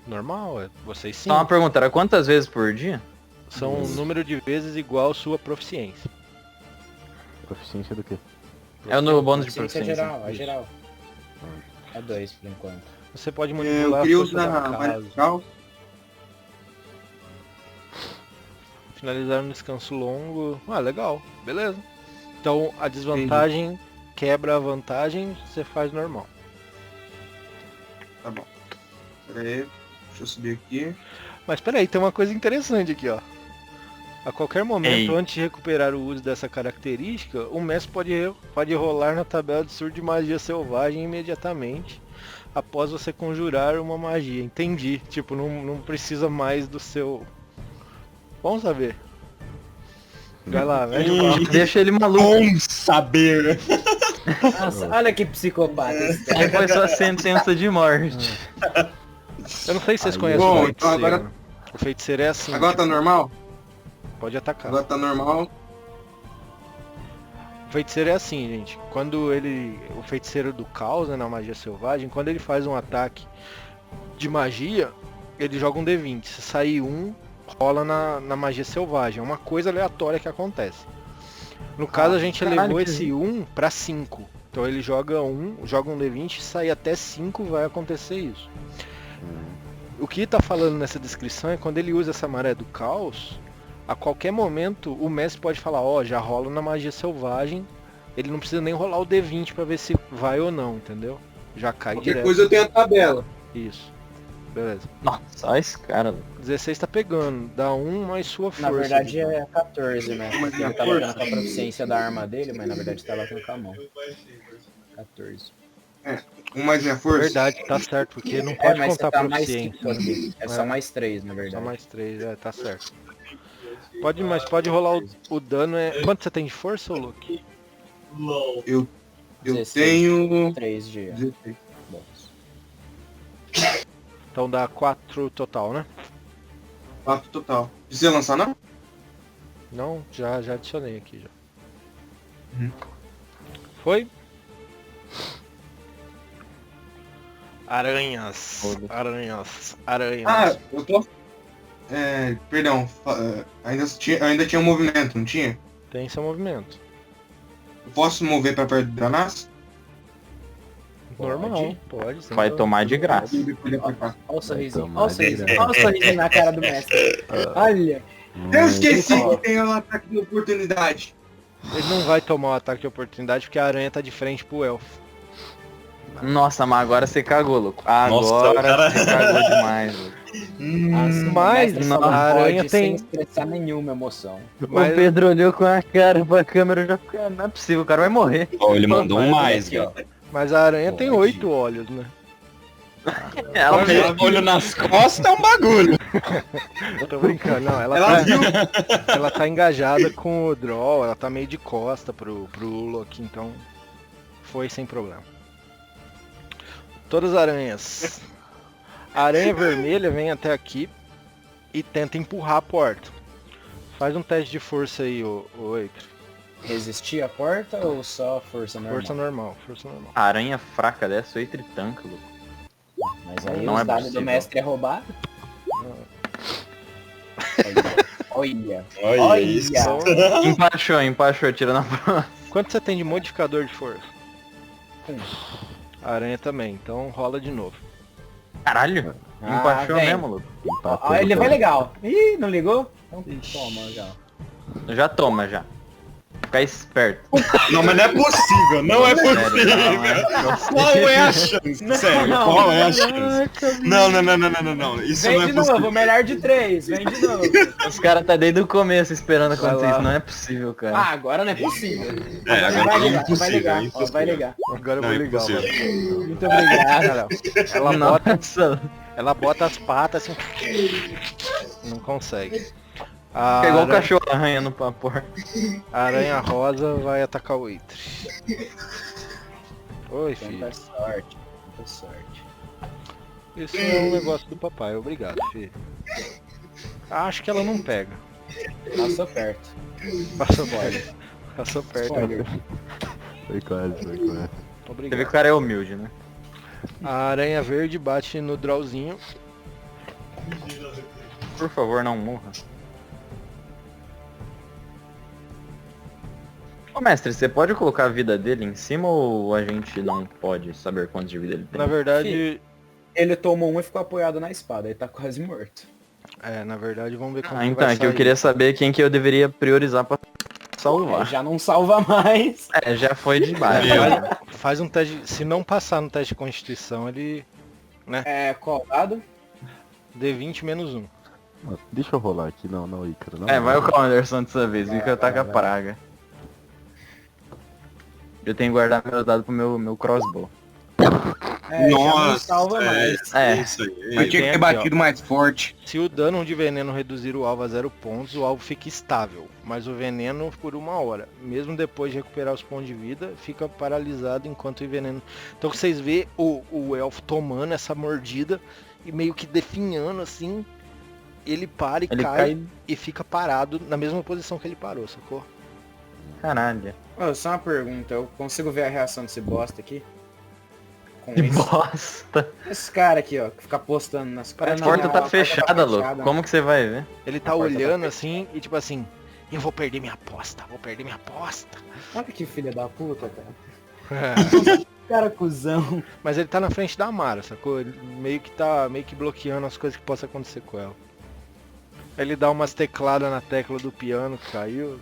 Normal, vocês sim.
Só uma pergunta, era quantas vezes por dia?
São um número de vezes igual sua proficiência.
Proficiência do quê?
É o no bônus de
Ciência
proficiência.
geral, é geral. É 2 por enquanto.
Você pode
Eu
manipular
queria
a força
usar
da
a
casa.
Marical.
Finalizar um descanso longo. Ah, legal. Beleza. Então a desvantagem quebra a vantagem, você faz normal.
Tá bom. Pera aí. Deixa eu subir aqui.
Mas peraí, tem uma coisa interessante aqui, ó. A qualquer momento,
Ei.
antes de recuperar o uso dessa característica, o mestre pode rolar na tabela de surto de magia selvagem imediatamente após você conjurar uma magia. Entendi. Tipo, não precisa mais do seu... Bom saber. Vai lá, vai.
Deixa ele maluco.
Bom saber.
Nossa, olha que psicopata esse cara.
Aí foi sua sentença de morte.
Eu não sei se vocês
Aí,
conhecem
bom,
o
então
feiticeiro.
agora-
O feiticeiro é assim.
Agora tá normal?
Pode atacar.
Agora tá normal.
O feiticeiro é assim, gente. Quando o feiticeiro do caos, né, na magia selvagem, quando ele faz um ataque de magia, ele joga um D20. Se sair um, rola na magia selvagem. É uma coisa aleatória que acontece. No caso, a gente
caralho,
elevou
que
esse 1 pra 5. Então ele joga um D20, sair até 5 vai acontecer isso. O que tá falando nessa descrição é quando ele usa essa maré do caos, a qualquer momento o mestre pode falar, já rola na magia selvagem, ele não precisa nem rolar o D20 pra ver se vai ou não, entendeu? Já cai
Qualquer
direto.
coisa eu tenho a tabela.
Isso. Beleza.
Nossa, olha esse cara.
16 tá pegando, dá 1 mais sua força.
Na verdade é 14, né?
Mas
Porque
é
ele tá
força.
batendo com a proficiência da arma dele, mas na verdade tá batendo com a mão. 14.
Mais minha força.
Verdade, tá certo, porque não pode
mas
contar
você tá mais
proficiência.
5 aqui. É só mais 3, na
Só
verdade.
mais 3, tá certo. Mas pode rolar o dano. Quanto você tem de força, ô Luke?
Eu
16.
tenho...
3 de
16.
bônus.
Então dá 4 total, né?
4 total. Precisa lançar não?
Não, já adicionei aqui já.
Uhum.
Foi? Aranhas.
Foda-se.
Aranhas.
Ah, eu posso... perdão. Ainda tinha um movimento, não tinha?
Tem seu movimento.
Eu posso mover pra perto do Dranas?
Normal, pode. sem
Vai
problema.
tomar de graça.
Olha o sorrisinho.
tomar
Olha o sorrisinho.
direto.
Olha o sorrisinho na cara do mestre. Olha.
Eu esqueci que tem um ataque de oportunidade.
Ele não vai tomar o ataque de oportunidade porque a aranha tá de frente pro elfo.
Nossa, mas agora você cagou, louco.
Nossa,
Agora
cara.
você cagou demais, louco.
Nossa,
mas
o mestre
não,
só
a aranha
pode
tem-
sem expressar nenhuma emoção.
Mas-
O Pedro olhou com a cara pra câmera, já ficou, não é possível, o cara vai morrer.
Ó, ele mandou um
Vai,
mais,
aqui, ó.
Gui.
Mas a aranha tem
Pode.
8 olhos, né?
Ela
Olho nas costas é um bagulho.
Eu tô brincando, não.
Ela
Ela
viu?
ela tá engajada com o Draw, ela tá meio de costa pro Loki, então foi sem problema. Todas as aranhas. A aranha vermelha vem até aqui e tenta empurrar a porta. Faz um teste de força aí, ô Eiter.
Resistir à porta ou só força normal?
Força normal, força normal.
Aranha fraca dessa, o Eitri tanca, louco.
Mas aí
Não
os
é
dados do
possível.
mestre é roubado? Olha.
Olha isso.
Empachou, tirando a prova.
Quanto você tem de modificador de força?
Um.
A aranha também, então rola de novo.
Caralho,
Ah,
empachou
vem.
mesmo, louco.
Empatou,
Ó, ele vai
cara.
legal. Ih, não ligou? Então toma já.
Já toma, já. Fica esperto.
Não, mas não é possível, não é
Sério,
possível. Qual é a chance? Sério, qual é a chance? Não. Isso
Vem
não é
de
possível.
novo, melhor de 3, vem de novo.
Os caras tá desde o começo esperando acontecer
Vai lá.
isso. Não é possível, cara.
Ah, agora não é possível.
É, agora
vai
é
ligar,
impossível,
vai ligar,
é
ó,
impossível.
vai ligar.
Agora eu
Não,
vou
é
ligar,
impossível.
mano.
Muito obrigado.
Ela
Nossa,
bota as patas assim. Não consegue. A
pegou o
aranha-
cachorro arranhando pra porta.
A aranha rosa vai atacar o Eitri. Oi, filho.
Tanta sorte, muita sorte.
Isso é um negócio do papai, obrigado, filho. Acho que ela não pega.
Passou perto.
Passou perto. Passou perto.
Spoiler.
Foi quase.
Você vê que
Obrigado.
o cara é humilde, né?
A aranha verde bate no Drauzinho.
Por favor, não morra. Ô mestre, você pode colocar a vida dele em cima ou a gente não pode saber quantos de vida ele tem?
Na verdade,
Ele tomou um e ficou apoiado na espada, ele tá quase morto.
na verdade, vamos ver como
Ah,
que
então,
vai
é que eu
sair.
queria saber quem que eu deveria priorizar pra salvar.
Já não salva mais.
É, já foi de baixo.
Faz um teste. Se não passar no teste de constituição, ele.
É, qual dado?
D20 menos 1.
Deixa eu rolar aqui, não, Ícaro. Não,
É, vai o Calderson dessa vez, o que ataca a praga. Eu tenho que guardar meus dados pro meu crossbow.
É, já não
Nossa,
salva mais.
É.
Isso aí.
Mas tinha que ter batido
mais forte.
Se o dano de veneno reduzir o alvo a 0 pontos, o alvo fica estável, mas o veneno por 1 hora. Mesmo depois de recuperar os pontos de vida, fica paralisado enquanto o veneno... Então vocês vê o elfo tomando essa mordida e meio que definhando assim, ele para e
Ele
cai,
cai...
e fica parado na mesma posição que ele parou, sacou?
Caralho.
Ô, só uma pergunta, eu consigo ver a reação desse bosta aqui? Com
Que
esse,
bosta.
esse cara aqui, ó, que fica postando nas
A
paradas.
porta tá fechada, louco. Como que você vai ver?
Ele tá
A porta tá
olhando assim e tipo assim, eu vou perder minha aposta.
Olha que filha da puta, cara. Cara cuzão.
Mas ele tá na frente da Mara, sacou? Ele meio que bloqueando as coisas que possam acontecer com ela. Ele dá umas tecladas na tecla do piano que caiu.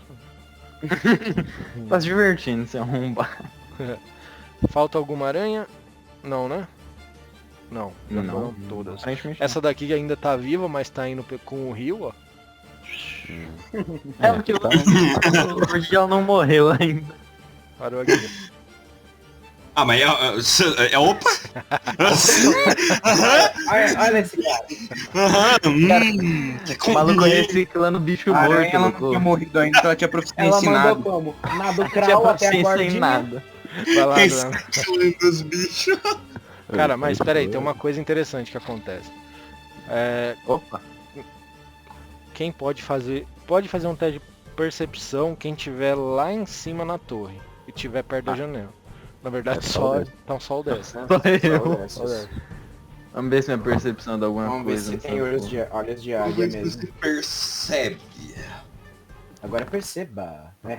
Tá se divertindo, se arrombar.
Falta alguma aranha? Não, né? Não, já
Não.
foram todas.
Aparentemente
Essa daqui ainda tá viva, mas tá indo com o rio, ó.
é porque, porque ela não morreu ainda.
Parou aqui.
Ah, mas opa!
Olha esse cara.
Que
O maluco
combinei.
reciclando bicho
A aranha
morto,
ela não
louco.
tinha morrido ainda, então ela tinha proficiência
Ela
em
mandou
nada.
como? Na do
Não tinha
crawl até a
paciência em
cordinha.
nada.
Vai lá,
Esse
Dana.
dos bichos.
Cara, mas peraí, tem uma coisa interessante que acontece.
Opa.
Quem pode fazer um teste de percepção quem tiver lá em cima na torre e tiver perto da janela. Na verdade,
É só o desse.
então só o 10.
Só eu.
Só o 10.
Vamos ver se minha percepção dá alguma
Vamos ver
coisa.
se
nessa
tem olhos
porra.
de águia mesmo.
Você percebe.
Agora perceba. É.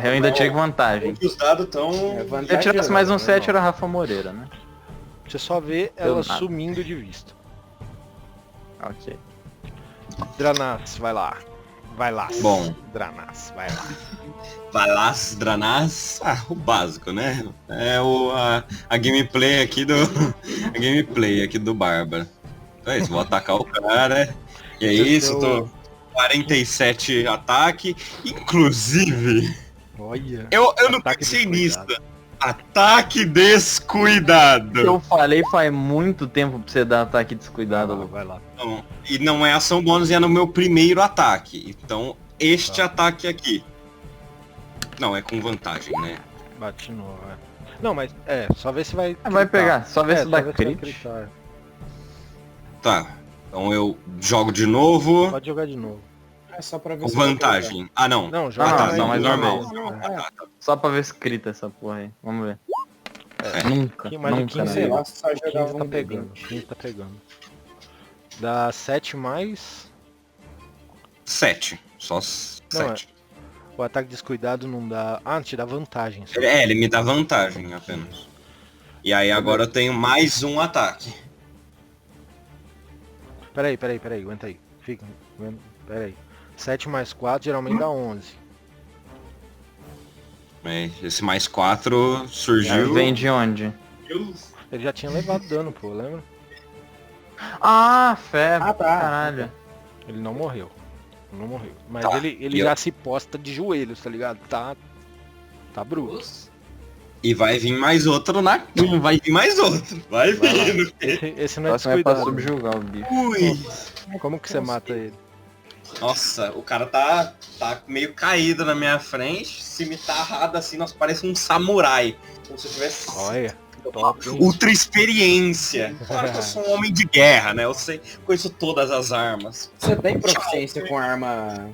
Eu ainda tive vantagem.
Os dados estão.
É
Se eu tirasse mais um
vantajoso,
7 era Rafa Moreira, né?
Você só vê
Deu
ela
nada.
sumindo de vista.
Ok.
Dranas, vai lá. Vai lá.
Bom.
Dranas, vai lá.
Valas, Dranas, o básico, né? É a gameplay aqui do. A gameplay aqui do Bárbara. Então é isso, vou atacar o cara. E é isso, tô 47 ataque. Inclusive,
Olha.
eu não
Ataque
pensei
descuidado.
nisso. Ataque descuidado.
Eu falei faz muito tempo pra você dar ataque descuidado, louco.
Vai lá.
Não, e não é ação bônus, é no meu primeiro ataque. Então, este ataque aqui. Não, é com vantagem, né?
Bate de novo, Não, mas só ver se vai.
Vai pegar, só ver se dá
só ver se vai
crit.
critar.
Tá. Então eu jogo de novo.
Pode jogar de novo.
É só pra ver
Com
se vai
vantagem. Ah, não.
Não,
Ah,
joga
tá.
não,
Não,
mais uma
normal.
vez.
Não, é.
Só pra ver se crita essa porra aí. Vamos ver. Nunca,
Que mais de
nunca,
15
né?
Sei lá, só
O
jogava
15 tá
um
pegando.
D20.
15 tá pegando. Dá 7 mais.
7. Só
Não,
7.
O ataque descuidado não dá. Ah, te dá vantagem. Só.
Ele me dá vantagem apenas. E aí agora eu tenho mais um ataque.
Peraí, aguenta aí. Fica. Peraí. 7 mais 4 geralmente dá 11.
Esse mais 4 surgiu.
Vem de onde?
Ele já tinha levado dano, pô, lembra?
Ah, fé.
Ah, tá.
Caralho.
Ele não morreu. Não morreu. Mas
Tá.
ele
E
já
eu-
se posta de joelhos, tá ligado? Tá bruto.
E vai vir mais outro na. Vai vir mais outro. Vai vindo.
Esse não é
Próximo é pra
descuidado.
subjugar o bicho.
Ui.
Como que você mata ele?
Nossa, o cara tá meio caído na minha frente, cimitarrado assim, nossa, parece um samurai. Como se eu tivesse
Olha, top, hein?
ultra experiência. Claro que eu sou um homem de guerra, né? Eu sei, conheço todas as armas.
Você tem proficiência com arma...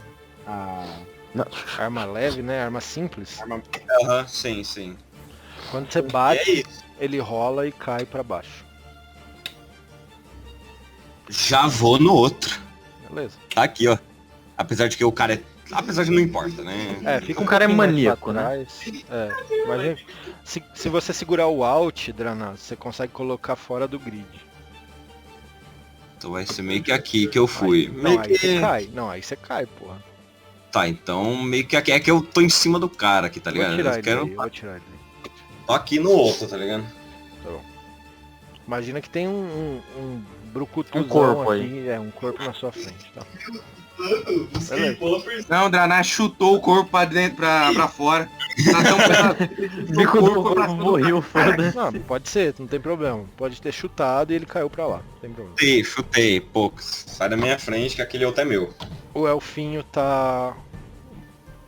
Arma leve, né? Arma simples.
arma...
Aham, sim, sim.
Quando você
É
bate,
isso.
ele rola e cai pra baixo.
Já vou no outro.
Beleza.
Tá aqui, ó. Apesar de que o cara é. Apesar de não importa, né?
Fica
O cara é
pouquinho mais
maníaco,
pra
né?
trás. Imagina, se você segurar o Alt, Dranas, você consegue colocar fora do grid.
Então vai ser meio que aqui que eu fui.
Não,
Meio
aí você
que...
cai. Não, aí você cai, porra.
Tá, então meio que aqui é que eu tô em cima do cara aqui, tá
Vou
ligado?
tirar
Eu
ele
quero.
daí, vou tirar ele daí.
Tô aqui no outro, tá ligado?
Imagina que tem um brucutuzão
Um corpo
aqui, um corpo na sua frente, tá? Beleza.
Não, o Dranar chutou o corpo pra dentro, pra fora. Tá tão pesado.
Bico do
corpo pra
corpo
cima.
morreu, foda-se.
Não, pode ser, não tem problema. Pode ter chutado e ele caiu pra lá, não tem problema.
Chutei, poucos. Sai da minha frente que aquele outro é meu.
O elfinho tá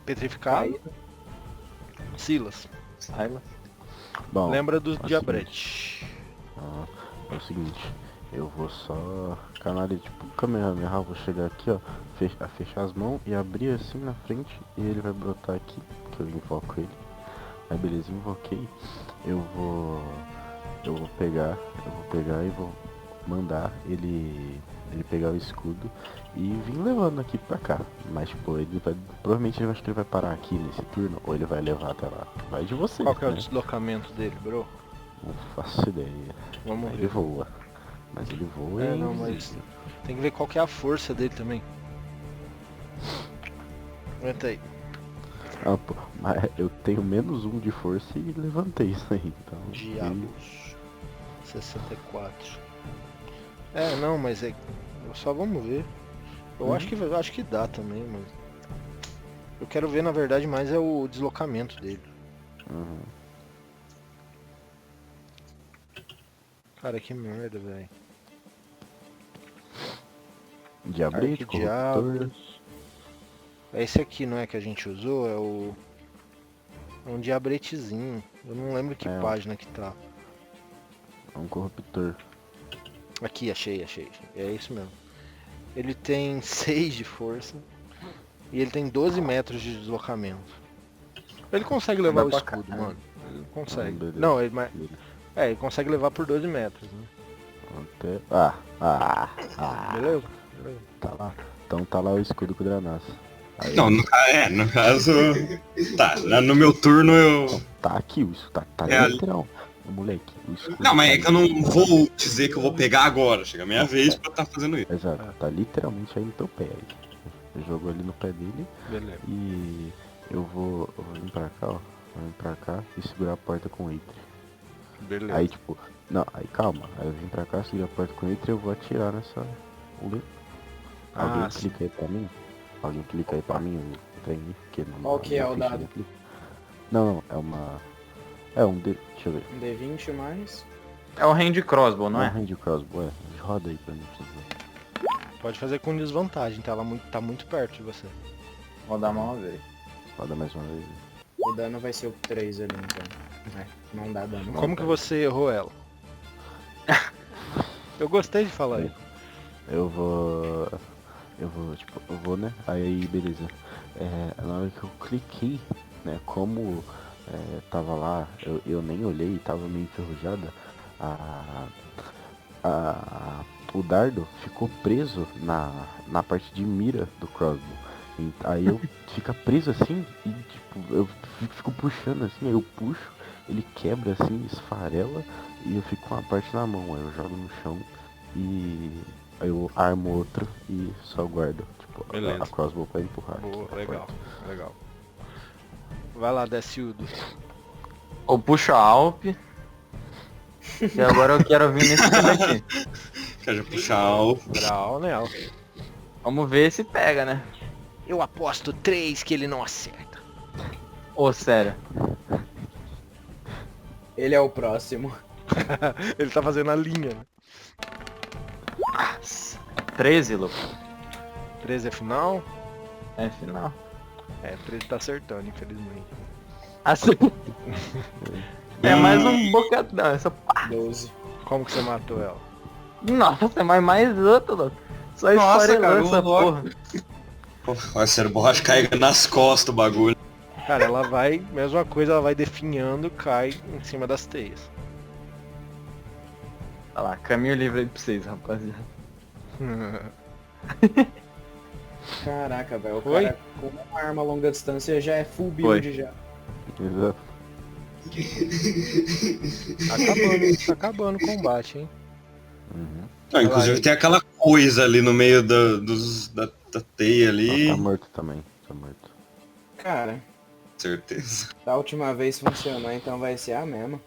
petrificado. Silas,
Bom,
lembra do
assim.
diabrete.
É o seguinte, eu vou só canalizar, tipo, Kamehameha, vou chegar aqui, ó, fechar as mãos e abrir assim na frente e ele vai brotar aqui, que eu invoco ele. Aí beleza, invoquei, eu vou pegar e vou mandar ele pegar o escudo e vir levando aqui pra cá. Mas tipo, provavelmente eu acho que ele vai parar aqui nesse turno, ou ele vai levar até lá. Vai de você,
Qual que é o
né?
deslocamento dele, bro?
Não faço ideia.
Vamos
Ele
ver.
voa. Mas ele voa
É,
e
não, mas tem que ver qual que é a força dele também. Aguenta aí.
Ah, pô, mas eu tenho menos 1 de força e levantei isso aí, então.
Diabos. 64. Não, mas só vamos ver. Eu acho que dá também, mas. Eu quero ver na verdade mais é o deslocamento dele.
Uhum.
Cara, que merda, velho.
Diabrete, corruptor.
Arquidiabos. É esse aqui, não é que a gente usou? É um diabretezinho. Eu não lembro que
É,
página que tá.
É um corruptor.
Aqui, achei. É isso mesmo. Ele tem 6 de força. E ele tem 12 metros de deslocamento. Ele consegue levar
Vai
o
pra
escudo,
cá.
mano. Ele consegue.
Beleza.
Não, ele
Beleza.
ele consegue levar por 12 metros, né?
Até...
Beleza?
Tá lá. Então tá lá o escudo com o Dranaço. Aí,
Não, no caso. Tá, no meu turno eu.
tá aqui, isso tá
É,
literal. Moleque, o escudo.
Não, mas
tá
é que eu não vou dizer que eu vou pegar agora. Chega a minha vez pra estar fazendo isso.
Exato, tá literalmente aí no teu pé. Eu jogo ali no pé dele
Beleza.
e eu vou vir pra cá, ó. Vou vir pra cá e segurar a porta com o Eitri.
Beleza.
Aí tipo, não, aí calma. Aí eu vim pra cá, segurar a porta com o Eitri e eu vou atirar nessa. Alguém
sim.
clica aí pra mim? Alguém clica aí pra mim o trem aí, porque não.
Qual que é
não
o
ficha
dado?
de clique. Não, é uma. É um D. Deixa eu ver.
Um D20 mais.
É o hand crossbow, não
Um
é?
hand crossbow, roda aí pra mim, por favor.
Pode fazer com desvantagem, tá muito perto de você.
Vou dar uma vez.
Roda mais uma vez.
O dano vai ser o 3 ali, então. Não dá dano.
Como que você errou ela? Eu gostei de falar isso.
Eu vou, né? Aí, beleza. Na hora que eu cliquei, né? Como tava lá, eu nem olhei, tava meio enferrujada. O dardo ficou preso na parte de mira do crossbow. Aí eu fica preso assim e tipo, eu fico puxando assim, aí eu puxo, ele quebra assim, esfarela e eu fico com a parte na mão, aí eu jogo no chão e aí eu armo outro e só guardo, tipo,
Beleza.
a crossbow pra empurrar.
Boa,
aqui,
legal,
porta.
legal. Vai lá, Deciudo.
Ou puxa a Alp. E agora eu quero vir nesse time aqui.
Quero puxar o...
Grau, né?
Vamos ver se pega, né?
Eu aposto 3 que ele não acerta.
Ô, sério.
Ele é o próximo.
Ele tá fazendo a linha, né?
13, louco.
13 é final?
É final.
13 tá acertando, infelizmente.
Assim. É mais um bocadão, essa
12.
Como que você matou ela?
Nossa, mas mais outro, louco. Só
Nossa,
esfarelando
cara,
essa
logo.
porra.
Vai ser borracha carrega nas costas o bagulho.
Cara, ela vai, mesma coisa, ela vai definhando, cai em cima das teias.
Olha lá, caminho livre aí pra vocês, rapaziada.
Caraca, velho. O
Oi?
cara com uma arma a longa distância já é full build já.
Exato.
Tá acabando o combate, hein?
Uhum.
Não, inclusive tem aquela coisa ali no meio da teia ali.
Tá morto também, tá morto.
Cara,
Certeza.
da última vez funcionou, então vai ser a mesma.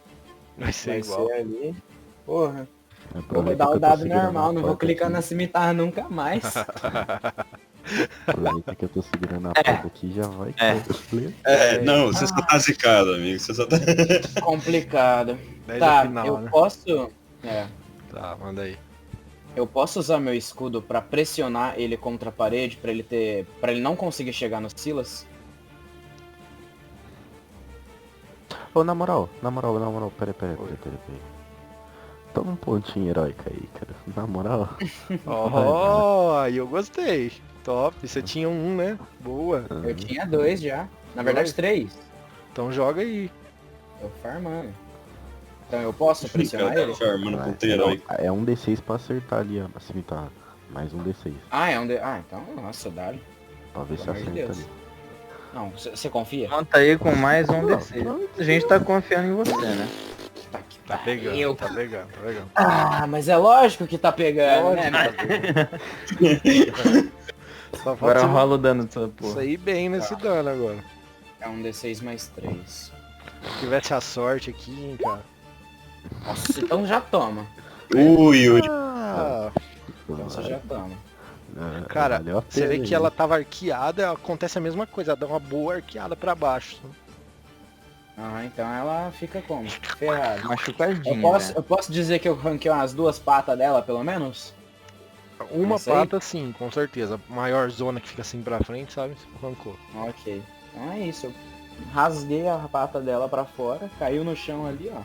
Vai ser
Vai
igual.
ser ali. Porra. Vou
Aproveita
rodar
que
o
eu tô
dado
segurando
normal,
a
não vou
porta
clicar
aqui.
na cimitarra nunca mais.
Aproveita que eu tô segurando a porta aqui, já vai.
Não, você só tá zicado, amigo. Você só tá...
Complicado.
10
Tá,
é final,
eu
né?
posso... É.
Tá, manda aí.
Eu posso usar meu escudo pra pressionar ele contra a parede, pra ele não conseguir chegar no Silas?
Ô, na moral, peraí. Toma um pontinho heróico aí, cara. Na moral.
Oh, aí eu gostei. Top. Você tinha um, né? Boa.
Eu tinha 2 já. Na verdade 3.
Então joga aí.
Tô farmando. Então eu posso pressionar ele?
Farmando com herói.
É um D6 pra acertar ali a cimitarra. Mais um D6.
Ah, é um D... Ah, então, nossa, dá-lhe.
Pra ver se
Pelo amor de
acerta
Deus.
ali.
Não, você confia?
Conta aí com mais um
Não,
D6. A gente tá confiando em você, né?
Tá que
Tá pegando, tá pegando.
Ah, mas é lógico que tá pegando, né?
Só
Agora
falta
rola o dano dessa porra.
sair bem nesse dano agora.
É um D6 mais 3.
Se tivesse a sorte aqui, hein, cara.
Nossa, então já toma.
Yuri.
Ah,
Então você já toma.
cara,
valeu a
você vê
pena,
que
hein?
ela tava arqueada, acontece a mesma coisa, ela dá uma boa arqueada pra baixo.
Ah, então ela fica como? Ferrada.
Machucadinha,
Eu posso dizer que eu ranquei umas 2 patas dela, pelo menos?
Uma
Isso aí?
pata sim, com certeza. Maior zona que fica assim pra frente, sabe? Você arrancou.
Ok. Então é isso. Eu rasguei a pata dela pra fora, caiu no chão ali, ó.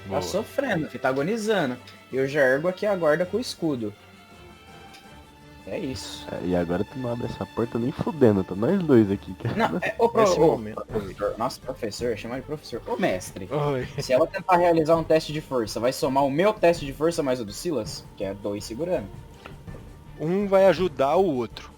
Boa.
Tá sofrendo, filho, tá agonizando. Eu já ergo aqui a guarda com o escudo. É isso.
E agora tu não abre essa porta nem fudendo, tá nós dois aqui, cara.
Não,
Nesse momento.
professor, nossa, professor, chamar de professor. Ô, mestre.
Oi.
Se ela tentar realizar um teste de força, vai somar o meu teste de força mais o do Silas? Que é 2 segurando.
Um vai ajudar o outro.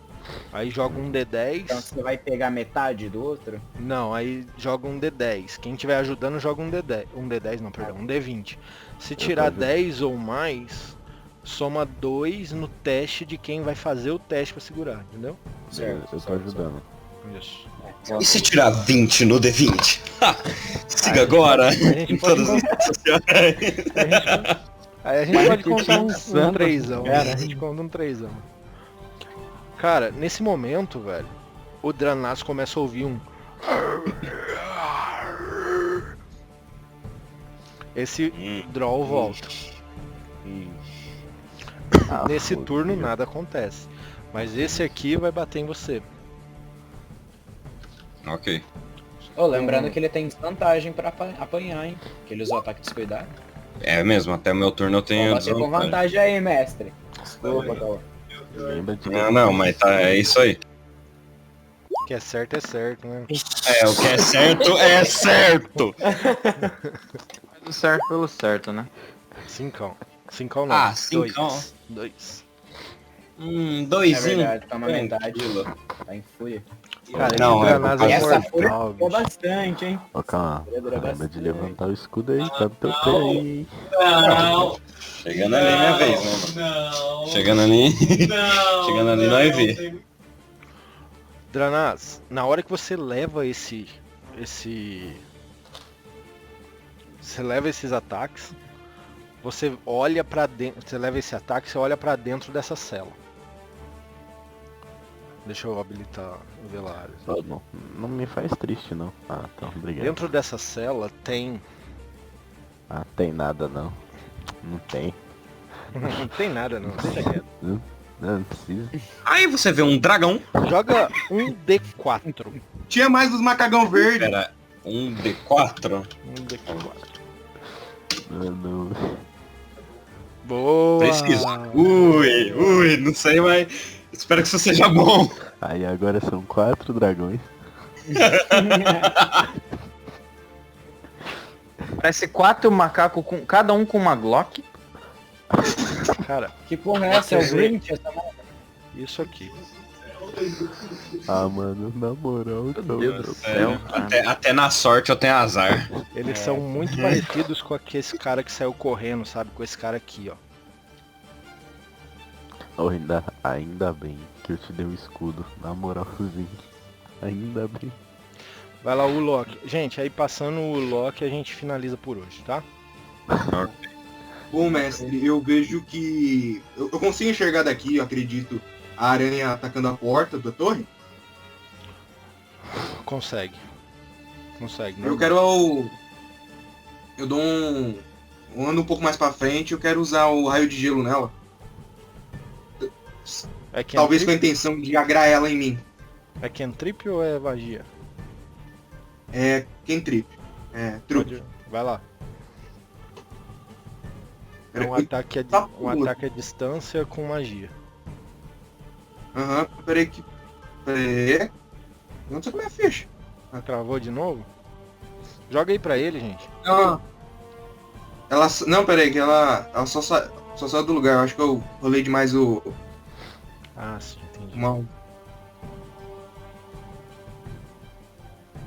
Aí joga um D10.
Então você vai pegar metade do outro?
Não, aí joga um D10. Quem estiver ajudando joga um D10. Um D10 não, perdão, um D20. Se tirar
ajudando.
10 ou mais, soma 2 no teste de quem vai fazer o teste pra segurar, entendeu?
Eu tô ajudando.
Isso.
E se tirar 20 no D20? Ha! Siga agora em todas as redes sociais.
Aí a gente
Mas
pode
que
contar um
insano,
trêsão.
cara.
A gente conta um trêsão. Cara, nesse momento, velho, o Dranas começa a ouvir um... Esse draw volta. Nesse turno nada acontece. Mas esse aqui vai bater em você.
Ok.
Ô, lembrando que ele tem desvantagem pra apanhar, hein? Que ele usou ataque descuidado.
É mesmo, até o meu turno eu tenho
Você com vantagem aí, mestre. Desculpa, Cauã.
Lembra de
Não, mas tá, é isso aí.
O que é certo, né?
É, o que é certo é certo.
Faz o certo pelo certo, né?
Cincão. Cincão não.
Ah, cincão.
Dois.
É
Doisinho.
verdade, toma metade.
Tranquilo.
Tá em fúria.
Cara,
Não,
esse
é
Dranas
por
é
Essa fúria
mortal,
ficou
bicho.
bastante, hein?
Ô, calma.
Dura
Lembra de
bastante.
levantar o escudo aí, tá no teu pé aí.
Não. Chegando ali, minha vez, né, mano?
Não.
Chegando ali.
Não.
Chegando ali, nós vê.
Dranas, na hora que você leva você leva esses ataques, você olha pra dentro, você leva esse ataque, você olha pra dentro dessa cela. Deixa eu habilitar o Velário.
Ó, não me faz triste, não. Ah, tá, obrigado.
Dentro dessa cela tem
Ah, tem nada, não. Não tem.
não tem nada não, deixa quieto.
Não precisa.
Aí você vê um dragão.
Joga um D4.
Tinha mais dos macagão verde.
Pera, um D4?
Um D4.
Não.
Boa!
Precisa. Ui, não sei, mas espero que isso seja bom.
Aí agora são 4 dragões.
Parece 4 macacos, cada um com uma Glock.
Cara,
Que porra é essa? É o Grinch? Essa merda?
isso aqui.
Ah, mano, na moral, não.
Deus do céu, cara.
Até na sorte eu tenho azar.
Eles são muito parecidos com esse cara que saiu correndo, sabe? Com esse cara aqui, ó.
Oh, ainda bem que eu te dei um escudo. Na moralzinho. Ainda bem.
Vai lá o Loki. Gente, aí passando o Loki a gente finaliza por hoje, tá?
Bom, mestre, eu vejo que... Eu consigo enxergar daqui, eu acredito, a aranha atacando a porta da torre.
Consegue. Consegue, né?
Eu quero Eu dou um ando um pouco mais pra frente, eu quero usar o raio de gelo nela.
É cantrip,
Talvez com a intenção de agrar ela em mim.
é cantrip ou é magia?
É cantrip. É, truque.
Vai lá. É um
Peraí.
ataque,
Tá
um ataque à distância com magia.
Aham, peraí que... Peraí. Eu não sei como é a ficha.
Travou de novo? Joga aí pra ele, gente.
Ela... Não, peraí, que ela só saiu do lugar. Eu acho que eu rolei demais o...
Ah, sim, entendi.
Mal.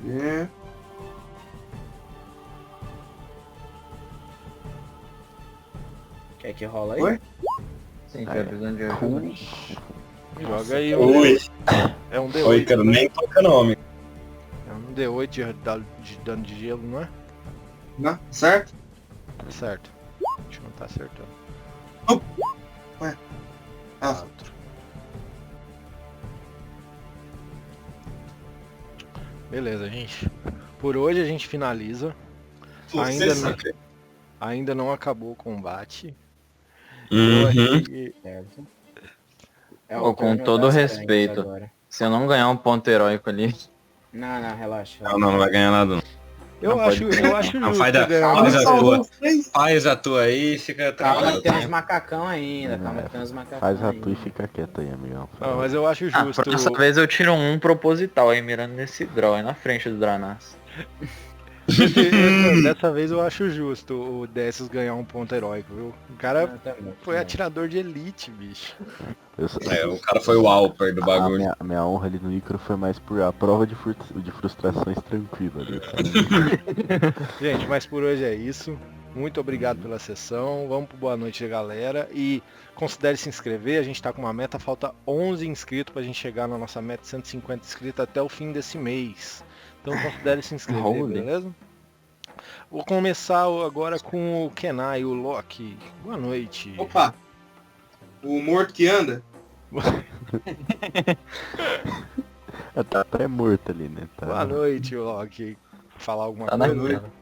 É...
Quer que rola aí?
Oi?
Sim, tá precisando de ajuda.
Joga aí
Ui,
É um
oi,
D8.
cara,
né?
nem toca nome.
É um D8 de dano de gelo, não é?
Não? Certo?
Tá certo. A gente não tá acertando.
Ah,
4. Beleza, gente. Por hoje a gente finaliza. Ainda não acabou o combate. Eu
Uhum.
aqui-
Certo.
Pô,
o
com
turno
todo
das
respeito.
aranhas agora.
Se eu não ganhar um ponto heróico ali,
Não, relaxa.
Não vai ganhar nada não.
Eu
Não
acho,
pode
eu acho
Não,
justo
faz da-
ganhar
faz
uma-
a tua. Faz a tua aí e fica
Calma que tem uns
tranquilo.
macacão ainda, calma que tem uns macacão
Faz a
ainda.
tua e fica quieto aí, amigão.
Não, mas eu acho
ah,
justo.
dessa vez eu tiro um proposital aí, mirando nesse draw, aí na frente do Dranas.
Dessa vez eu acho justo o Decius ganhar um ponto heróico, viu? O cara
Tá bom,
foi
tá bom.
atirador de elite, bicho.
O cara foi o Alper do
A
bagulho.
minha honra ali no Icaro foi mais por a prova de frustrações tranquila ali, sabe?
Gente, mas por hoje é isso. Muito obrigado pela sessão. Vamos pro boa noite, galera. E considere se inscrever. A gente tá com uma meta, falta 11 inscritos pra gente chegar na nossa meta de 150 inscritos até o fim desse mês. Então considere se inscrever,
Holy.
beleza? Vou começar agora com o Kenai, o Loki. Boa noite.
Opa! O morto que anda?
Tá pré-morto ali, né? Tá...
Boa noite, Loki. Falar alguma
Tá na
coisa?
tela.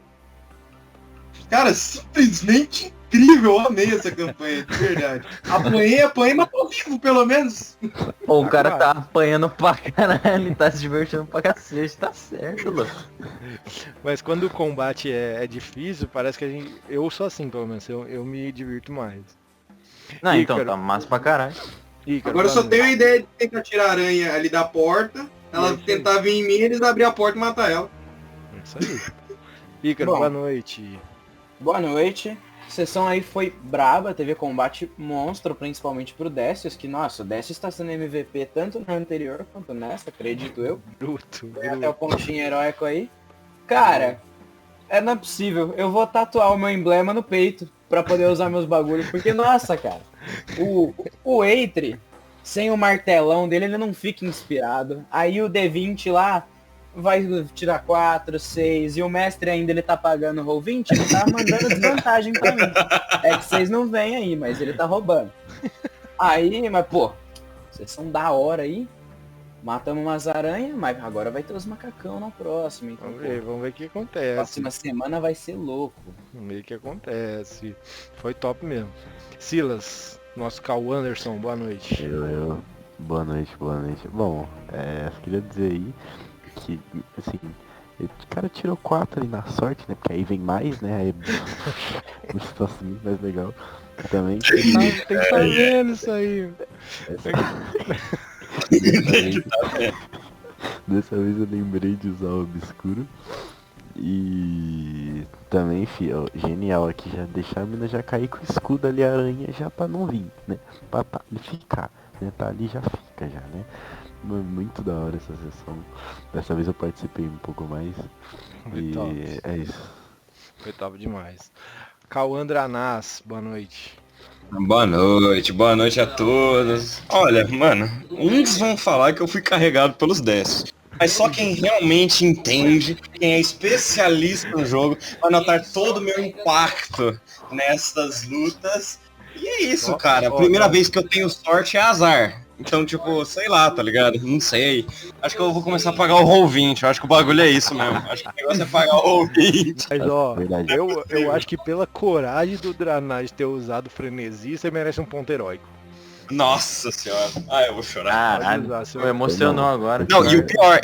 Cara, simplesmente incrível, eu amei essa campanha, de verdade. Apanhei, mas tô vivo, pelo menos.
Pô, o cara tá apanhando pra caralho, tá se divertindo pra cacete, tá certo, Lu.
Mas quando o combate é difícil, parece que a gente. Eu sou assim, pelo menos, eu me divirto mais.
Não, então,
Ícaro.
tá massa pra caralho.
Ícaro,
Agora eu só
boa
tenho a
noite.
ideia de tentar tirar a aranha ali da porta, ela
isso aí.
tentar vir em mim, eles abrir a porta e matar ela.
É isso aí. Ícaro,
Bom.
boa noite.
Boa noite. A sessão aí foi braba, teve combate monstro, principalmente pro Décius, que, nossa, o Décius tá sendo MVP tanto no anterior quanto nessa, acredito eu.
Bruto,
Foi até o
bruto.
pontinho heróico aí. Cara, não é possível. Eu vou tatuar o meu emblema no peito pra poder usar meus bagulhos. Porque, nossa, cara, o Eitri, sem o martelão dele, ele não fica inspirado. Aí o D20 lá vai tirar 4, 6, e o mestre ainda ele tá pagando o roll 20, ele tá mandando desvantagem pra mim. É que vocês não veem aí, mas ele tá roubando. Aí, mas pô, vocês são da hora aí. Matamos umas aranhas, mas agora vai ter os macacão na próxima. Então,
Vamos ver o que acontece.
próxima semana vai ser louco.
Vamos ver o que acontece. Foi top mesmo. Silas, nosso Cal Anderson, boa noite.
Boa noite, boa noite. Bom, eu queria dizer aí que, assim, o cara tirou 4 ali na sorte, né? Porque aí vem mais, né? Aí uma situação muito mais legal. Também.
Tem que estar vendo isso aí.
Dessa vez eu lembrei de usar o obscuro. E também, filho, genial aqui, já deixar a mina já cair com o escudo ali, a aranha, já pra não vir, né? Pra ficar, né? Tá ali, já fica, já, né? Muito da hora essa sessão. Dessa vez eu participei um pouco mais.
Foi
E
top.
é isso.
Foi top demais. Cal Andranás, boa noite.
Boa noite a todos. Olha, mano, uns vão falar que eu fui carregado pelos 10. Mas só quem realmente entende, quem é especialista no jogo, vai notar todo o meu impacto nessas lutas. E é isso, cara. A primeira vez que eu tenho sorte é azar. Então, tipo, sei lá, tá ligado? Não sei. Acho que eu vou começar a pagar o roll 20. Eu acho que o bagulho é isso mesmo. Acho que o negócio é pagar o roll 20.
Mas ó,
Verdade.
eu acho que pela coragem do Dranage ter usado frenesi, você merece um ponto heróico.
Nossa senhora. Eu vou chorar.
Pode usar,
Caralho,
seu-
pô, emocionou agora.
Não, e o pior,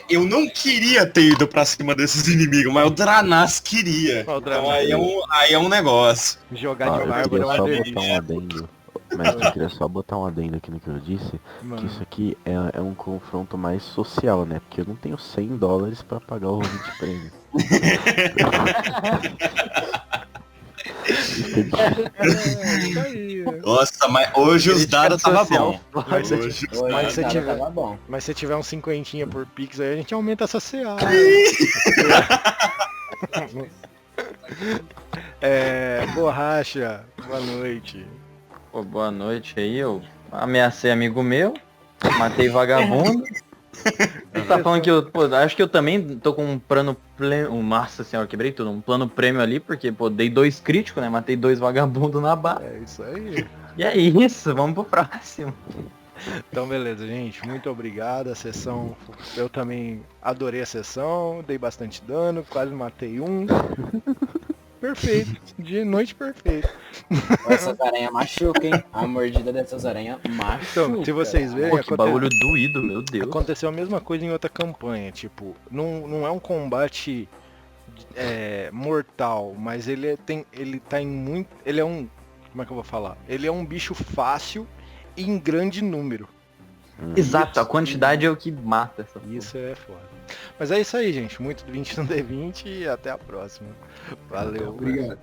eu não queria ter ido pra cima desses inimigos, mas o Dranas queria.
Ó, o
Então
Dranage.
aí é um negócio.
Jogar
Ó,
de
eu
bárbaro é
queria
uma
só botar
delícia.
um adendo. Mas eu queria só botar um adendo aqui no que eu disse. Que
Mano,
isso aqui é um confronto mais social, né? Porque eu não tenho $100 pra pagar o roll de prêmio.
isso aí.
Nossa, mas hoje os dados tava
social.
bom.
Mas
Hoje os
Hoje
Mas se
nada
tiver-
tava bom.
Mas se tiver uns 50 por Pix aí, a gente aumenta essa CA. Borracha, boa noite.
Pô, boa noite aí, eu ameacei amigo meu, matei vagabundo. Você tá falando que eu, pô, acho que eu também tô com um plano nossa senhora, quebrei tudo, um plano prêmio ali, porque, pô, dei 2 críticos, né, matei 2 vagabundos na barra.
É isso aí.
E é isso, vamos pro próximo.
Então beleza, gente. Muito obrigado. A sessão. Eu também adorei a sessão. Dei bastante dano. Quase matei um. Perfeito. De noite perfeito.
Essas aranhas machucam, hein? A mordida dessas aranhas machuca.
Então, se vocês verem,
Pô, que bagulho doído, meu Deus.
aconteceu a mesma coisa em outra campanha. Tipo, não é um combate mortal, mas ele tá em muito. Ele é um. Como é que eu vou falar? Ele é um bicho fácil e em grande número.
Exato, a quantidade é o que mata essa porra.
Isso é foda. Mas é isso aí, gente. Muito 20 no D20 e até a próxima. Valeu.
Obrigado.